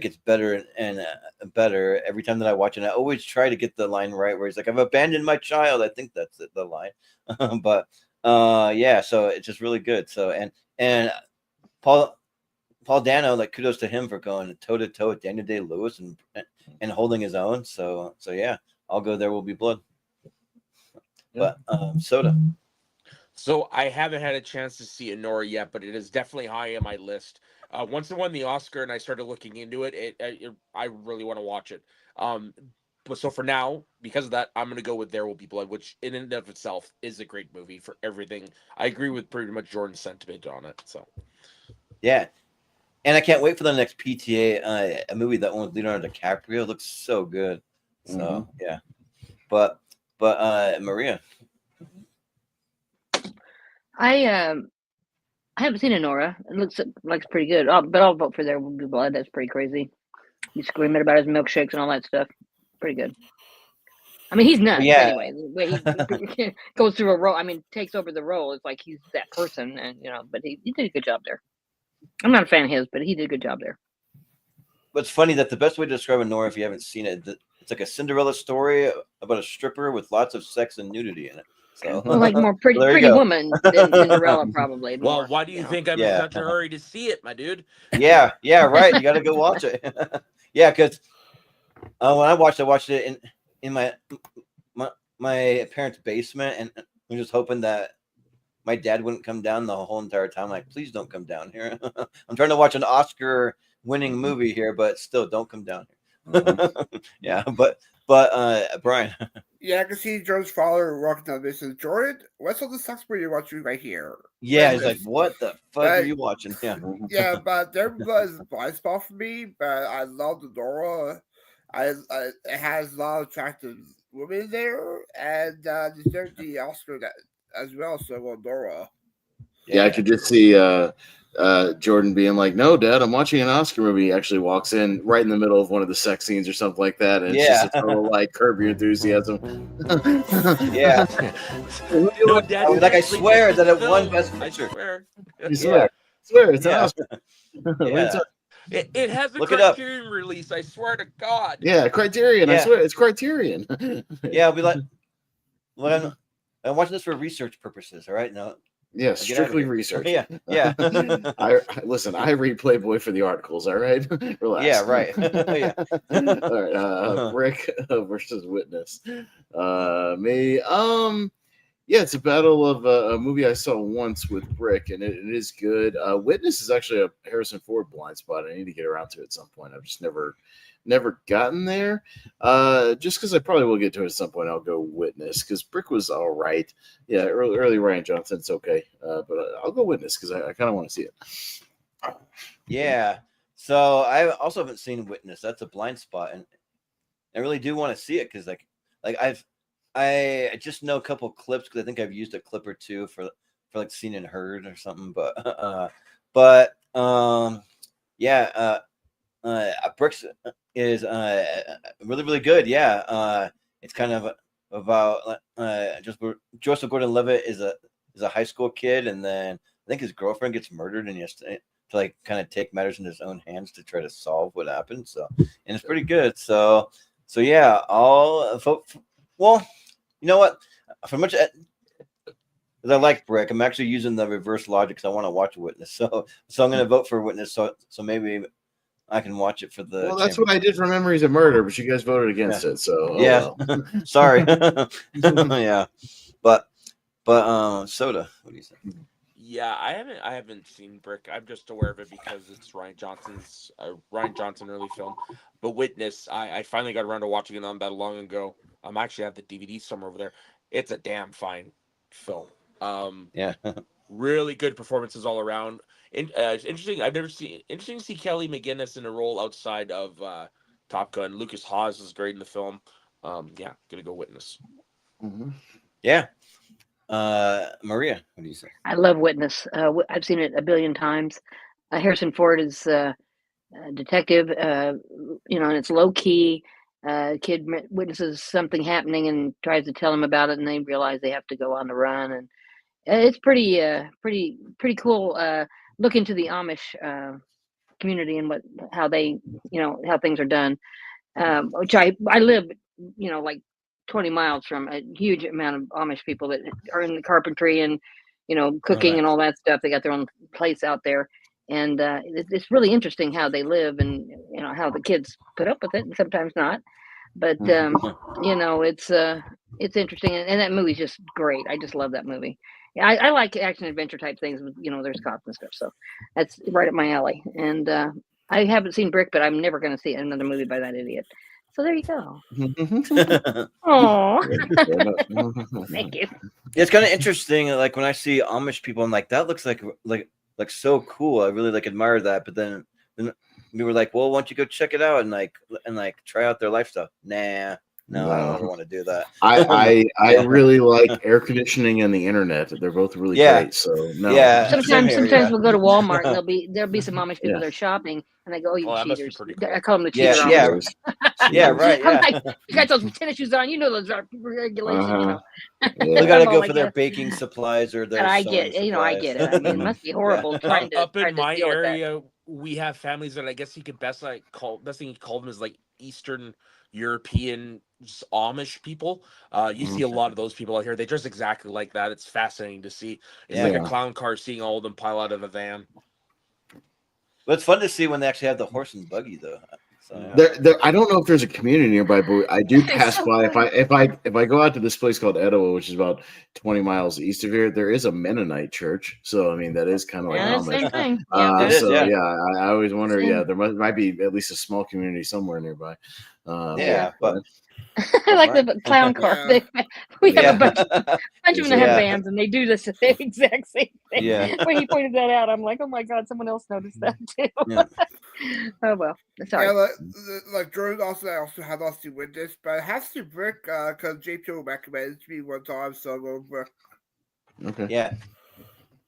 gets better and better every time that I watch it. And I always try to get the line right where he's like, "I've abandoned my child." I think that's the line. But yeah, so it's just really good. So and Paul Dano, like kudos to him for going toe to toe with Daniel Day-Lewis and holding his own. So yeah, I'll go There Will Be Blood. But Soda. So I haven't had a chance to see Anora yet, but it is definitely high on my list. Once it won the Oscar and I started looking into it, I really want to watch it. But so for now, because of that, I'm going to go with There Will Be Blood, which in and of itself is a great movie for everything. I agree with pretty much Jordan's sentiment on it. So Yeah, and I can't wait for the next PTA, a movie that one with Leonardo DiCaprio. It looks so good. So yeah, but Maria. I haven't seen Anora. It looks pretty good. But I'll vote for There Will Be Blood. That's pretty crazy. He's screaming about his milkshakes and all that stuff. Pretty good. I mean, he's nuts anyway. The way he goes through a role, I mean, takes over the role. It's like he's that person, and but he did a good job there. I'm not a fan of his, but he did a good job there. But it's funny that the best way to describe Anora, if you haven't seen it, it's like a Cinderella story about a stripper with lots of sex and nudity in it. So, well, like more pretty woman than Cinderella, probably. More, well, why do you think I'm in such a hurry to see it, my dude? Yeah, right. You got to go watch it. Yeah, because when I watched it in my parents' basement, and I'm just hoping that my dad wouldn't come down the whole entire time. Like, please don't come down here. I'm trying to watch an Oscar-winning movie here, but still, don't come down here. Yeah, but Brian. Yeah, I can see Jordan's father walking down this. And Jordan, what's all the sucks where you're watching right here? Yeah, he's like, what the fuck are you watching? Yeah. Yeah, but there was a blind spot for me, but I love the Dora. It has a lot of attractive women there, and deserves the Oscar as well, so well, Dora. Yeah, I could just see Jordan being like, "No, Dad, I'm watching an Oscar movie." He actually walks in right in the middle of one of the sex scenes or something like that, and it's just a total like Curb Your Enthusiasm. Yeah. No, Dad, like I swear that it won Best Picture. You swear it's an Oscar. Yeah. It has a Look it up. Criterion release. I swear to God. Yeah, Criterion. I swear it's Criterion. Yeah, I'll be like, well, I'm watching this for research purposes. All right, now. Yeah, strictly research. Yeah. Listen, I read Playboy for the articles. All right, relax. Yeah, right. Yeah. All right. Brick versus Witness. Me. Yeah, it's a battle of a movie I saw once with Brick, and it is good. Witness is actually a Harrison Ford blind spot. I need to get around to it at some point. I've just never gotten there. Just because I probably will get to it at some point, I'll go Witness because Brick was all right. Yeah, early Ryan Johnson's okay, but I'll go Witness because I kind of want to see it. Yeah. So I also haven't seen Witness. That's a blind spot, and I really do want to see it because like I just know a couple clips because I think I've used a clip or two for like Seen and Heard or something. But Bricks is really, really good. Yeah. It's kind of about just Joseph Gordon-Levitt is a high school kid, and then I think his girlfriend gets murdered, and he has to like kind of take matters in his own hands to try to solve what happened. So, and it's pretty good. So yeah, I'll vote. Well, you know what? For much as I like Brick, I'm actually using the reverse logic because I want to watch Witness. So I'm going to vote for Witness. So maybe I can watch it for the. Well, that's what I did for Memories of Murder, but you guys voted against it. So well. Sorry. Yeah, but Soda. What do you think? Yeah, I haven't seen Brick. I'm just aware of it because it's Ryan Johnson early film. But Witness, I finally got around to watching it not that long ago. I'm actually have the DVD somewhere over there. It's a damn fine film. Yeah. Really good performances all around. It's interesting. Interesting to see Kelly McGinnis in a role outside of Top Gun. Lucas Haas is great in the film. Yeah, gonna go Witness. Mm-hmm. Yeah. Maria, what do you say? I love Witness. I've seen it a billion times. Harrison Ford is a detective, and it's low key. Kid witnesses something happening and tries to tell them about it, and they realize they have to go on the run. And it's pretty cool. Look into the Amish community and how they, how things are done. Which I live, like 20 miles from a huge amount of Amish people that are in the carpentry and, cooking and all that stuff. They got their own place out there. And it's really interesting how they live and, how the kids put up with it and sometimes not. But, it's interesting. And that movie's just great. I just love that movie. Yeah, I like action adventure type things with, there's cops and stuff. So that's right up my alley. And I haven't seen Brick, but I'm never going to see another movie by that idiot. So there you go. Oh, thank you. It's kind of interesting. Like when I see Amish people, I'm like, that looks like so cool. I really admire that. But then we were like, well, why don't you go check it out and try out their lifestyle? Nah. No, I don't ever want to do that. I really like air conditioning and the internet. They're both really great. So no. Yeah. Sometimes we'll go to Walmart and there'll be some Amish people there shopping, and I go, "Oh, you cheaters!" Cool. I call them the cheater. Yeah, right. Yeah. I'm like, you got those tennis shoes on. You know those are regulations. They gotta go for their baking supplies or their. And I get it. I get it. I mean, it must be horrible trying to up in my deal with that. area. We have families that I guess you could best thing you could call them is like Eastern European Amish people. You see a lot of those people out here. They dress exactly like that. It's fascinating to see. It's like a clown car seeing all of them pile out of a van. But it's fun to see when they actually have the horse and buggy, though. So, I don't know if there's a community nearby, but I do pass by. If I go out to this place called Etowah, which is about 20 miles east of here, there is a Mennonite church. So I mean, that is kind of like Amish. Same thing. I always wonder. Yeah, there might be at least a small community somewhere nearby. But I like the clown car. We have a bunch of them that have vans, and they do this exact same thing. Yeah. When he pointed that out, I'm like, oh my god, someone else noticed that too. Oh well, sorry. Yeah, like Jordan I also had lost to witness, but it has to Brick because JP recommended it to me one time, so I'll go Brick. Okay. Yeah,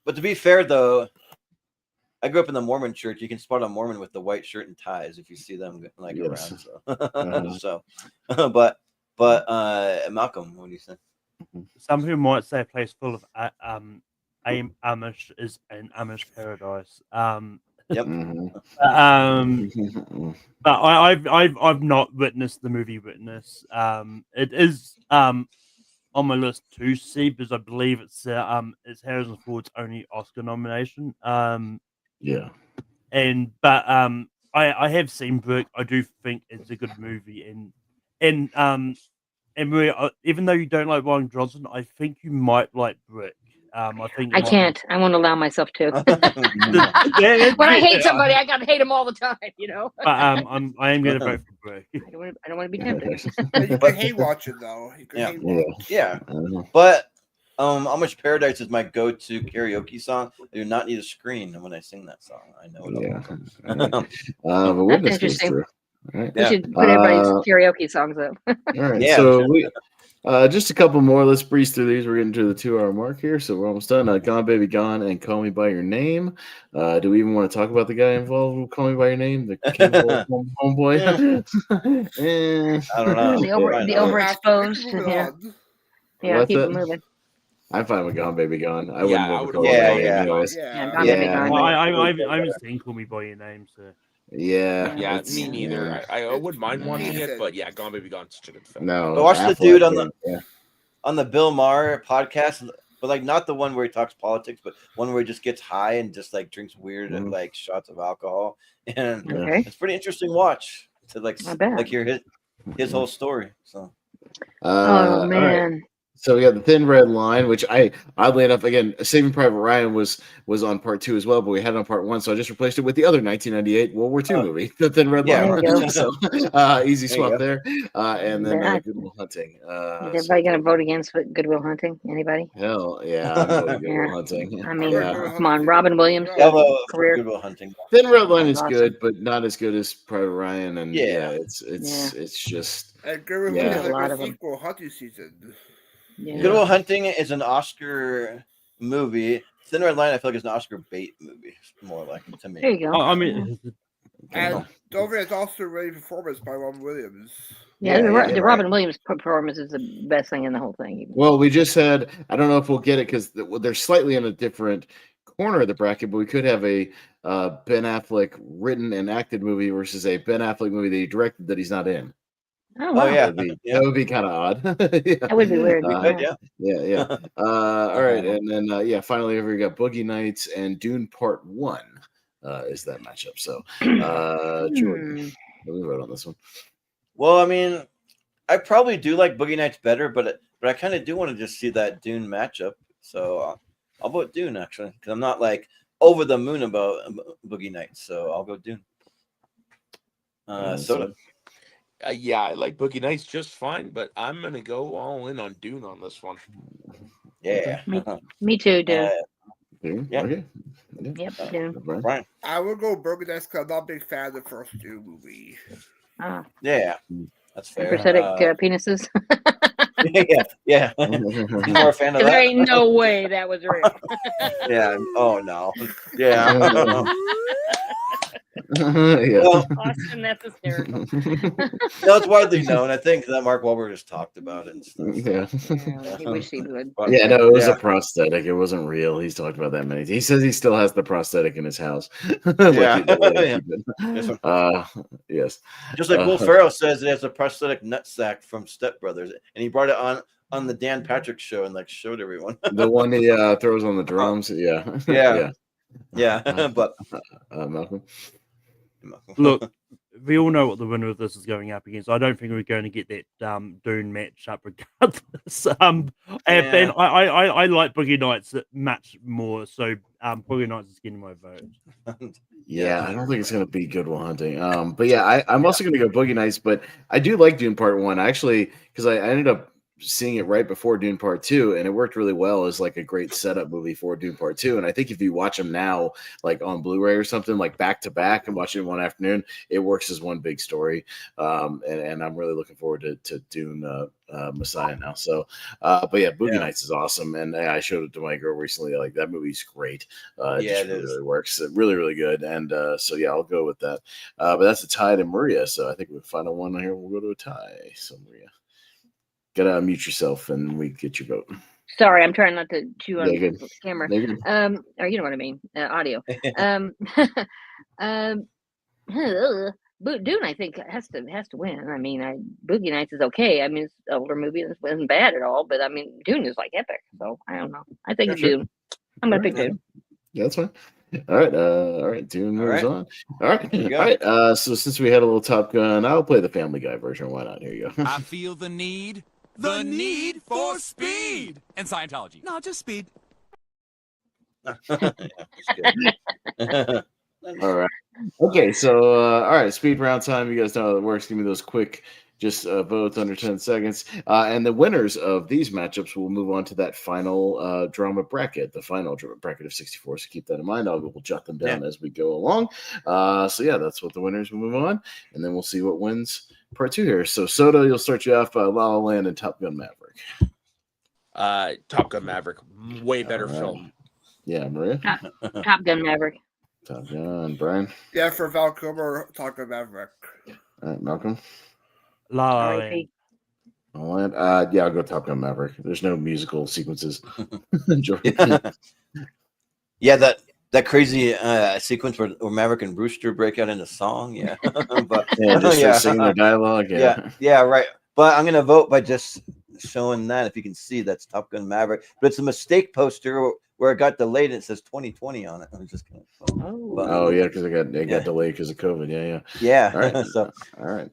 but to be fair though, I grew up in the Mormon church. You can spot a Mormon with the white shirt and ties if you see them around. So, but Malcolm, what do you say? Some who might say a place full of Amish is an Amish paradise. Yep. But I've not witnessed the movie Witness. It is on my list to see because I believe it's Harrison Ford's only Oscar nomination. Yeah. But I have seen Brick. I do think it's a good movie, and really, even though you don't like Ryan Johnson, I think you might like Brick. I think I can't. I won't allow myself to. When I hate somebody, I gotta hate them all the time. But I am gonna vote for Brick. I don't want to be tempted. You can hate watch it though. Yeah. But Amish Paradise is my go-to karaoke song. I do not need a screen when I sing that song. I know it all. But Witness That's interesting. Right. We should put everybody's karaoke songs up. All right. So we just a couple more. Let's breeze through these. We're getting to the 2-hour mark here, so we're almost done. Gone Baby Gone and Call Me by Your Name. Do we even want to talk about the guy involved with Call Me by Your Name, the homeboy? I don't know. The overexposed. Yeah. Keep it moving. I'm fine with Gone Baby Gone. I wouldn't vote for Call Me by Your Name anyways. Gone Baby Gone. Well, I haven't seen Call Me by Your Name, so. Yeah, me neither. I wouldn't mind watching it, but yeah, Gone Baby Gone, such a good film. No, but watch the dude on the Bill Maher podcast, but not the one where he talks politics, but one where he just gets high and just drinks weird shots of alcohol, and it's pretty interesting watch to hear his whole story. So, oh man. Right. So we got The Thin Red Line, which oddly enough, again, Saving Private Ryan was on part 2 as well, but we had it on part 1, so I just replaced it with the other 1998 World War II movie, The Thin Red Line. So easy swap there. And then Good Will Hunting. Is everybody going to vote against Good Will Hunting? Anybody? Hell yeah, I'm voting Good Will Hunting. I mean, come on, Robin Williams career. Good Will Hunting. Thin Red Line is good, but not as good as Private Ryan, and it's just. And Good Will Hunting is a sequel, Hunting Season. Yeah. Good Will Hunting is an Oscar movie. Thin Red Line, I feel like, is an Oscar bait movie, more like to me. There you go. I mean, and don't forget, it's also a ready performance by Robin Williams. Yeah, Yeah, the right. Robin Williams performance is the best thing in the whole thing. Even. Well, we just said, I don't know if we'll get it because they're slightly in a different corner of the bracket, but we could have a Ben Affleck written and acted movie versus a Ben Affleck movie that he directed that he's not in. Oh wow, yeah. That would be kind of odd. Yeah. that would be weird. Yeah. Yeah. All right, and then finally, over we got Boogie Nights and Dune Part 1 is that matchup. So, Jordan, let me vote on this one. Well, I mean, I probably do like Boogie Nights better, but I kind of do want to just see that Dune matchup. So I'll vote Dune actually, because I'm not like over the moon about Boogie Nights. So I'll go Dune. Soda. Yeah, I like Boogie Nights just fine, but I'm gonna go all in on Dune on this one. Yeah. Me too, dude. Yeah. Okay. Yep, Dune. Right. I would go Boogie Nights because I'm not a big fan of the first Dune movie. Ah, Yeah. That's fair. prosthetic penises. Yeah. He's more a fan of There that. ain't no way that was real. Yeah. Oh no. Yeah. Yeah. Well, Austin, that's hysterical. no, it's widely known. I think that Mark Wahlberg just talked about it and stuff. Yeah. He wish he would. But, Yeah, no, it was yeah. a prosthetic. It wasn't real. He's talked about that many times. He says he still has the prosthetic in his house. Yeah. Yes. Just like Will Ferrell says, he has a prosthetic nutsack from Step Brothers, and he brought it on the Dan Patrick show and like showed everyone. The one he throws on the drums. Yeah. Yeah. But Malcolm. Look, we all know what the winner of this is going up against. I don't think we're going to get that Dune match up regardless. And Ben, I like Boogie Nights much more, so Boogie Nights is getting my vote. Yeah, I don't think it's going to be Good Will Hunting. But yeah, I'm also going to go Boogie Nights, but I do like Dune Part 1. Actually, because I ended up seeing it right before Dune Part 2, and it worked really well as like a great setup movie for Dune Part 2. And I think if you watch them now, like on Blu-ray or something, like back to back and watching it one afternoon, it works as one big story. And I'm really looking forward to Dune Messiah now. So, but yeah, Boogie Nights is awesome, and I showed it to my girl recently. Like that movie's great. It really works. It really, really good. And so yeah, I'll go with that. But that's a tie to Maria. So I think the final one here, we'll go to a tie. So Maria, gotta unmute yourself and we get your vote. Sorry, I'm trying not to chew on Yeah, the camera. Yeah, Or you know what I mean, audio. Dune, I think has to win. I mean, Boogie Nights is okay. I mean, it's an older movie. It wasn't bad at all, but I mean, Dune is like epic. So I don't know. I think it's Dune. I'm gonna pick Dune. Yeah, that's fine. All right. Dune moves on. All right. So since we had a little Top Gun, I'll play the Family Guy version. Why not? Here you go. I feel the need for speed and Scientology. No, just speed. All right. Okay. So, all right. Speed round time. You guys know how it works. Give me those quick, just votes under 10 seconds. And the winners of these matchups will move on to that final drama bracket, the final drama bracket of 64. So keep that in mind. We'll jot them down as we go along. So yeah, that's what the winners will move on. And then we'll see what wins part 2 here. So Soda, you'll start you off. La La Land and Top Gun Maverick. Top Gun Maverick, way better film. Yeah, Maria. Top Gun Maverick. Top Gun. Brian. Yeah, for Val Kilmer, Top Gun Maverick. All right, Malcolm. La La R.I.P. Land. Yeah, I'll go Top Gun Maverick. There's no musical sequences. Yeah, that crazy sequence where Maverick and Brewster break out into song. Yeah, but just singing the dialogue. Yeah, right. But I'm gonna vote by just showing that. If you can see, that's Top Gun Maverick. But it's a mistake poster where it got delayed and it says 2020 on it. I'm just kind of yeah, because it got delayed because of COVID. Yeah. All right. So all right.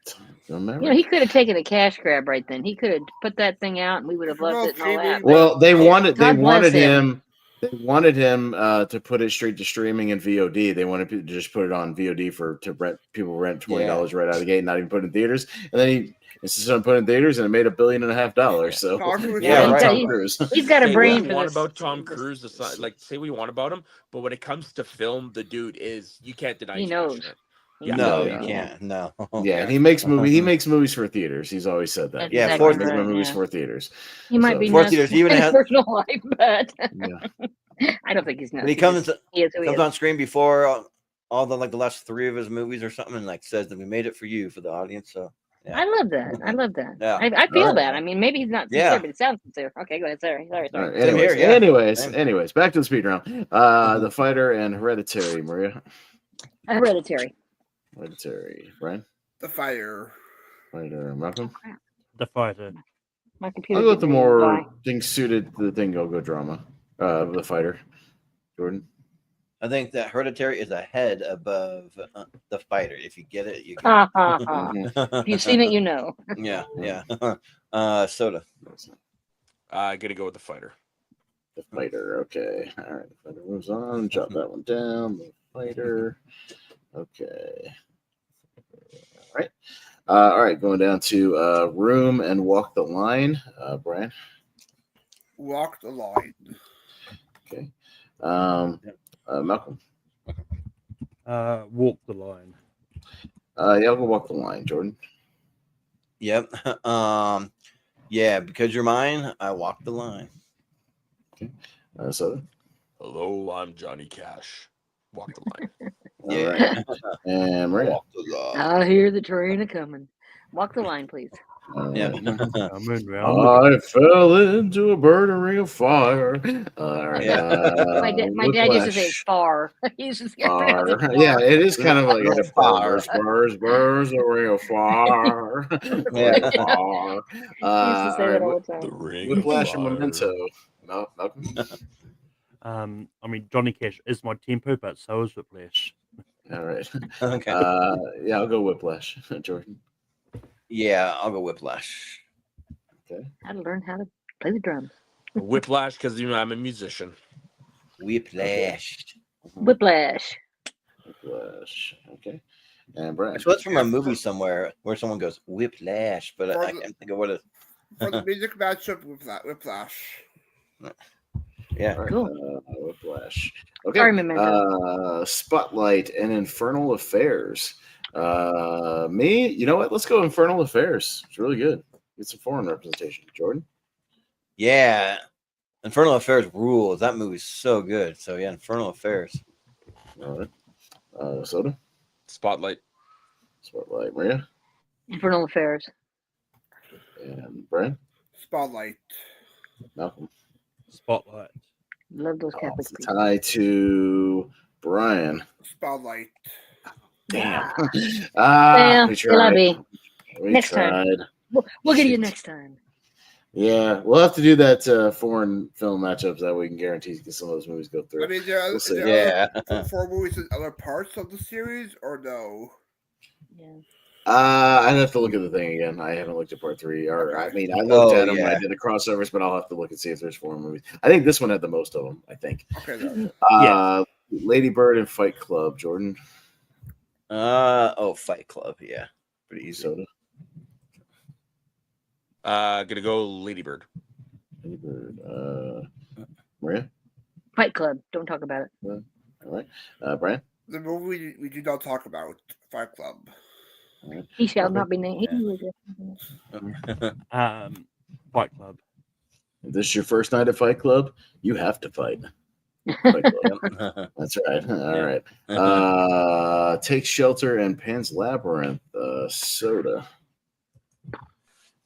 You know, he could have taken a cash grab right then. He could have put that thing out, and we would have loved it and all that. Well, they wanted him. They wanted him to put it straight to streaming and VOD. They wanted to just put it on VOD to rent. People rent $20 right out of the gate, not even put it in theaters. And then he insisted on putting it in theaters, and it made $1.5 billion. So Tom Cruise. He's got a brain for what this. About Tom Cruise? Like, say we want about him, but when it comes to film, the dude you can't deny. He knows. Yeah. No, you can't. No. Yeah, and he makes movies for theaters. He's always said that. Yeah, for movies for theaters. He might be for theaters. He even has personal life, but I don't think he's nuts. But he comes on screen before all the last 3 of his movies or something, and like says that we made it for you, for the audience. So Yeah. I love that. I love that. Yeah. I feel Alright. that. I mean, maybe he's not sincere, Yeah. but it sounds sincere. Okay, go ahead. Sorry. All right, Same anyways, here, yeah. anyways, back to the speed round. The Fighter and Hereditary, Maria. Hereditary. Hereditary, Brian. The Fire. Fighter, Malcolm. The Fighter. My I'll computer go with the getting ready to more die. things suited to the Dingo Go drama. The Fighter, Jordan. I think that Hereditary is ahead above the Fighter. If you get it, you get Ha ha ha. Mhm. If you've seen it, you know. Yeah, yeah. Soda. Gonna go with the fighter. The Fighter, okay. All right, the Fighter moves on. Jot that one down. The Fighter, okay. All right, going down to Room and Walk the Line. Brian. Walk the Line. Okay. Malcolm. Walk the Line. Yeah, I'll go Walk the Line. Jordan. Yep. Yeah, because you're mine, I walk the line. So, Hello, I'm Johnny Cash. Walk the line. all right. And Maria. Walk the line. I hear the train a coming. Walk the line, please. All Yeah. right. Coming round I fell into a burning ring of fire. All right. Yeah. My dad used to say Whiplash. far. He used to say Fire. far. Yeah, it is kind of like Ring a of fire. burrs, a ring of fire. Yeah. Ring of fire. He used to say All that right, all the The time. ring. Whiplash of and fire. Memento. No, Malcolm. I mean, Johnny Cash is my tempo, but so is Whiplash. All right. Okay. Yeah, I'll go Whiplash. Jordan. Yeah, I'll go Whiplash. Okay. How to learn how to play the drums. Whiplash, because I'm a musician. Whiplash. Whiplash. Whiplash. Okay. And Brian. So that's from a movie somewhere where someone goes Whiplash, but I can't think of what it. For the music matchup, Whiplash. Yeah. All right, Cool. Whiplash. Okay. Sorry, Memento. Spotlight and Infernal Affairs. Me, you know what? Let's go Infernal Affairs. It's really good. Get some foreign representation. Jordan. Yeah. Infernal Affairs rules. That movie's so good. So yeah, Infernal Affairs. All right. Soda. Spotlight. Spotlight. Maria. Infernal Affairs. And Brian. Spotlight. Malcolm. Spotlight. Love those Oh, Catholic it's a people. tie to Brian. Spotlight. Damn. Well, We still I tried. be. We Next tried. time. We'll get you Shit. next time. Yeah, we'll have to do that foreign film matchups that we can guarantee get some of those movies go through. I mean, there are, We'll see. there Yeah. are four movies in other parts of the series, or no? Yeah. I'd have to look at the thing again. I haven't looked at part 3, or I mean, I looked Oh, at them. yeah. I did the crossovers, but I'll have to look and see if there's 4 movies. I think this one had the most of them. I think. Okay, then. Lady Bird and Fight Club. Jordan. Fight Club. Yeah. Pretty easy. Soda. Gonna go Ladybird. Lady Bird. Maria. Fight Club. Don't talk about it. All right. Brian. The movie we do not talk about, Fight Club. All right. He shall Okay. not be named. Fight Club. If this is your first night at Fight Club, you have to fight. Fight Club. That's right. All right. Take Shelter and Pan's Labyrinth. Soda.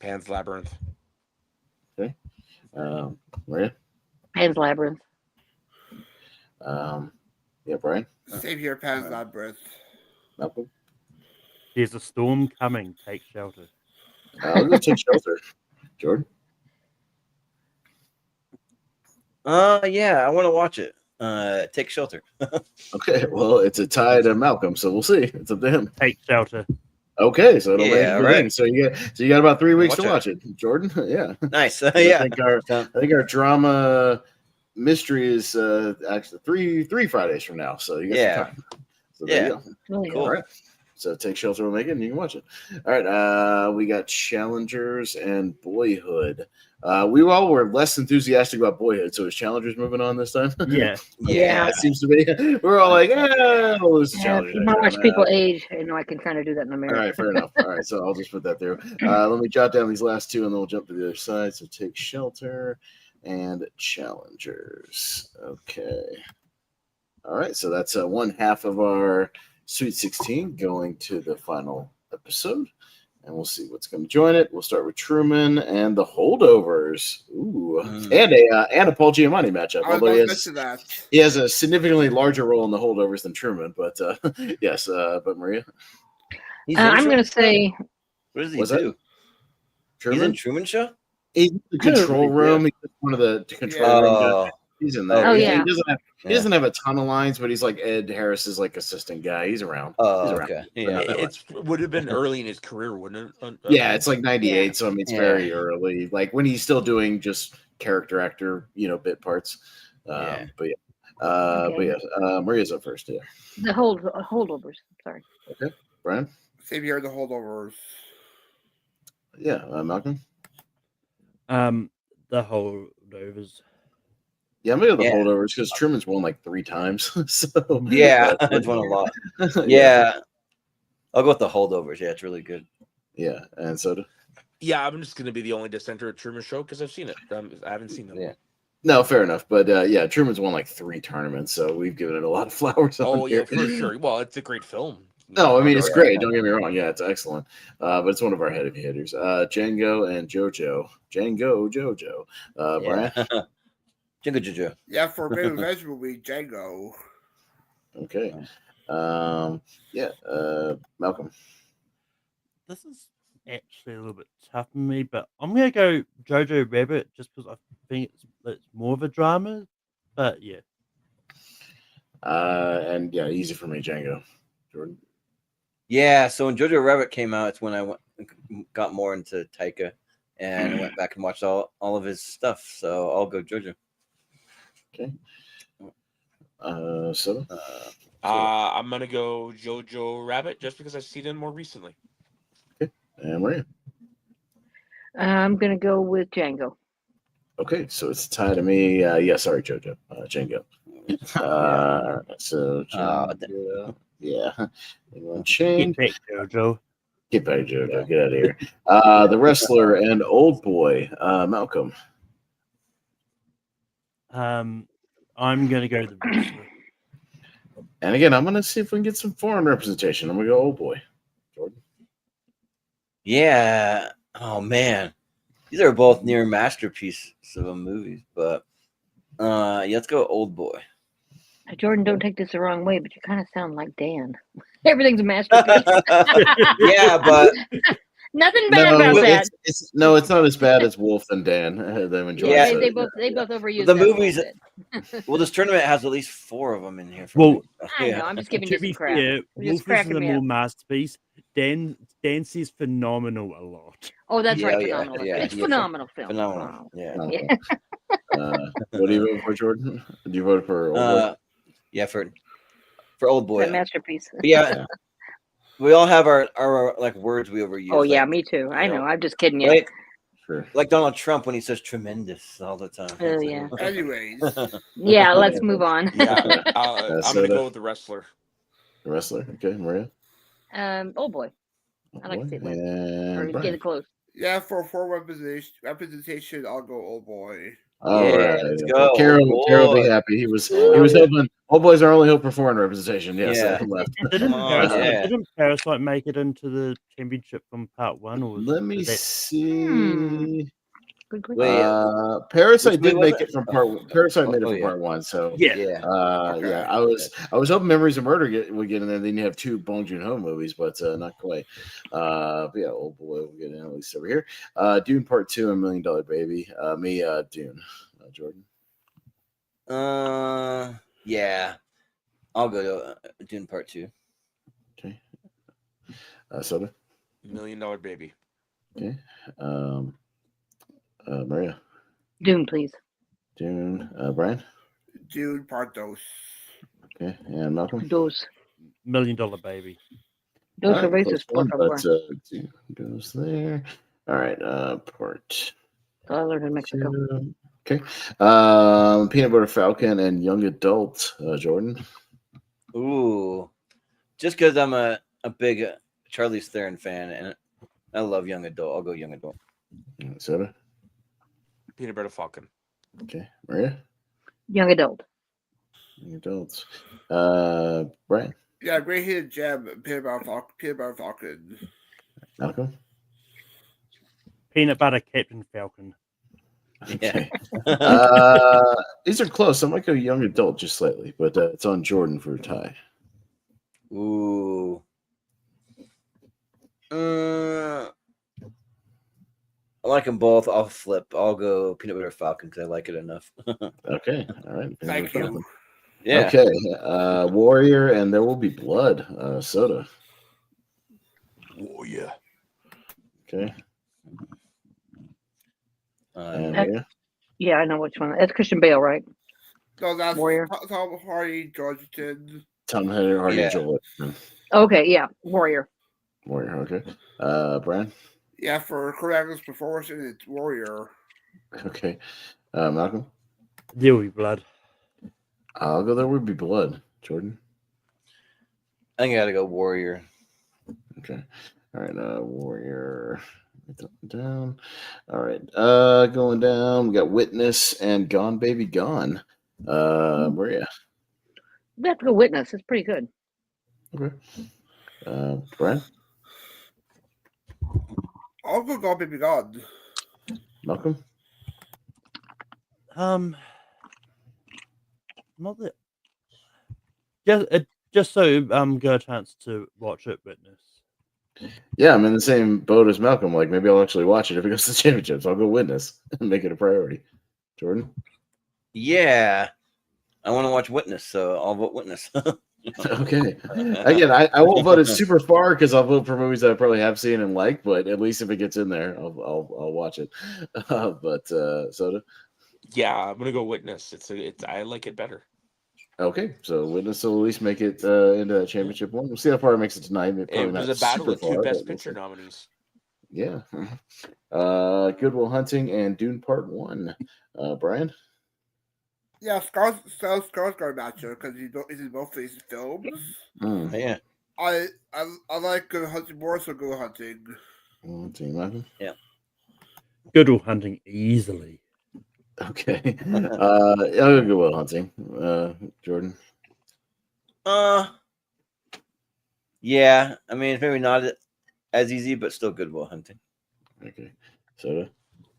Pan's Labyrinth. Okay. Maria. Pan's Labyrinth. Yeah, Brian. Same here, Pan's Labyrinth. Malcolm. There's a storm coming. Take shelter. I'll go Take Shelter. Jordan. Yeah, I want to watch it. Take Shelter. Okay. Well, it's a tie to Malcolm, so we'll see. It's up to him. Take shelter. Okay, so it'll Yeah, make the right. thing. So you got about 3 weeks Watch to it. watch it. Jordan. Yeah. Nice. I Yeah. think our drama mystery is actually three Fridays from now. So you got Yeah. some time. So there you go. Really Cool. All right. So Take Shelter will make it, and you can watch it. All right. We got Challengers and Boyhood. We all were less enthusiastic about Boyhood, so is Challengers moving on this time? Yeah. Yeah. It seems to be. We're all like, we'll lose the Yeah, Challengers. if I next watch time. people age, I know I can kind of do that in All America. right, fair enough. All right, so I'll just put that there. Let me jot down these last 2, and then we'll jump to the other side. So Take Shelter and Challengers. Okay. All right, so that's one half of our Sweet 16 going to the final episode. And we'll see what's going to join it. We'll start with Truman and the Holdovers. Ooh, and a Paul Giamatti matchup. I was Although about to mention that. he has a significantly larger role in the Holdovers than Truman. But yes, but Maria, I'm going to say. What does he What's do? that? He's in Truman? Truman Show. He's in the control room. He's one of the control room guys. He's in there. Oh, He yeah. doesn't have a ton of lines, but he's like Ed Harris's like assistant guy. He's around. Oh, He's okay. around. Yeah. It would have been early in his career, wouldn't it? Yeah, it's like 98, Yeah. so I mean it's Yeah. very early. Like when he's still doing just character actor, bit parts. Yeah. But yeah. Okay. Maria's up first. Yeah. The holdovers. Sorry. Okay. Brian? Same here, the holdovers. Yeah. Malcolm? The holdovers. Yeah, I'm gonna go the Yeah. holdovers because Truman's won like 3 times. So Yeah, it's won a lot. Yeah. I'll go with the holdovers. Yeah, it's really good. Yeah, and so Yeah, I'm just going to be the only dissenter at Truman Show because I've seen it. I haven't seen them. Yeah. no, fair enough. But yeah, Truman's won like 3 tournaments, so we've given it a lot of flowers. Oh, on yeah, here. for sure. Well, it's a great film. No, I mean it's Yeah. great. Don't get me wrong. Yeah, it's excellent. But it's one of our heavy hitters. Django and JoJo. JoJo. Brian. Jingle Jojo. Yeah, for a great revenge movie, Django. Okay. Malcolm. This is actually a little bit tough for me, but I'm gonna go Jojo Rabbit just because I think it's more of a drama. But yeah. And yeah, easy for me, Django. Jordan. Yeah, so when Jojo Rabbit came out, it's when I got more into Taika and I went back and watched all of his stuff. So I'll go Jojo. Okay. So I'm going to go Jojo Rabbit just because I've seen it more recently. and Maria. I'm going to go with Django. Okay, so it's a tie to me. Sorry, JoJo. Django. So Django, yeah. Anyone Get chained? back, Jojo. Get back, JoJo. Get out of here. The Wrestler and Old Boy, Malcolm. I'm gonna go the wrestler. And again, I'm gonna see if we can get some foreign representation. I'm gonna go Old Boy. Jordan. Yeah. Oh man, these are both near masterpieces of movies. But let's go Old Boy. Jordan, don't take this the wrong way, but you kind of sound like Dan. Everything's a masterpiece. Yeah, but Nothing bad about that. It's not as bad as Wolf and Dan. Them enjoy Yeah, they both overuse the that a little movies. bit. Well, this tournament has at least 4 of them in here. For Well, me. I know. I'm just giving you To be some crap. fair, You're Wolf just is cracking the me more up. masterpiece. Dan says phenomenal a lot. Oh, that's right. Yeah, Phenomenal. yeah, It's yeah. phenomenal film. Phenomenal. Yeah. What do you vote for, Jordan? Do you vote for Old Boy? Yeah, for Old Boy. That masterpiece. But yeah, we all have our like words we overuse. Oh yeah, like, me too. I you know. I'm just kidding you. Right? Sure. Like Donald Trump when he says tremendous all the time. Oh yeah. Anyways, Yeah. Let's move on. Yeah, I'm so going to the- go with The Wrestler. The Wrestler. Okay, Maria. Oh boy. Old I like to Boy. see it later. And Or Brian. get it close. yeah, for representation, I'll go Old Boy. All Yeah, right. let's go, Carol Old will be Boy. happy. He was hoping Old Boy's our only hope for foreign representation. Yes, Yeah. left. Didn't on, Parasite, yeah. didn't Parasite make it into the championship from part 1? Or Let me did that- see. Good question. Wait, Parasite which did movie was make it? it from part one. Parasite made it Oh, from yeah. part 1. So Yeah. yeah. Okay. yeah, I was hoping Memories of Murder would get in there. Then you have 2 Bong Joon-ho movies, but not quite. But yeah, Old Boy will get in at least over here. Dune Part 2 and $1 Million Baby. Dune. Jordan. Yeah. I'll go to Dune Part 2. Okay. Soda. $1 Million Baby. Okay. Maria. Dune, please. Dune. Brian. Dune Part Dos. Okay. And Malcolm. Dos. $1 Million Baby. Dos All right, cervezas, close por one, favor. but Dune goes there. All right. Part I learned in Mexico. 2. Okay. Peanut Butter Falcon and Young Adult. Jordan. Ooh. Just because I'm a big Charlize Theron fan and I love Young Adult, I'll go Young Adult. Soda. Peanut Butter Falcon. Okay. Maria. Young adult. Young Adults. Brian. Yeah, Great Hidden Gem, Peanut Butter Falcon. Malcolm. Peanut Butter Captain Falcon. Okay. These are close. I might go young adult just slightly, but it's on Jordan for a tie. Ooh. I like them both. I'll flip. I'll go Peanut Butter Falcon because I like it enough. Okay. All right. Thank you. Yeah. Okay. Warrior and There Will Be Blood. Soda. Warrior. Okay. And Heck. Maria? Yeah, I know which one. That's Christian Bale, right? So that's Warrior. Tom Hardy, Georgetown. Tom Hardy, Yeah. Joel. Okay, yeah, Warrior. Warrior. Okay. Brian? Yeah, for correct performance, it's Warrior. Okay. Malcolm? There will be blood. I'll go There Will Be Blood. Jordan? I think I gotta go Warrior. Okay. All right. Warrior. Down. All right. Going down. We got Witness and Gone Baby Gone. Maria. We have to go Witness. It's pretty good. Okay. Brian? I'll go God Baby God. Malcolm? Not that. Just so get a chance to watch it, Witness. Yeah, I'm in the same boat as Malcolm. Like, maybe I'll actually watch it if it goes to the championships. I'll go Witness and make it a priority. Jordan? Yeah. I want to watch Witness, so I'll vote Witness. Okay. Again, I won't vote it super far because I'll vote for movies that I probably have seen and like, but at least if it gets in there, I'll watch it. But Soda? Yeah, I'm gonna go Witness. I like it better. Okay, so Witness will at least make it into that championship one. We'll see how far it makes it tonight. It Probably was not a battle super of two far, Best but we'll Picture see. nominees. Yeah. Good Will Hunting and Dune Part 1. Brian? Yeah, Skarsgård matchup because he's in both these films. Yeah. I like Good Hunting more, so Good Hunting. Malcolm? Yeah. Good Will Hunting easily. Okay. I'll go Good Will Hunting. Jordan? Yeah. I mean, it's maybe not as easy, but still Good Will Hunting. Okay. Soda?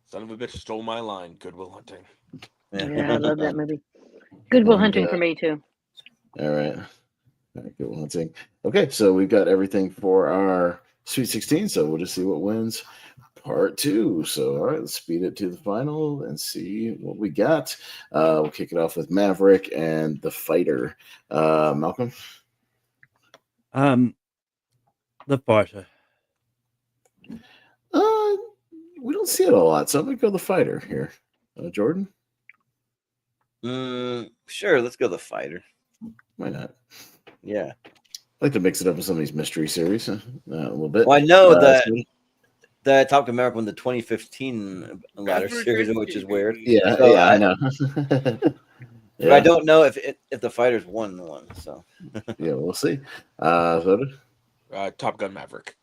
Son of a bitch stole my line. Good Will Hunting. Yeah, I love that movie. Good Will Hunting for me too. All right. Good Will Hunting. Okay, so we've got everything for our Sweet 16, so we'll just see what wins part 2. So, all right, let's speed it to the final and see what we got. We'll kick it off with Maverick and The Fighter. Malcolm? The Fighter. We don't see it a lot, so I'm going to go The Fighter here. Jordan? Sure, let's go The Fighter. Why not? Yeah. I like to mix it up with some of these mystery series a little bit. Well, I know so- that Top Gun Maverick won the 2015 ladder series, which is weird. Yeah, So I know. But I don't know if the Fighters won the one. So yeah, we'll see. Soda? Top Gun Maverick.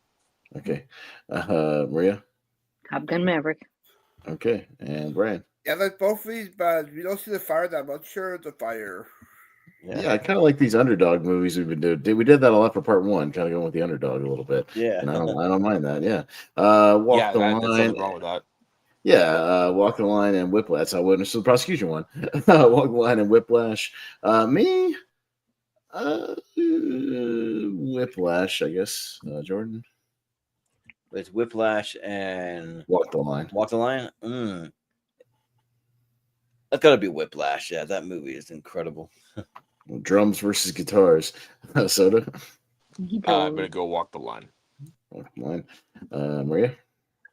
Okay. Maria? Top Gun Maverick. Okay. And Brian? Yeah, like both of these, but we don't see the fire that much. Sure, the fire. Yeah, I kind of like these underdog movies we've been doing. We did that a lot for part 1, kind of going with the underdog a little bit. Yeah, and I don't mind that. Yeah, Walk the There's Line. nothing wrong with that. Yeah, Walk the Line and Whiplash. That's how I witnessed the prosecution one. Walk the Line and Whiplash. Me, Whiplash, I guess. Jordan. It's Whiplash and Walk the Line. Walk the Line. That's got to be Whiplash. Yeah, that movie is incredible. Drums versus guitars. Soda. I'm gonna go Walk the Line. Walk the Line. Maria.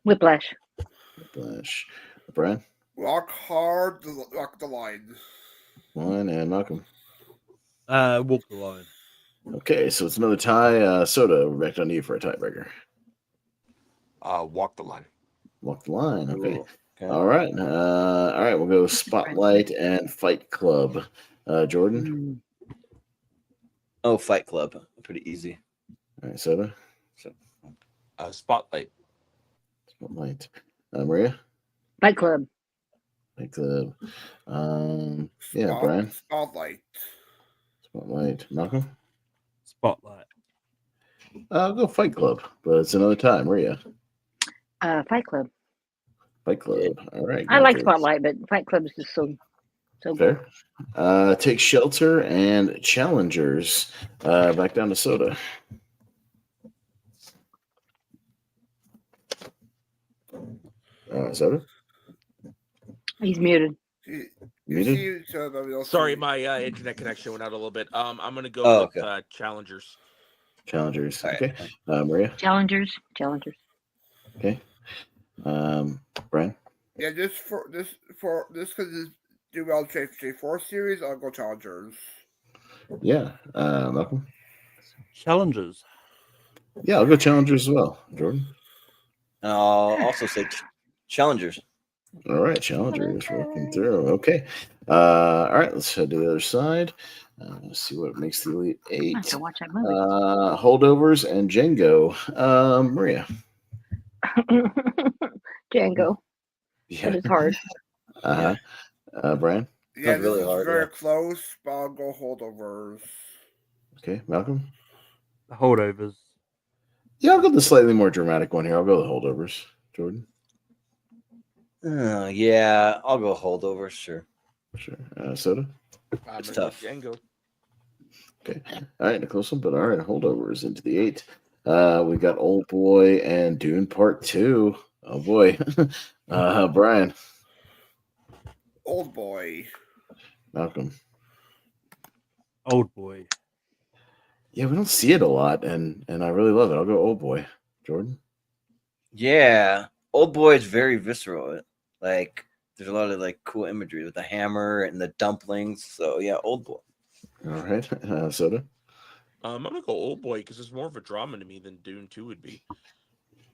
Whiplash. Whiplash. Brian. Walk hard, walk the line. Line and Malcolm. Walk the Line. Okay, so it's another tie. Soda, we're back on you for a tiebreaker. Walk the Line. Walk the Line. Okay. Ooh, okay. All right. We'll go Spotlight and Fight Club. Jordan. Oh, Fight Club. Pretty easy. All right, Soda. Spotlight. Spotlight. Maria. Fight Club. Fight Club. Yeah, Brian. Spotlight. Spotlight. Malcolm. Spotlight. I'll go Fight Club, but it's another time. Maria. Fight Club. Fight Club. All right. I like Gunther. Spotlight, but Fight Club is just so good. Fair. Take Shelter and Challengers. Back down to Soda. Soda? He's muted. Muted? Sorry, my internet connection went out a little bit. I'm gonna go Oh, with okay. Challengers. Challengers. All right. Okay. Maria? Challengers. Okay. Brian? Yeah, just because it's do well J4 series, I'll go Challengers. Yeah. Malcolm? Challenges. Yeah, I'll go Challengers as well. Jordan? And I'll also say Challengers. All right, Challengers working through. Okay. All right, let's head to the other side. Let's see what makes the Elite I Eight. have to watch that movie. Holdovers and Django. Maria. Django. Yeah. That is hard. Brian. Yeah, That's really this is hard, very yeah. close, but I'll go Holdovers. Okay, Malcolm. The holdovers. Yeah, I'll go the slightly more dramatic one here. I'll go the Holdovers. Jordan. Yeah, I'll go Holdovers. Sure. Soda. It's tough. Django. Okay. All right, a close one, but all right, Holdovers into the 8. We got Old Boy and Dune Part 2. Oh boy. Brian. Old Boy. Malcolm. Old Boy. Yeah, we don't see it a lot, and I really love it. I'll go Old Boy. Jordan. Yeah, Old Boy is very visceral. Like, there's a lot of like cool imagery with the hammer and the dumplings. So yeah, Old Boy. All right, Soda. I'm gonna go Old Boy because it's more of a drama to me than Dune 2 would be.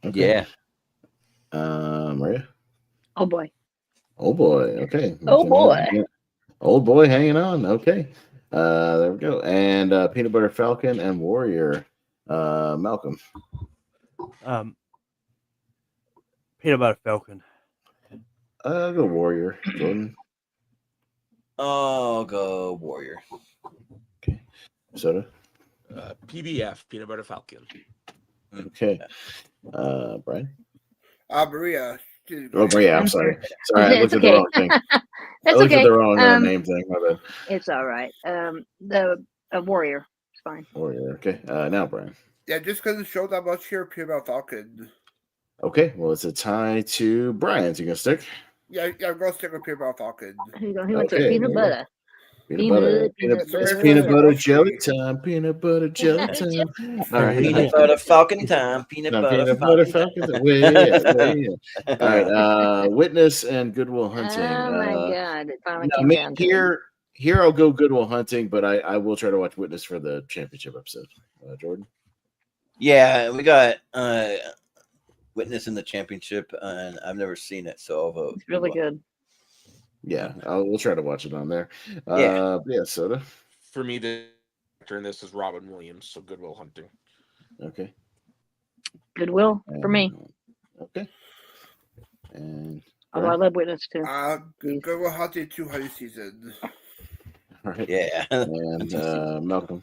Okay. Yeah. Maria. Oh boy. Old Boy. Okay. Oh boy. Old Boy hanging on. Okay. There we go. And Peanut Butter Falcon and Warrior. Malcolm. Peanut Butter Falcon. I'll go Warrior. Jordan. I'll go Warrior. Okay. Soda. PBF, Peanut Butter Falcon. Okay. Brian. Maria. Oh, Maria. I'm sorry. Sorry, I looked It's at the okay. wrong thing. I That's looked okay. at the wrong name thing. My bad. It's all right. The Warrior. It's fine. Warrior. Okay. Now, Brian. Yeah, just because it showed that much here, Peanut Falcon. Okay. Well, it's a tie to Brian. So you gonna stick? Yeah, I'm going to stick with Peanut Falcon. He went to Okay, peanut there you go. butter. It's peanut butter jelly time. Peanut butter jelly time. All right. Peanut Butter Falcon time. Peanut Butter Falcon. Falcon. Way in. All right. Witness and Goodwill Hunting. Oh my God! It finally Now, came me, down to it. here I'll go Goodwill Hunting, but I will try to watch Witness for the championship episode. Jordan. Yeah, we got Witness in the championship, and I've never seen it, so I'll vote. It's really good. Yeah, we'll try to watch it on there. Yeah. Soda. For me, the actor in this is Robin Williams, so Goodwill Hunting. Okay. Goodwill for me. Okay. And Although I love Witness too. Goodwill Hunting 200 season. all right. Yeah. And Malcolm.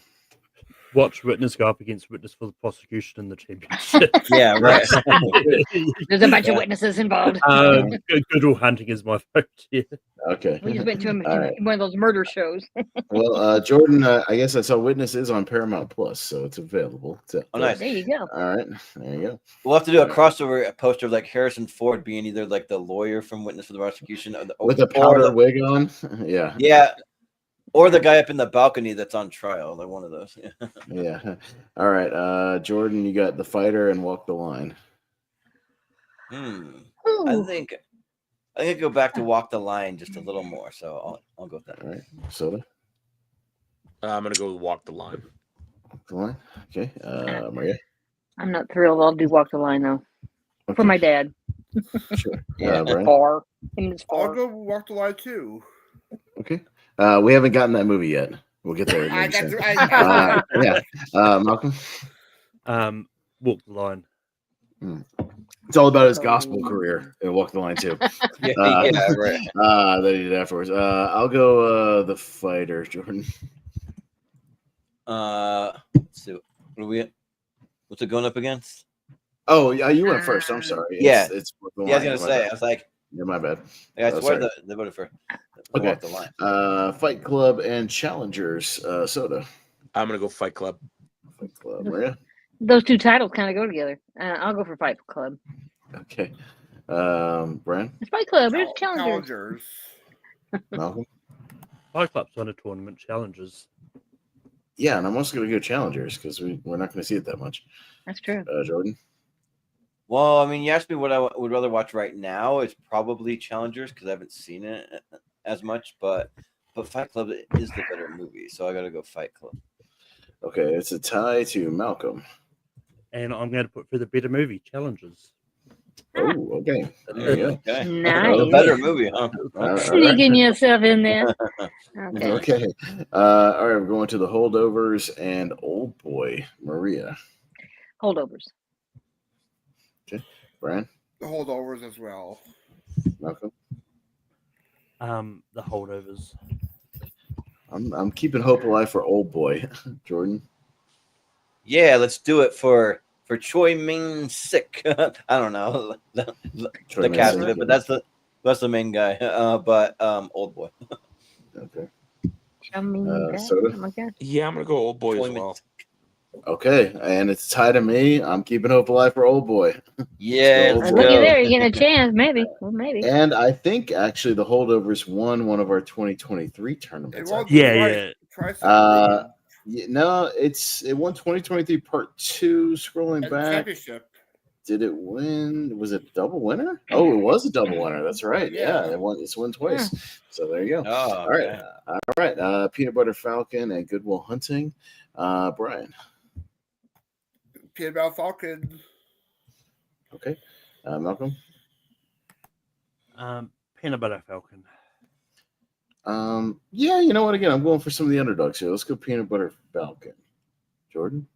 Watch Witness go up against Witness for the prosecution in the championship. Yeah, right. There's a bunch of witnesses involved. Goodwill Hunting is my vote. Yeah. Okay. We just went to All right. one of those murder shows. Well, Jordan, I guess I saw Witness is on Paramount Plus, so it's available. Oh, nice. There you go. All right. There you go. We'll have to do a crossover poster of like Harrison Ford being either like the lawyer from Witness for the prosecution With a powder wig on. Yeah. Yeah. Or the guy up in the balcony that's on trial, like one of those. Yeah. All right. Jordan, you got The Fighter and Walk the Line. I think I go back to Walk the Line just a little more, so I'll go with that. All right. Soda. I'm gonna go with Walk the Line. Walk the Line. Okay. Maria. I'm not thrilled. I'll do Walk the Line though. For my dad. Sure. Yeah, Brian. Far. It's I'll far. go Walk the Line too. Okay. We haven't gotten that movie yet. We'll get there. I got soon. Yeah. Malcolm. Walk the Line. It's all about his gospel career. Walk the Line too. Yeah, right. That he did afterwards. I'll go The Fighter, Jordan. Let's see. What are we at? What's it going up against? Oh, yeah, you went first. I'm sorry. Yeah. It's Walk the Yeah, I was Line. gonna say. I was like, Yeah, my bad. Yeah, I swear sorry. they voted for Okay. Walk the Line. Fight Club and Challengers. Soda. I'm gonna go Fight Club. Fight Club. Maria. Those two titles kind of go together. I'll go for Fight Club. Okay. Brian. It's Fight Club. It's Challengers. Challengers. Malcolm. Fight Club's won a tournament challenges. Yeah, and I'm also going to go Challengers because we're not going to see it that much. That's true. Jordan. Well, I mean, you asked me what I would rather watch right now. It's probably Challengers because I haven't seen it as much, but Fight Club is the better movie, so I got to go Fight Club. Okay, it's a tie to Malcolm. And I'm going to put for the better movie, Challenges. Oh, okay. There you go. Okay. Nice. A better movie, huh? Sneaking yourself in there. Okay. Okay. All right, we're going to the Holdovers and Old Boy. Maria. Holdovers. Okay. Brian. The Holdovers as well. Malcolm. The Holdovers. I'm keeping hope alive for Old Boy. Jordan. Yeah, let's do it for Choi Min Sik. I don't know the cast of it, but that's the main guy. But Old Boy. Okay. Soda? Yeah, I'm gonna go Old Boy as well. Okay, and it's tied to me. I'm keeping hope alive for Old Boy. Yeah, Old Look Boy. at there, you're getting a chance, maybe. Well, maybe. And I think actually the Holdovers won one of our 2023 tournaments. Yeah. No, it won 2023 Part 2. Scrolling And back, championship. did it win? Was it a double winner? Oh, it was a double winner. That's right. Yeah, it's won twice. So there you go. Oh, all right, all right. Peanut Butter Falcon and Goodwill Hunting. Brian. Peanut Butter Falcon. Okay. Malcolm. Peanut Butter Falcon. Yeah, you know what? Again, I'm going for some of the underdogs here. Let's go Peanut Butter Falcon. Jordan.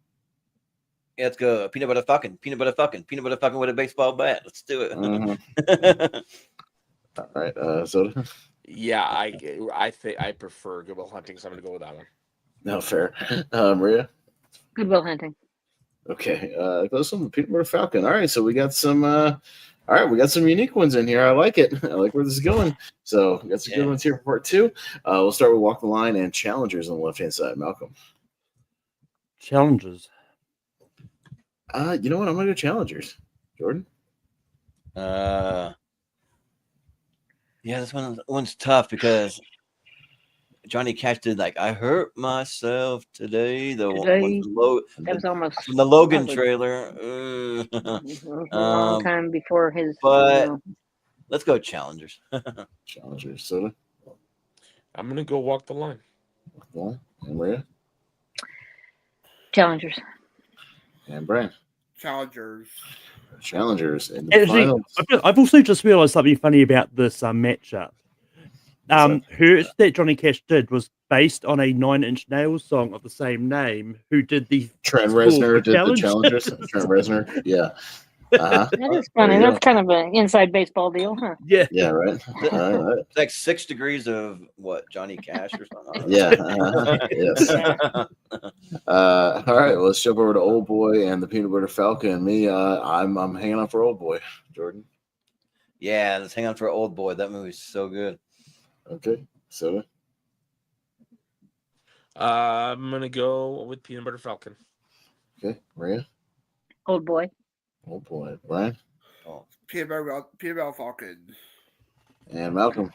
Yeah, let's go Peanut Butter Falcon. Peanut Butter Falcon. Peanut Butter Falcon with a baseball bat. Let's do it. All right. Soda. Yeah, I think I prefer Goodwill Hunting, so I'm gonna go with that one. No, fair. Maria. Goodwill Hunting. Okay. Goes on the Peanut Butter Falcon. All right. So we got some. All right, we got some unique ones in here. I like it. I like where this is going. So we got some good ones here for part 2. We'll start with Walk the Line and Challengers on the left-hand side. Malcolm. Challengers. You know what? I'm going to go Challengers. Jordan? Yeah, this one's tough because Johnny Cash did I hurt myself today. That was almost from the Logan ugly. trailer. A long time before his. But let's go Challengers. Challengers. Soda? I'm gonna go Walk the Line. Walk the Line. And Maria? Challengers. And Brian? Challengers. Challengers. In the Actually, finals. I've also just realized something funny about this matchup. Hurt that Johnny Cash did was based on a 9 Inch Nails song of the same name. Who did the Trent Reznor did the Challengers. Trent Reznor, yeah. That is funny. That's kind of an inside baseball deal, huh? Yeah. Yeah, right. It's like 6 degrees of what, Johnny Cash or something? Yeah. Yes. All right, well, let's jump over to Old Boy and the Peanut Butter Falcon. Me, I'm hanging on for Old Boy. Jordan? Yeah, let's hang on for Old Boy. That movie's so good. Okay. Soda? I'm gonna go with Peanut Butter Falcon. Okay. Maria? Old Boy. Old Boy. Brian? Peanut Butter Falcon. And Malcolm?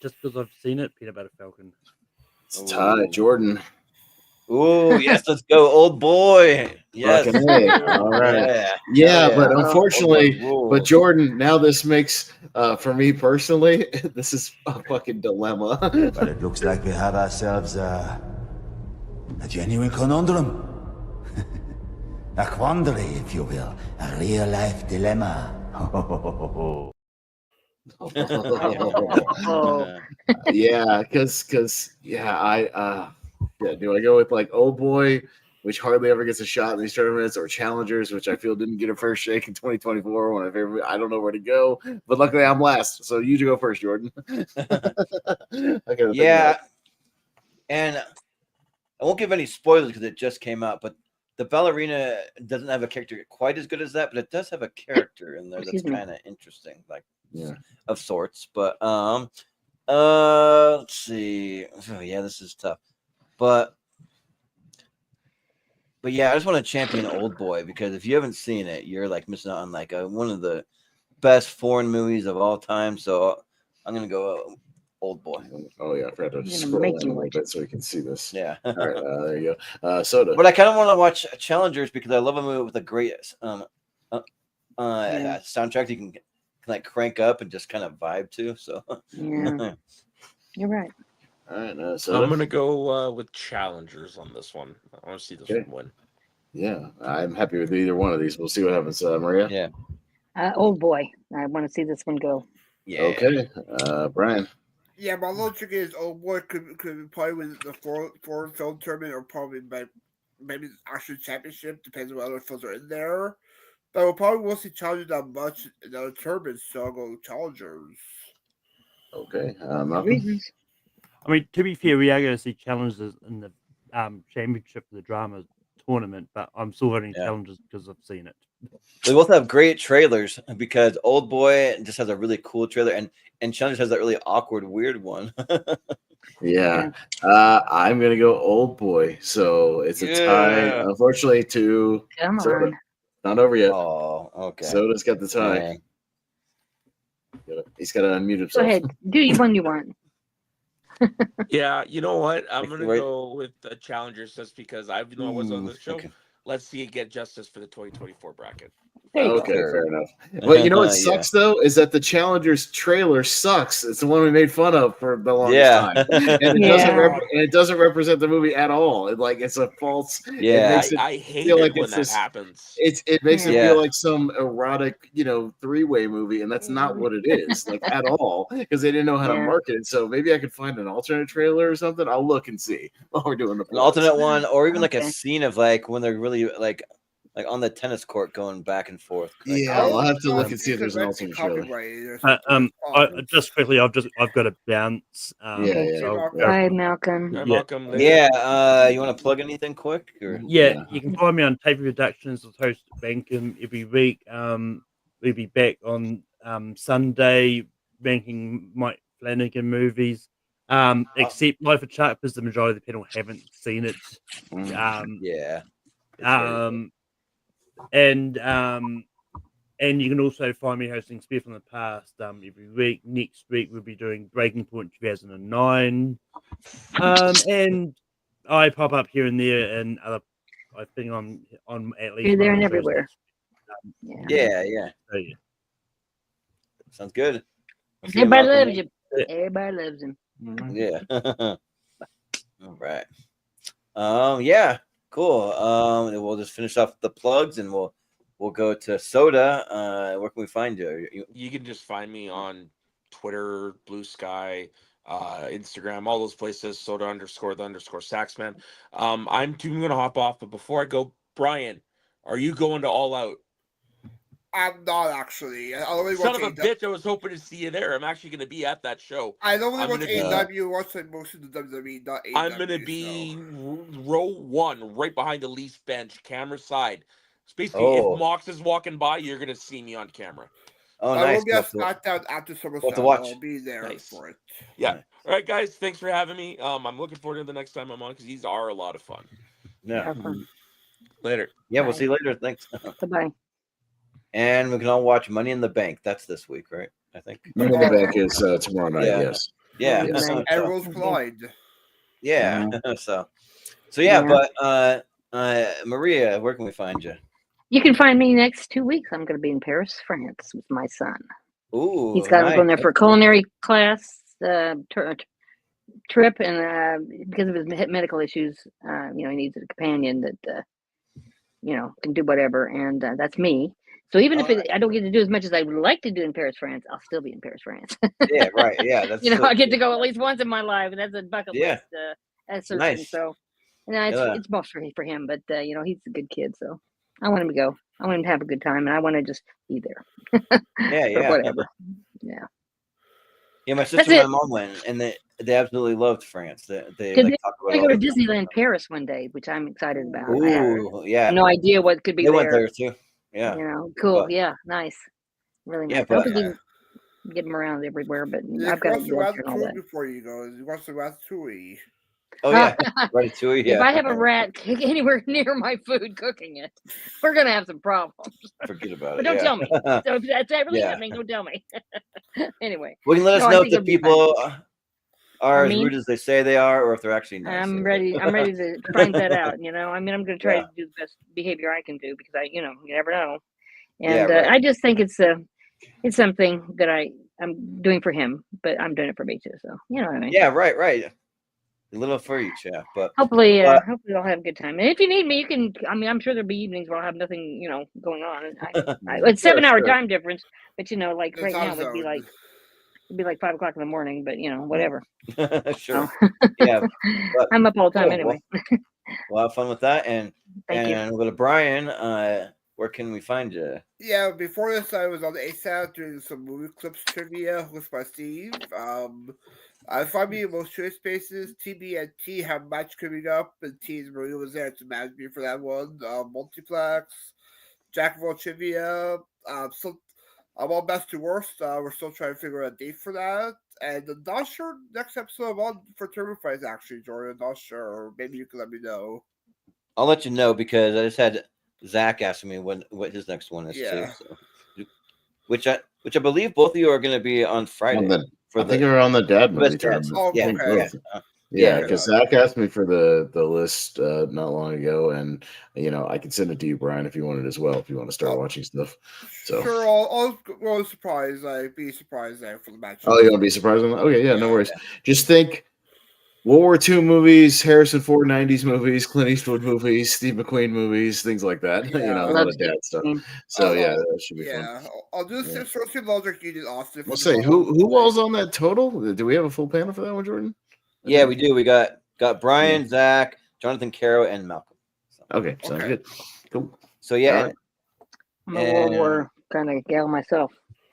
Just because I've seen it, Peanut Butter Falcon. It's tied. Jordan? Oh, yes, let's go Old Boy. Yes. All right. Yeah, but unfortunately, but Jordan, now this makes, for me personally, this is a fucking dilemma. But it looks like we have ourselves a genuine conundrum. A quandary, if you will. A real-life dilemma. Yeah, because do I go with Old Boy, which hardly ever gets a shot in these tournaments, or Challengers, which I feel didn't get a first shake in 2024? I don't know where to go, but luckily I'm last, so you go first, Jordan. Yeah, and I won't give any spoilers because it just came out, but the ballerina doesn't have a character quite as good as that, but it does have a character in there that's kind of interesting. of sorts. But let's see. Oh, yeah, this is tough. But yeah, I just want to champion Old Boy, because if you haven't seen it, you're like missing out on like one of the best foreign movies of all time. So I'm gonna go Old Boy. Oh yeah, I forgot to gonna scroll make in a you little watch bit so we can see this. Yeah. All right, there you go. Soda. But I kind of want to watch Challengers, because I love a movie with a great Yeah. soundtrack you can like crank up and just kind of vibe to. So Yeah. You're right. All right, Soda. I'm gonna go with Challengers on this one. I want to see this Okay. one win. Yeah, I'm happy with either one of these. We'll see what happens, Maria. Yeah. Old Boy. I want to see this one go. Yeah. Okay, Brian. Yeah, my logic is Old Boy could probably win the foreign film tournament, or probably maybe the actual championship, depends on what other films are in there. But we'll probably won't see Challengers that much in other tournaments, so I'll go Challengers. Okay, Good Malcolm. reasons. I mean, to be fair, we are going to see challenges in the championship for the drama tournament, but I'm still voting challenges because I've seen it. They both have great trailers, because Old Boy just has a really cool trailer, and Challengers has that really awkward, weird one. Yeah. I'm gonna go Old Boy. So it's a tie, unfortunately, to Come Soda. on. Not over yet. Oh, okay. Soda's got the tie. Dang. He's got to unmute Go himself. ahead. Do you one you want. Yeah, you know what? I'm gonna Right. go with the Challengers just because I know I was on this show. Okay. Let's see it get justice for the 2024 bracket. There you Okay, go. fair enough. But you know what Yeah. sucks though is that the Challengers trailer sucks. It's the one we made fun of for the longest time, and it doesn't represent the movie at all. It's a false. Yeah. It makes I hate feel it like when it's that this. happens. It makes it Yeah. feel like some erotic, three-way movie, and that's not what it is, at all, because they didn't know how to Yeah. market it. So maybe I could find an alternate trailer or something. I'll look and see while we're doing the An alternate one, or even like a Okay. scene of like when they're really like on the tennis court going back and forth. Like, Yeah, I'll have to look and see if there's an alternate trailer. Just quickly, I've got to bounce. Okay. So, Bye, Malcolm. Hi, Yeah. Malcolm. yeah. You want to plug anything quick? Or? Yeah, you can find me on Tape Productions as host Bankum every week. We'll be back on Sunday ranking Mike Flanagan movies. Except Life of Chuck, because the majority of the panel haven't seen it. Yeah. And you can also find me hosting Spear from the Past every week. Next week we'll be doing Breaking Point 2009. And I pop up here and there, and other. I think I'm on at least. You're there and one of those everywhere. Yeah. So, yeah. Sounds good. We'll see you, Everybody Malcolm. loves you. Everybody loves him. Yeah. All right. Yeah. Cool. We'll just finish off the plugs, and we'll go to Soda. Where can we find you? You can just find me on Twitter, Blue Sky, Instagram, all those places. Soda _the _Saxman. I'm gonna hop off, but before I go, Brian, are you going to All Out? I'm not actually. I only Son watch of a bitch! I was hoping to see you there. I'm actually going to be at that show. I only I'm watch gonna be- AEW. Watch like most of the WWE, not AEW. I'm going to be row 1, right behind the Leafs bench, camera side. So basically, Oh. if Mox is walking by, you're going to see me on camera. Oh, I nice. will be at SmackDown after SummerSlam. to watch. I'll be there Nice. for it. Yeah. Nice. All right, guys. Thanks for having me. I'm looking forward to the next time I'm on because these are a lot of fun. Yeah. Have fun. Later. Yeah. We'll see you later. Thanks. Bye-bye. And we can all watch Money in the Bank. That's this week, right? I think. Money in the Bank is tomorrow night. Yeah. Yes. Yeah. Yes. So- And Rose Collide. yeah. Mm-hmm. So yeah, Yeah. but Maria, where can we find you? You can find me next 2 weeks. I'm going to be in Paris, France with my son. Ooh, He's got nice. him going there for a culinary class trip, and because of his medical issues, he needs a companion that can do whatever, and that's me. So even if I don't get to do as much as I would like to do in Paris, France, I'll still be in Paris, France. Yeah, right. Yeah, that's I get to go at least once in my life, and that's a bucket Yeah. list. Assertion. Nice. So, it's both for him, but he's a good kid, so I want him to go. I want him to have a good time, and I want to just be there. Yeah, Or whatever. Yeah. Yeah, my That's sister and my it. mom went, and they absolutely loved France. They Could like talk about I all go to the- Disneyland Paris one day, which I'm excited about. I have Ooh, yeah. no idea what could be They there. went there too. Yeah. Cool. But- Yeah, nice. Really nice. Yeah, I hope but- we can get him around everywhere, but Yeah, I've got a watch the wheelchair and all Ratatouille that. before you go. You watch the Ratatouille. Oh yeah, Ratatouille. Yeah. If I have a rat anywhere near my food cooking it, we're gonna have some problems. Forget about But it. don't Yeah. tell me. So if that's really Yeah. happening, don't tell me. Anyway, Well, you can let us no, I know if think the it'll be fun. people are as mean? rude as they say they are, or if they're actually nice. I'm ready to find that out. You know, I mean, I'm gonna try Yeah. to do the best behavior I can do because you never know. Yeah, And right. I just think it's something that I'm doing for him, but I'm doing it for me too. So you know what I mean. Yeah, right. A little for each, yeah. But Hopefully I'll have a good time. And if you need me, you can. I mean, I'm sure there'll be evenings where I'll have nothing, going on. It's 7-hour time difference, but like It's right on now it'd be zone. like 5 o'clock in the morning. But whatever. sure. So, Yeah. But I'm up all the time cool. anyway. We'll have fun with that. And Thank you. and with Brian, where can we find you? Yeah, before this, I was on the ASAP doing some movie clips trivia hosted by Steve. Find me in most choice spaces. TB and T have a match coming up, and T's Maria was there to manage me for that one. Multiplex, Jack of all trivia. So I'm on best to worst. We're still trying to figure out a date for that. And I'm not sure next episode I'm on for Turbo Fights, actually, Jordan. I'm not sure. Maybe you can let me know. I'll let you know because I just had Zach asking me what his next one is Yeah. too. So, which I believe both of you are going to be on Friday. I think we're on the dad movie best dads. tournament. Oh, I think okay. both. Yeah, Yeah, because Zach asked me for the list not long ago, and I can send it to you, Brian, if you want it as well. If you want to start watching stuff, so Sure, I'll go surprised. Be surprised there for the match. oh, you want to be surprised on that? Okay, yeah, no worries. Just think World War II movies, Harrison Ford 90s movies, Clint Eastwood movies, Steve McQueen movies, things like that. Yeah. A lot of dad stuff. So that should be fun. Yeah, I'll just Social Logic Union Austin. We'll say who all's on that total? Do we have a full panel for that one, Jordan? Yeah, we do. We got Brian, Zach, Jonathan Caro, and Malcolm. So. Okay, sounds good. Cool. So yeah, right. I'm a World War kind of gal myself.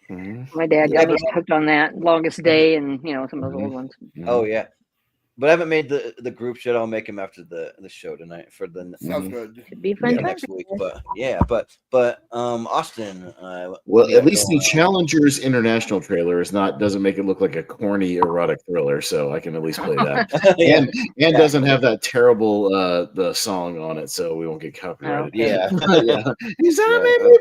Mm-hmm. My dad got me hooked on that Longest Day and some of those old ones. Oh yeah. But I haven't made the group yet. I'll make him after the show tonight for the sounds good. Should be fun next week. But Austin. Well, at least the Challengers International trailer doesn't make it look like a corny erotic thriller, so I can at least play that. and doesn't have that terrible the song on it, so we won't get copyrighted. Yeah. He's terrible.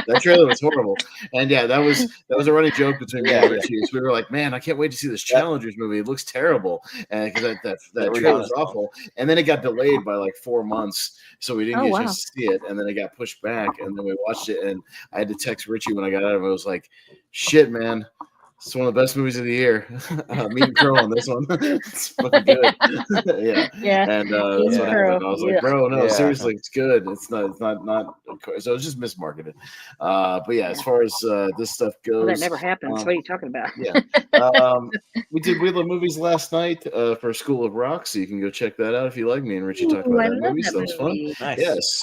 That trailer was horrible. And that was a running joke between me and Richie. We were like, man, I can't wait to see this Challengers movie. It looks terrible, and because that trailer was awful. And then it got delayed by like 4 months, so we didn't get a chance to see it. And then it got pushed back, and then we watched it. And I had to text Richie when I got out of it. I was like, "Shit, man, it's one of the best movies of the year." Me and Crow on this one. It's fucking good. Yeah. And that's what happened. I was like, "Bro, no, seriously, it's good. It's not. So it's just mismarketed." But as far as this stuff goes, well, that never happens. What are you talking about? We did Wheel of Movies last night for School of Rock, so you can go check that out if you like. Me and Richie talked about that movie, so that was fun. Nice.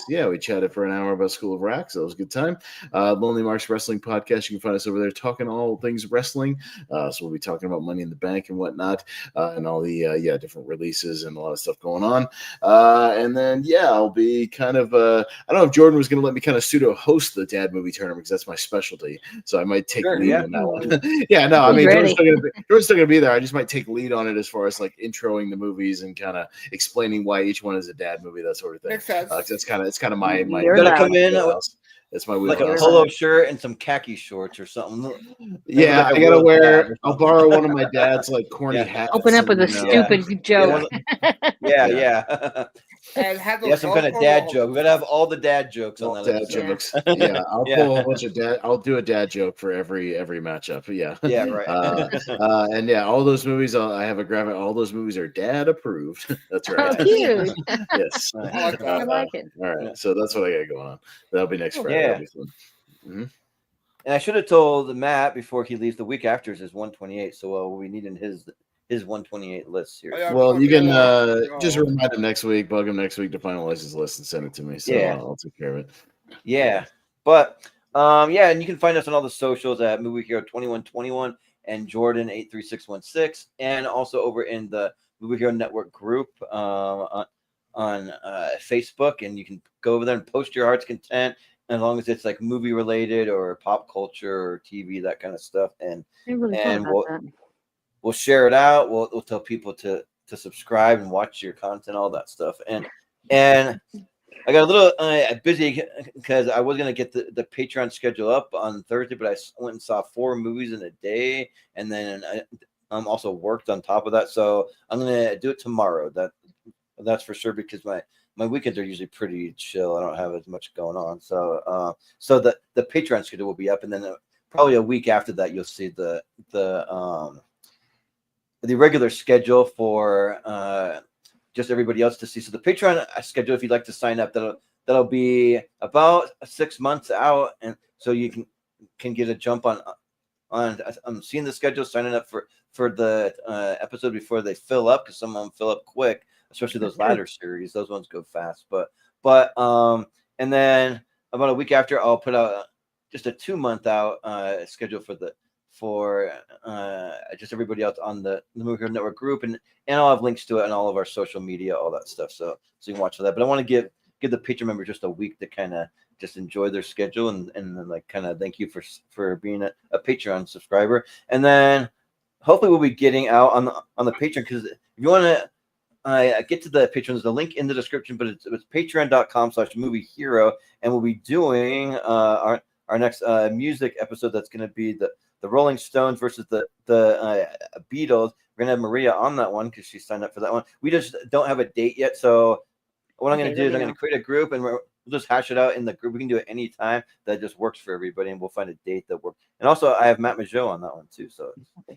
Yes, we chatted for an hour about School of Rock, so it was a good time. Lonely Marks Wrestling Podcast, you can find us over there talking all things wrestling. So we'll be talking about Money in the Bank and whatnot, and all the different releases and a lot of stuff going on. And then I'll be kind of I don't know if Jordan was going to let me kind of pseudo host the dad movie tournament because that's my specialty, so I might take lead on that one. I mean Jordan's still gonna be there. I just might take lead on it as far as like introing the movies and kind of explaining why each one is a dad movie, that sort of thing. Makes sense. It's kind of my You're gonna come in. That's my like a polo shirt and some khaki shorts or something. Yeah, I gotta wear. I'll borrow one of my dad's like corny hats. Open up with a stupid joke. Yeah. And have some kind of dad joke. We gotta have all the dad jokes on that. Dad jokes. I'll pull a bunch of dad. I'll do a dad joke for every matchup. Yeah, right. And all those movies. I have a graphic. All those movies are dad approved. That's right. Oh, cute. Yes. I like it. All right. So that's what I got going on. That'll be next Friday. Yeah. Mm-hmm. And I should have told Matt before he leaves. The week after is 128. So we'll be needing his 128 list here. Well, you can just remind him next week, bug him next week to finalize his list and send it to me. So I'll take care of it. Yeah. But and you can find us on all the socials at Movie Hero 2121 and Jordan 83616, and also over in the Movie Hero Network group on Facebook, and you can go over there and post your heart's content as long as it's like movie related or pop culture or TV, that kind of stuff. And I really thought about that. we'll share it out. We'll tell people to subscribe and watch your content, all that stuff. And I got a little busy because I was going to get the Patreon schedule up on Thursday, but I went and saw 4 movies in a day, and then I also worked on top of that. So I'm going to do it tomorrow. That's for sure, because my weekends are usually pretty chill. I don't have as much going on. So the Patreon schedule will be up, and then probably a week after that, you'll see the regular schedule for just everybody else to see. So the Patreon schedule, if you'd like to sign up, that'll be about 6 months out, and so you can get a jump on seeing the schedule, signing up for the episode before they fill up, because some of them fill up quick, especially those ladder series. Those ones go fast, but and then about a week after, I'll put out just a 2-month out schedule for just everybody else on the Movie Hero Network group, and I'll have links to it on all of our social media, all that stuff. So you can watch for that. But I want to give the Patreon members just a week to kind of just enjoy their schedule and then like kind of thank you for being a Patreon subscriber. And then hopefully we'll be getting out on the Patreon, because if you want to get to the Patreon, there's a link in the description, but it's patreon.com/moviehero, and we'll be doing our next music episode. That's going to be the Rolling Stones versus the Beatles. We're gonna have Maria on that one because she signed up for that one. We just don't have a date yet, so what I'm gonna do is I'm gonna create a group, and we'll just hash it out in the group. We can do it anytime that just works for everybody, and we'll find a date that works. And also, I have Matt Majot on that one too, so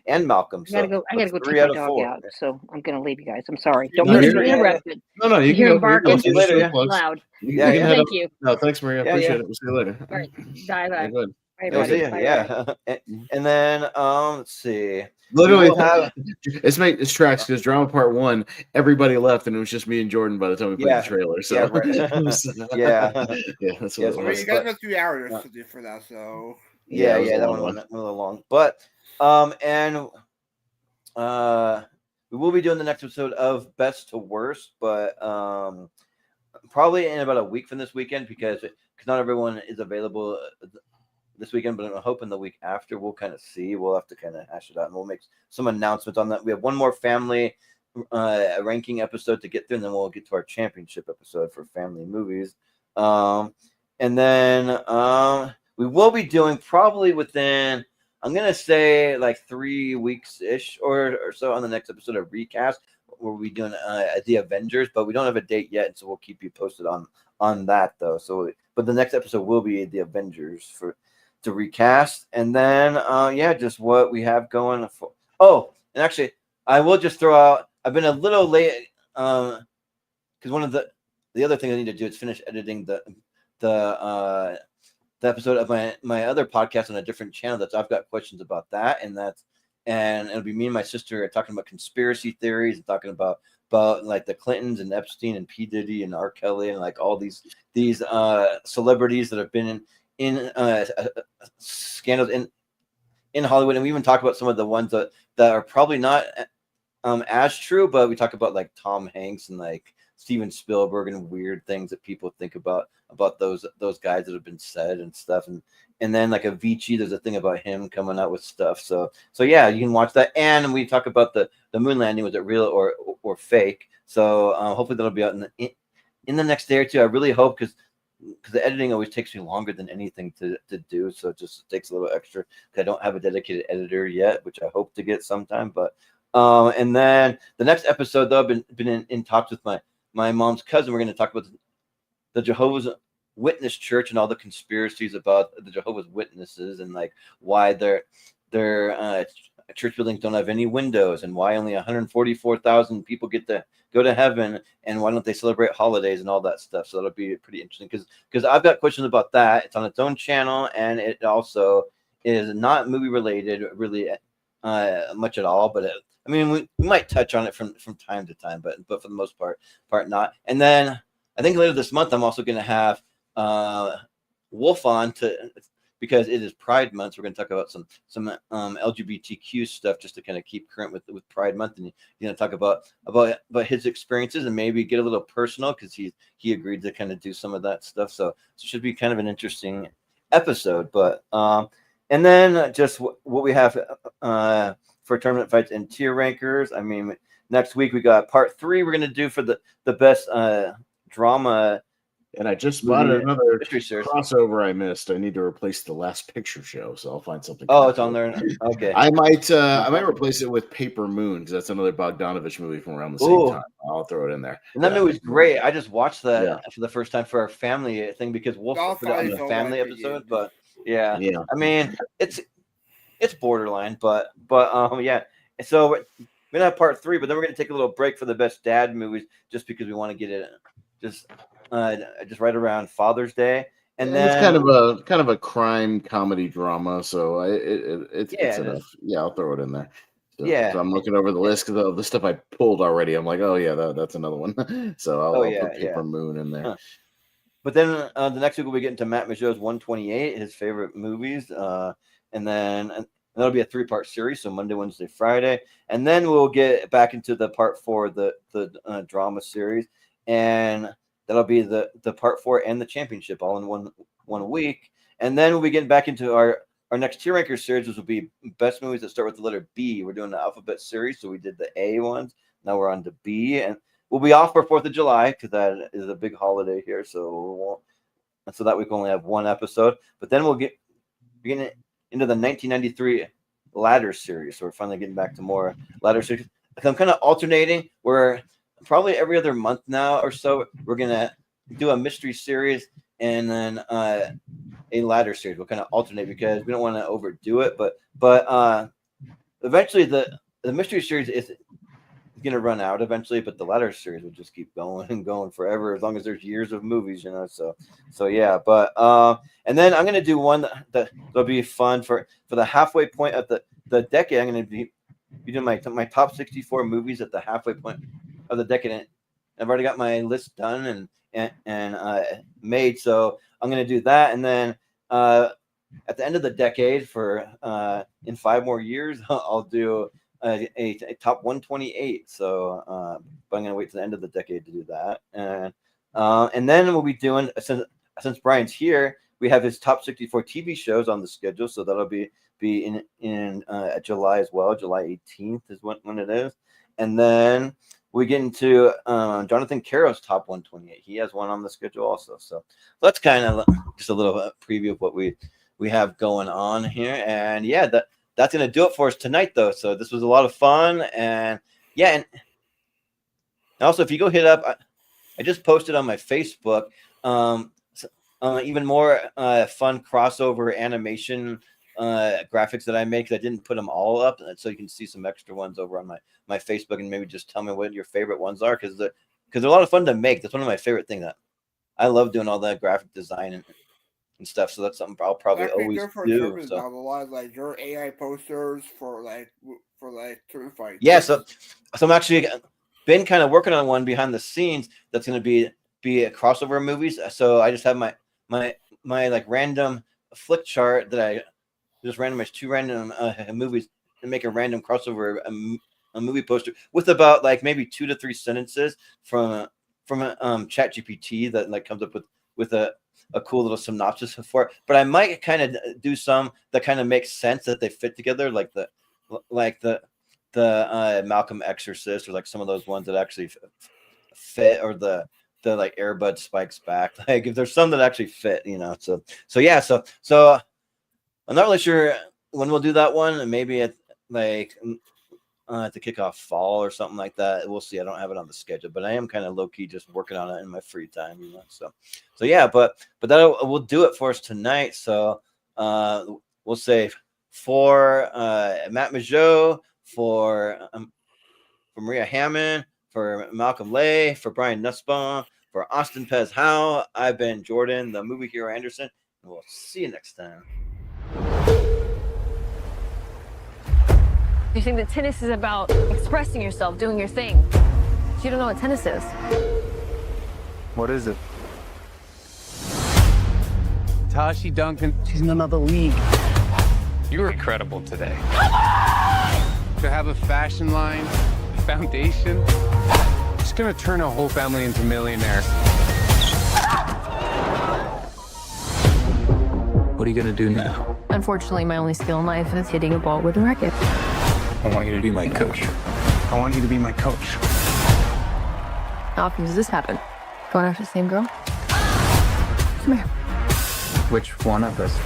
and Malcolm. I gotta go take my dog out, so I'm gonna leave you guys. I'm sorry. Don't No, mean to you're- interrupt. No, you hear can him go. barking See you later, yeah. loud. Yeah, Thank you. No, thanks, Maria. Yeah, Appreciate yeah. it. We'll see you later. All right. Bye. Yeah, go ahead. Bye, Yeah, see buddy. ya. Bye, Yeah. And then let's see. Literally, We will have- it's tracks because drama part 1, everybody left, and it was just me and Jordan by the time we played the trailer. So yeah, right. yeah, that's what it I mean, was. you guys have 3 hours to do for that, so Yeah, it was a that long one went a little long. But and we will be doing the next episode of Best to Worst, but probably in about a week from this weekend, because not everyone is available this weekend, but I'm hoping the week after. We'll kind of see. We'll have to kind of hash it out, and we'll make some announcements on that. We have one more family ranking episode to get through, and then we'll get to our championship episode for family movies. And then we will be doing probably within, I'm going to say like 3 weeks ish or so on the next episode of Recast, where we'll be doing the Avengers, but we don't have a date yet. And so we'll keep you posted on that though. So, but the next episode will be the Avengers to Recast. And then, just what we have going for. Oh, and actually I will just throw out, I've been a little late because one of the other thing I need to do is finish editing the episode of my other podcast on a different channel. I've got questions about that, and it'll be me and my sister talking about conspiracy theories and talking about like the Clintons and Epstein and P. Diddy and R. Kelly and like all these celebrities that have been in scandals in Hollywood. And we even talk about some of the ones that are probably not as true, but we talk about like Tom Hanks and like Steven Spielberg and weird things that people think about those guys that have been said and stuff. And then like Avicii, there's a thing about him coming out with stuff. So yeah, you can watch that. And we talk about the moon landing. Was it real or fake? So hopefully that'll be out in the next day or two. I really hope, because the editing always takes me longer than anything to do. So it just takes a little extra, because I don't have a dedicated editor yet, which I hope to get sometime. But and then the next episode, though, I've been in talks with my mom's cousin. We're going to talk about the Jehovah's Witness Church and all the conspiracies about the Jehovah's Witnesses, and like why their church buildings don't have any windows, and why only 144,000 people get to go to heaven, and why don't they celebrate holidays and all that stuff. So that'll be pretty interesting, because I've got questions about that. It's on its own channel, and it also is not movie related really much at all, but I mean, we might touch on it from time to time, but for the most part not. And then I think later this month I'm also going to have Wolf on to because it is Pride Month. We're going to talk about some LGBTQ stuff just to kind of keep current with Pride Month, and he's going to talk about his experiences and maybe get a little personal because he agreed to kind of do some of that stuff. So it should be kind of an interesting episode. But and then just what we have for tournament fights and tier rankers. I mean, next week we got part 3 we're going to do for the best drama. And I just spotted another mystery series. crossover I missed. I need to replace the Last Picture Show, so I'll find something. Oh, it's on there. Okay. I might replace it with Paper Moon because that's another Bogdanovich movie from around the same time. I'll throw it in there. And that movie's great. I just watched that for the first time for our family thing because Wolf put it on the family episode. But yeah, I mean it's borderline, but yeah. So we're gonna have part 3, but then we're gonna take a little break for the best dad movies just because we want to get it just right around Father's Day, and then it's kind of a crime comedy drama. So it's enough. Yeah, I'll throw it in there. So I'm looking over the list of the stuff I pulled already. I'm like, oh yeah, that's another one. So I'll put Paper Moon in there. Huh. But then the next week we'll be getting to Matt Majot's 128, his favorite movies, and that'll be a 3-part series. So Monday, Wednesday, Friday, and then we'll get back into the part 4, the drama series, and that'll be the part 4 and the championship all in one week. And then we'll be getting back into our next tier ranker series, which will be best movies that start with the letter B. We're doing the alphabet series. So we did the A ones. Now we're on to B. And we'll be off for 4th of July because that is a big holiday here. So that week we'll only have one episode. But then we'll get into the 1993 ladder series. So we're finally getting back to more ladder series. I'm kind of alternating where probably every other month now or so, we're going to do a mystery series and then a ladder series. We'll kind of alternate because we don't want to overdo it. But eventually the mystery series is going to run out eventually, but the ladder series will just keep going and going forever as long as there's years of movies, So yeah, but and then I'm going to do one that'll be fun for the halfway point of the decade. I'm going to be doing my top 64 movies at the halfway point of the decade. I've already got my list done and made, so I'm going to do that, and then at the end of the decade for in 5 more years I'll do a top 128. So but I'm going to wait to the end of the decade to do that, and then we'll be doing since Brian's here, we have his top 64 TV shows on the schedule, so that'll be in July as well. July 18th is when it is, and then we get into Jonathan Caro's top 128. He has one on the schedule also. So that's kind of just a little preview of what we have going on here. And yeah, that's going to do it for us tonight, though. So this was a lot of fun. And yeah, and also if you go hit up, I just posted on my Facebook even more fun crossover animation graphics that I make. I didn't put them all up, so you can see some extra ones over on my Facebook, and maybe just tell me what your favorite ones are, because they're a lot of fun to make. That's one of my favorite things. That I love doing all that graphic design and stuff. So that's something I'll probably always do. So a lot of like your AI posters for tour fights. Yeah, so I'm actually been kind of working on one behind the scenes that's going to be a crossover movies. So I just have my like random flick chart that I just randomized 2 random movies and make a random crossover a movie poster with about like maybe 2 to 3 sentences from ChatGPT that like comes up with a cool little synopsis for it. But I might kind of do some that kind of makes sense, that they fit together, like the Malcolm Exorcist, or like some of those ones that actually fit, or the like Airbud Spikes Back. Like if there's some that actually fit, So yeah, so I'm not really sure when we'll do that one, and maybe at like to kick off fall or something like that. We'll see. I don't have it on the schedule, but I am kind of low key just working on it in my free time, So yeah, but that will do it for us tonight. So we'll say for Matt Majot, for Maria Hammon, for Malcolm Lay, for Brian Nussbaum, for Austin Pez Howell, I've been Jordan, the movie hero Anderson, and we'll see you next time. You think that tennis is about expressing yourself, doing your thing. But you don't know what tennis is. What is it? Tashi Duncan, she's in another league. You were incredible today. To have a fashion line, a foundation, it's gonna turn a whole family into millionaires. What are you gonna do now? Unfortunately, my only skill in life is hitting a ball with a racket. I want you to be my coach. I want you to be my coach. How often does this happen? Going after the same girl? Come here. Which one of us?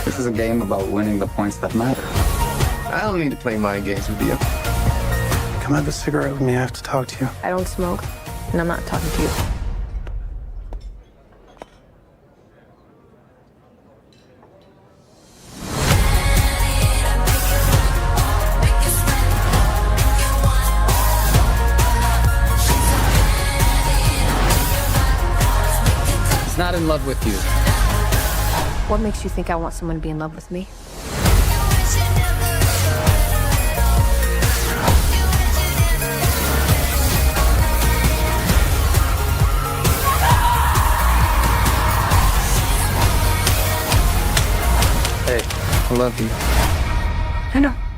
This is a game about winning the points that matter. I don't need to play mind games with you. Come have a cigarette with me. I have to talk to you. I don't smoke, and I'm not talking to you. He's not in love with you. What makes you think I want someone to be in love with me? Hey, I love you. I know.